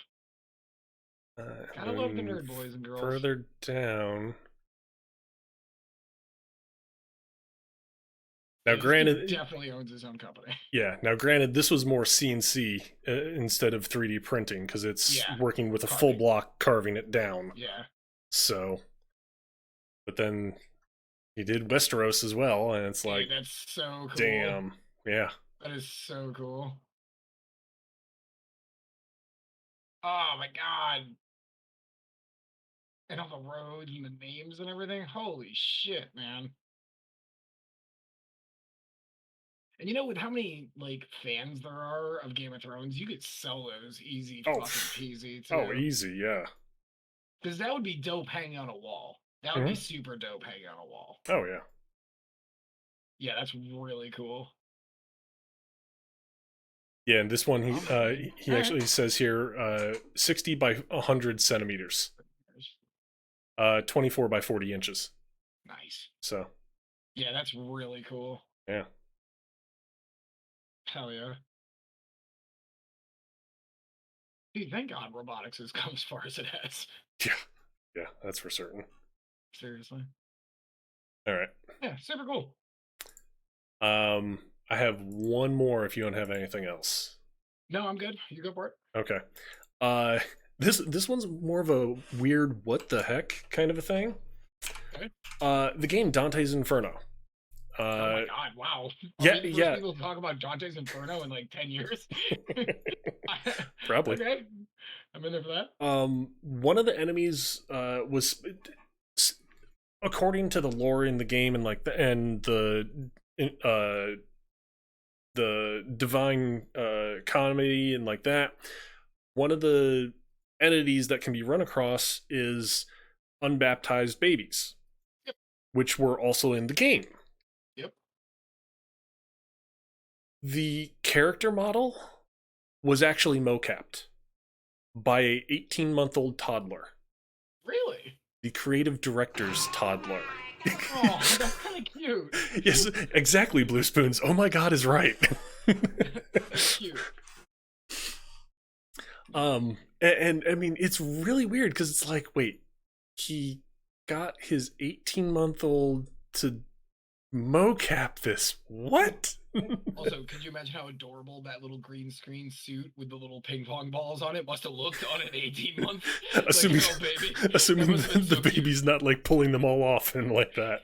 Gotta love the nerd boys and girls. Further down. Now, granted, definitely owns his own company. Yeah. Now, granted, this was more CNC instead of 3D printing because it's working with a full block, carving it down. Yeah. So, but then he did Westeros as well, and it's like, that's so cool. Damn. Yeah. That is so cool. Oh my god. And all the roads and the names and everything. Holy shit, man. And with how many like fans there are of Game of Thrones, you could sell those easy fucking peasy too. Oh, easy, yeah. Because that would be dope hanging on a wall. That would be super dope hanging on a wall. Oh yeah. Yeah, that's really cool. Yeah, and this one he actually says here 60 by 100 centimeters. 24 by 40 inches. Nice. So. Yeah, that's really cool. Yeah. Hell yeah. Dude, thank God robotics has come as far as it has. Yeah. Yeah, that's for certain. Seriously. All right. Yeah, super cool. I have one more if you don't have anything else. No, I'm good. You go for it. Okay. Uh, this one's more of a weird what the heck kind of a thing. Okay. The game Dante's Inferno. Oh my god! Wow. Are Yeah, we the first yeah. people to talk about Dante's Inferno in like 10 years? Probably. Okay, I'm in there for that. One of the enemies was, according to the lore in the game and like the divine comedy and like that, one of the entities that can be run across is unbaptized babies, Yep. which were also in the game. Yep. The character model was actually mocapped by a 18-month-old toddler. Really? The creative director's toddler. Oh, that's kind of cute. Yes, exactly, Blue Spoons. Oh my god is right. That's cute. And I mean, it's really weird because it's like, wait, he got his 18-month-old to mocap this. What? Also, could you imagine how adorable that little green screen suit with the little ping pong balls on it must have looked on an 18-month? Assuming, like, baby. assuming the so baby's not like pulling them all off and like that.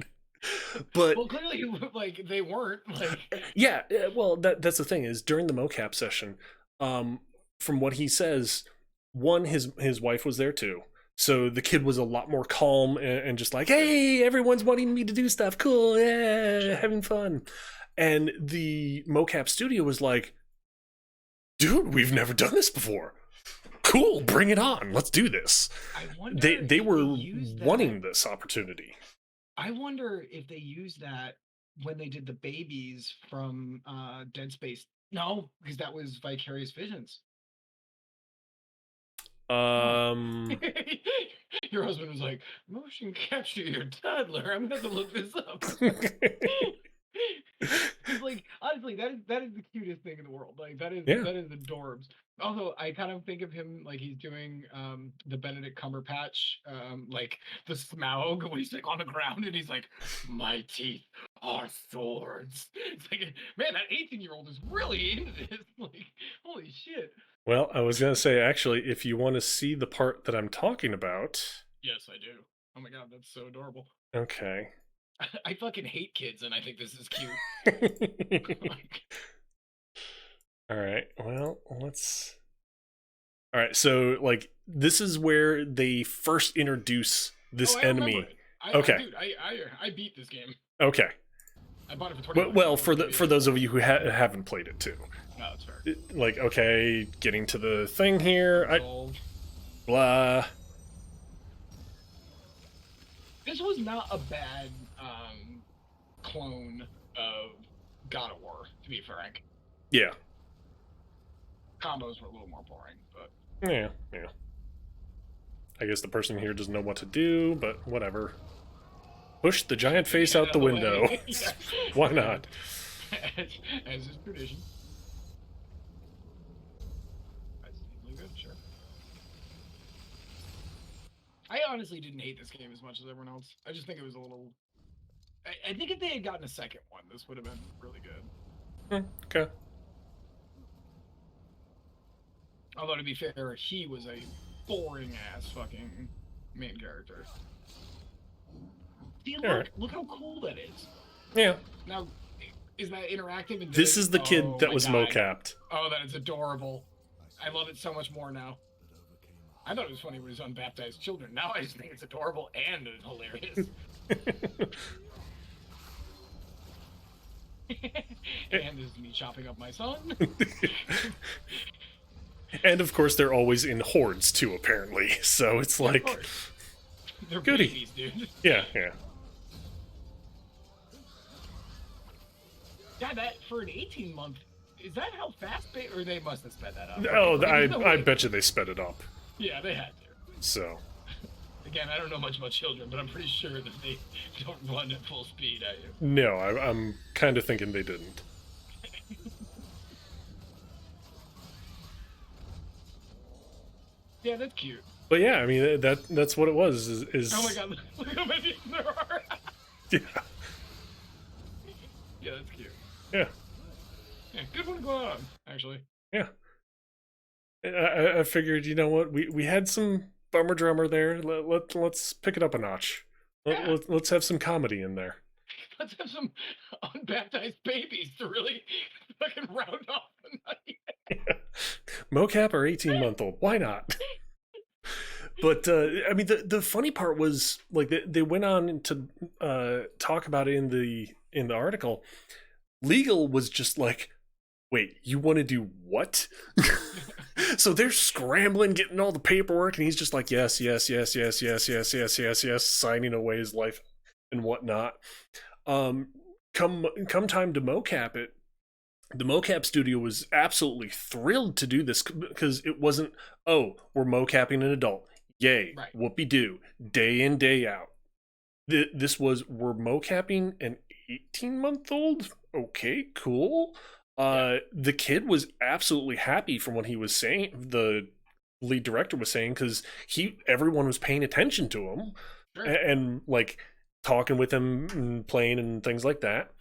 But well, clearly, like they weren't. Like, yeah, well, that's the thing is during the mocap session, from what he says, one his wife was there too. So the kid was a lot more calm and just like, hey, everyone's wanting me to do stuff. Cool, yeah, having fun. And the mocap studio was like, dude, we've never done this before. Cool, bring it on. Let's do this. I wonder They were used wanting this opportunity. I wonder if they used that when they did the babies from Dead Space. No, because that was Vicarious Visions. Your husband was like, motion capture your toddler. I'm gonna have to look this up. Like, honestly, that is the cutest thing in the world. Like that is adorbs. Although I kind of think of him like he's doing the Benedict Cumberbatch, like the Smaug when he's like on the ground and he's like, my teeth are swords. It's like, man, that 18-year-old is really into this. Like, holy shit. Well, I was going to say, actually, if you want to see the part that I'm talking about. Yes, I do. Oh my god, that's so adorable. Okay. I fucking hate kids, and I think this is cute. All right. Well, let's. All right. So, like, this is where they first introduce this enemy. Okay. Dude, I beat this game. Okay. I bought it for 20. Well, for those of you who haven't played it too. No, that's fair. Like, okay, getting to the thing here. Blah. This was not a bad clone of God of War, to be frank. Yeah. Combos were a little more boring, but yeah. I guess the person here doesn't know what to do, but whatever. Push the giant face out the window. Yeah. Why not? As is tradition. That's really good, sure. I honestly didn't hate this game as much as everyone else. I just think it was a little. I think if they had gotten a second one, this would have been really good. Okay. Although to be fair, he was a boring ass fucking main character. See, look how cool that is. Yeah. Now, is that interactive? This is the kid that was mocapped. Oh, that is adorable. I love it so much more now. I thought it was funny when it was unbaptized children. Now I just think it's adorable and it's hilarious. And this is me chopping up my son. And of course, they're always in hordes too, apparently. So it's like, they're goody. babies, dude. Yeah. God, that for an 18-month, is that how fast or they must have sped that up? Oh, I bet you they sped it up. Yeah, they had to. So. Again, I don't know much about children, but I'm pretty sure that they don't run at full speed at you. No, I'm kind of thinking they didn't. Yeah, that's cute. But yeah, I mean that's what it was. Is oh my god, look how many there are. Yeah. that's cute. Yeah, Yeah, good one to go out on, actually. yeah. I figured, you know what, we had some bummer drummer there. Let's pick it up a notch. Yeah, Let's have some comedy in there. let's have some unbaptized babies to really fucking round off the night. Mocap or 18-month-old? Why not? But I mean, the funny part was like they went on to talk about it in the article. Legal was just like, wait, you want to do what? So they're scrambling, getting all the paperwork, and he's just like, yes, yes, yes, yes, yes, yes, yes, yes, yes, signing away his life and whatnot. Um, come time to mocap it, the mocap studio was absolutely thrilled to do this because it wasn't, oh, we're mocapping an adult, yay, Right. whoopee doo, day in day out. This was, we're mocapping an 18-month-old, okay, cool. The kid was absolutely happy from what he was saying, the lead director was saying, because everyone was paying attention to him, Sure. and like talking with him and playing and things like that.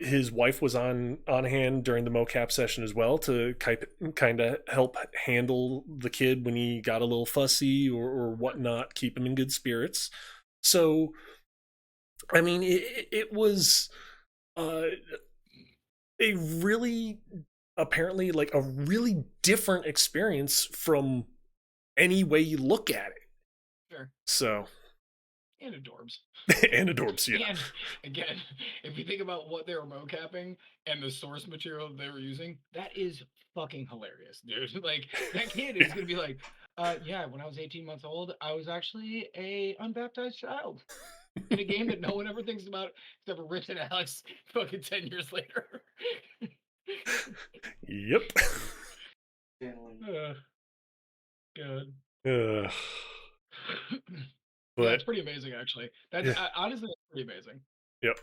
His wife was on hand during the mocap session as well to kind of help handle the kid when he got a little fussy or whatnot, keep him in good spirits. So, I mean, it was uh, a really, apparently, like a really different experience from any way you look at it. Sure. So, And adorbs. and adorbs, yeah. And again, if you think about what they were mocapping and the source material they were using, that is fucking hilarious, dude. Like that kid is gonna be like, yeah, when I was 18 months old, I was actually a unbaptized child in a game that no one ever thinks about except for Rich and Alex fucking 10 years later. Yep. Good. Uh, Yeah, but it's pretty amazing actually. That's yeah, honestly that's pretty amazing. yep.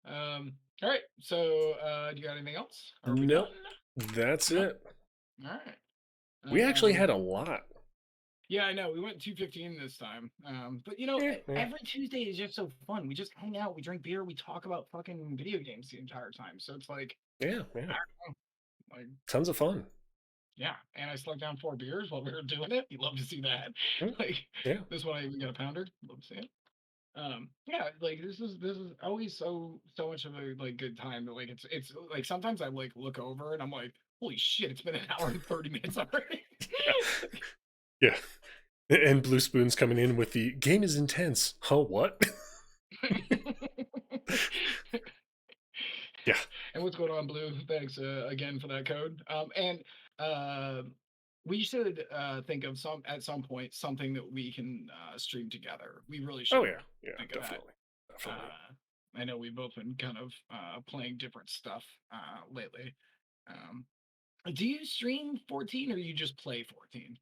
All right. So, do you got anything else? Are we done? Nope. That's No. it. All right. We actually Um, had a lot. yeah, I know. We went 2:15 this time. But Yeah, yeah, every Tuesday is just so fun. We just hang out, we drink beer, we talk about fucking video games the entire time. So it's like, yeah, I yeah. don't know, like, Tons of fun. yeah. And I slugged down 4 beers while we were doing it. You love to see that. Mm, Like yeah. this one, I even got a pounder. Love to see it. Yeah, like this is always so much of a like good time that like it's like sometimes I like look over and I'm like, holy shit, it's been an hour and 30 minutes already. Yeah. And Blue Spoon's coming in with the game is intense. Oh, what? Yeah. And what's going on, Blue? Thanks again for that code. And uh, we should think of some at some point something that we can stream together. We really Oh, should yeah. Yeah, think of that. definitely. Definitely. I know we've both been kind of playing different stuff lately. Um, do you stream 14 or you just play 14?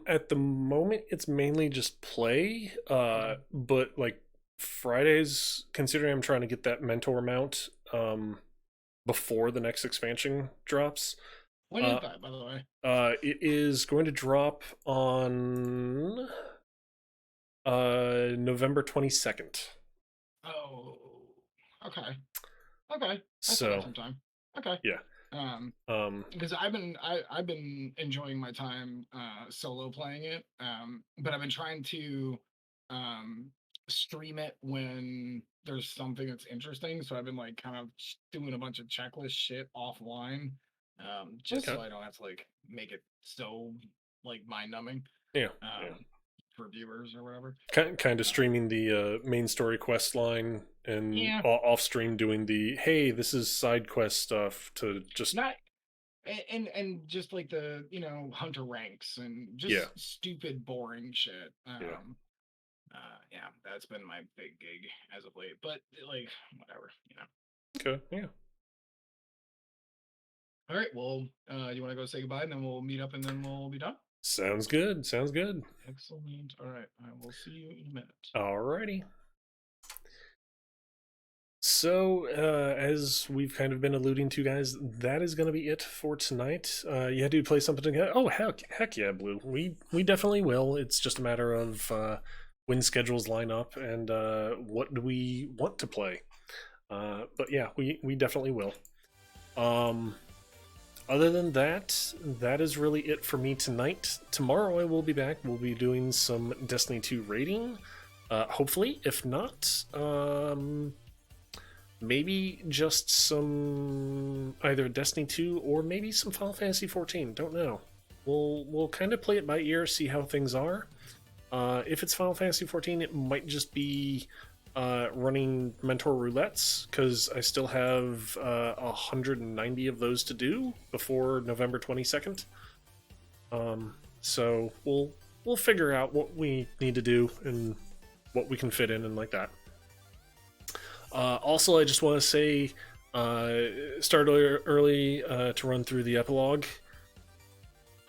At the moment it's mainly just play. Okay. But like Fridays, considering I'm trying to get that mentor mount before the next expansion drops. When is Uh that, by the way? it is going to drop on November 22nd. Oh, okay. Okay. I still got So, some time. Okay. yeah. Um, Um because I've been enjoying my time solo playing it. But I've been trying to um stream it when there's something that's interesting. So I've been like kind of doing a bunch of checklist shit offline. Just okay. so I don't have to like make it so like mind numbing Yeah. Yeah. um for viewers or whatever. Kind of Uh, streaming the main story quest line and yeah, off stream doing the hey, this is side quest stuff to just not and just like the hunter ranks and yeah, just stupid boring shit. yeah. Yeah, that's been my big gig as of late. But like, whatever. Okay, yeah. All right, well, you want to go say goodbye, and then we'll meet up, and then we'll be done. Sounds good. Sounds good. Excellent. All right, I will see you in a minute. Alrighty. So, as we've kind of been alluding to, guys, that is going to be it for tonight. You had to play something again. Oh, heck yeah, Blue. We definitely will. It's just a matter of when schedules line up and what do we want to play. But yeah, we definitely will. Other than that, that is really it for me tonight. Tomorrow I will be back. We'll be doing some Destiny 2 raiding. Hopefully, if not, maybe just some either Destiny 2 or maybe some Final Fantasy 14. Don't know. We'll kind of play it by ear, see how things are. If it's Final Fantasy 14, it might just be running Mentor roulettes because I still have 190 of those to do before November 22nd. So we'll figure out what we need to do and what we can fit in and like that. Also, I just want to say, start early to run through the epilogue.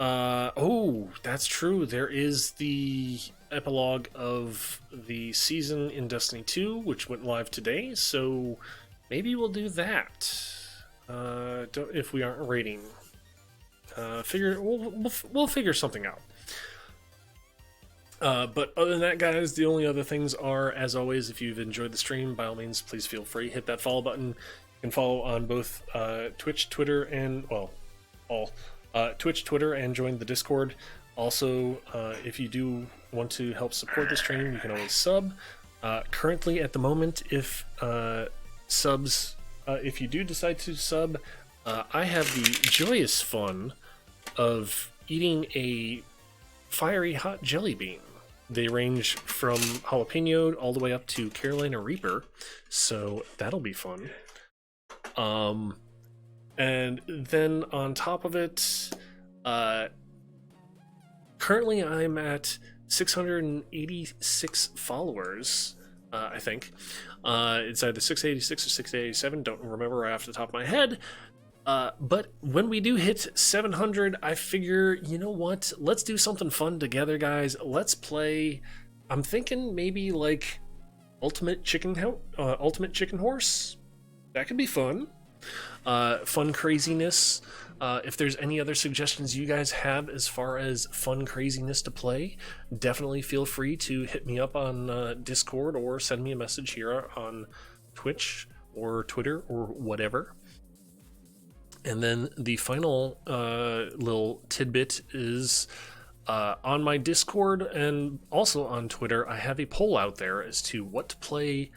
Oh, that's true. There is the epilogue of the season in Destiny 2, which went live today. So maybe we'll do that. If we aren't rating, we'll figure something out. But other than that, guys, the only other things are, as always, if you've enjoyed the stream, by all means, please feel free, hit that follow button. You can follow on both Twitch, Twitter, and, well, all. Twitch, Twitter, and join the Discord. Also, if you do want to help support the stream, you can always sub. Currently, at the moment, if you do decide to sub, I have the joyous fun of eating a fiery hot jelly bean. They range from jalapeno all the way up to Carolina Reaper, so that'll be fun. And then on top of it, currently I'm at 686 followers, I think. It's either 686 or 687, don't remember right off the top of my head. But when we do hit 700, I figure, you know what? Let's do something fun together, guys. Let's play. I'm thinking maybe like Ultimate Chicken Horse. That could be fun. Fun craziness. If there's any other suggestions you guys have as far as fun craziness to play, definitely feel free to hit me up on Discord or send me a message here on Twitch or Twitter or whatever. And then the final little tidbit is on my Discord and also on Twitter, I have a poll out there as to what to play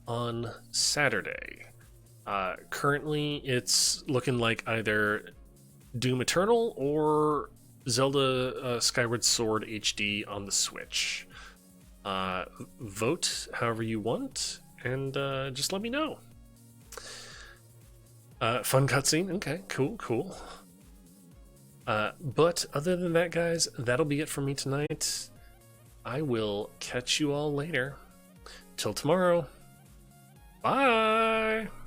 on Saturday. Currently, it's looking like either Doom Eternal or Zelda Skyward Sword HD on the Switch. Vote however you want, and just let me know. Fun cutscene. Okay, cool. But other than that, guys, that'll be it for me tonight. I will catch you all later. Till tomorrow. Bye!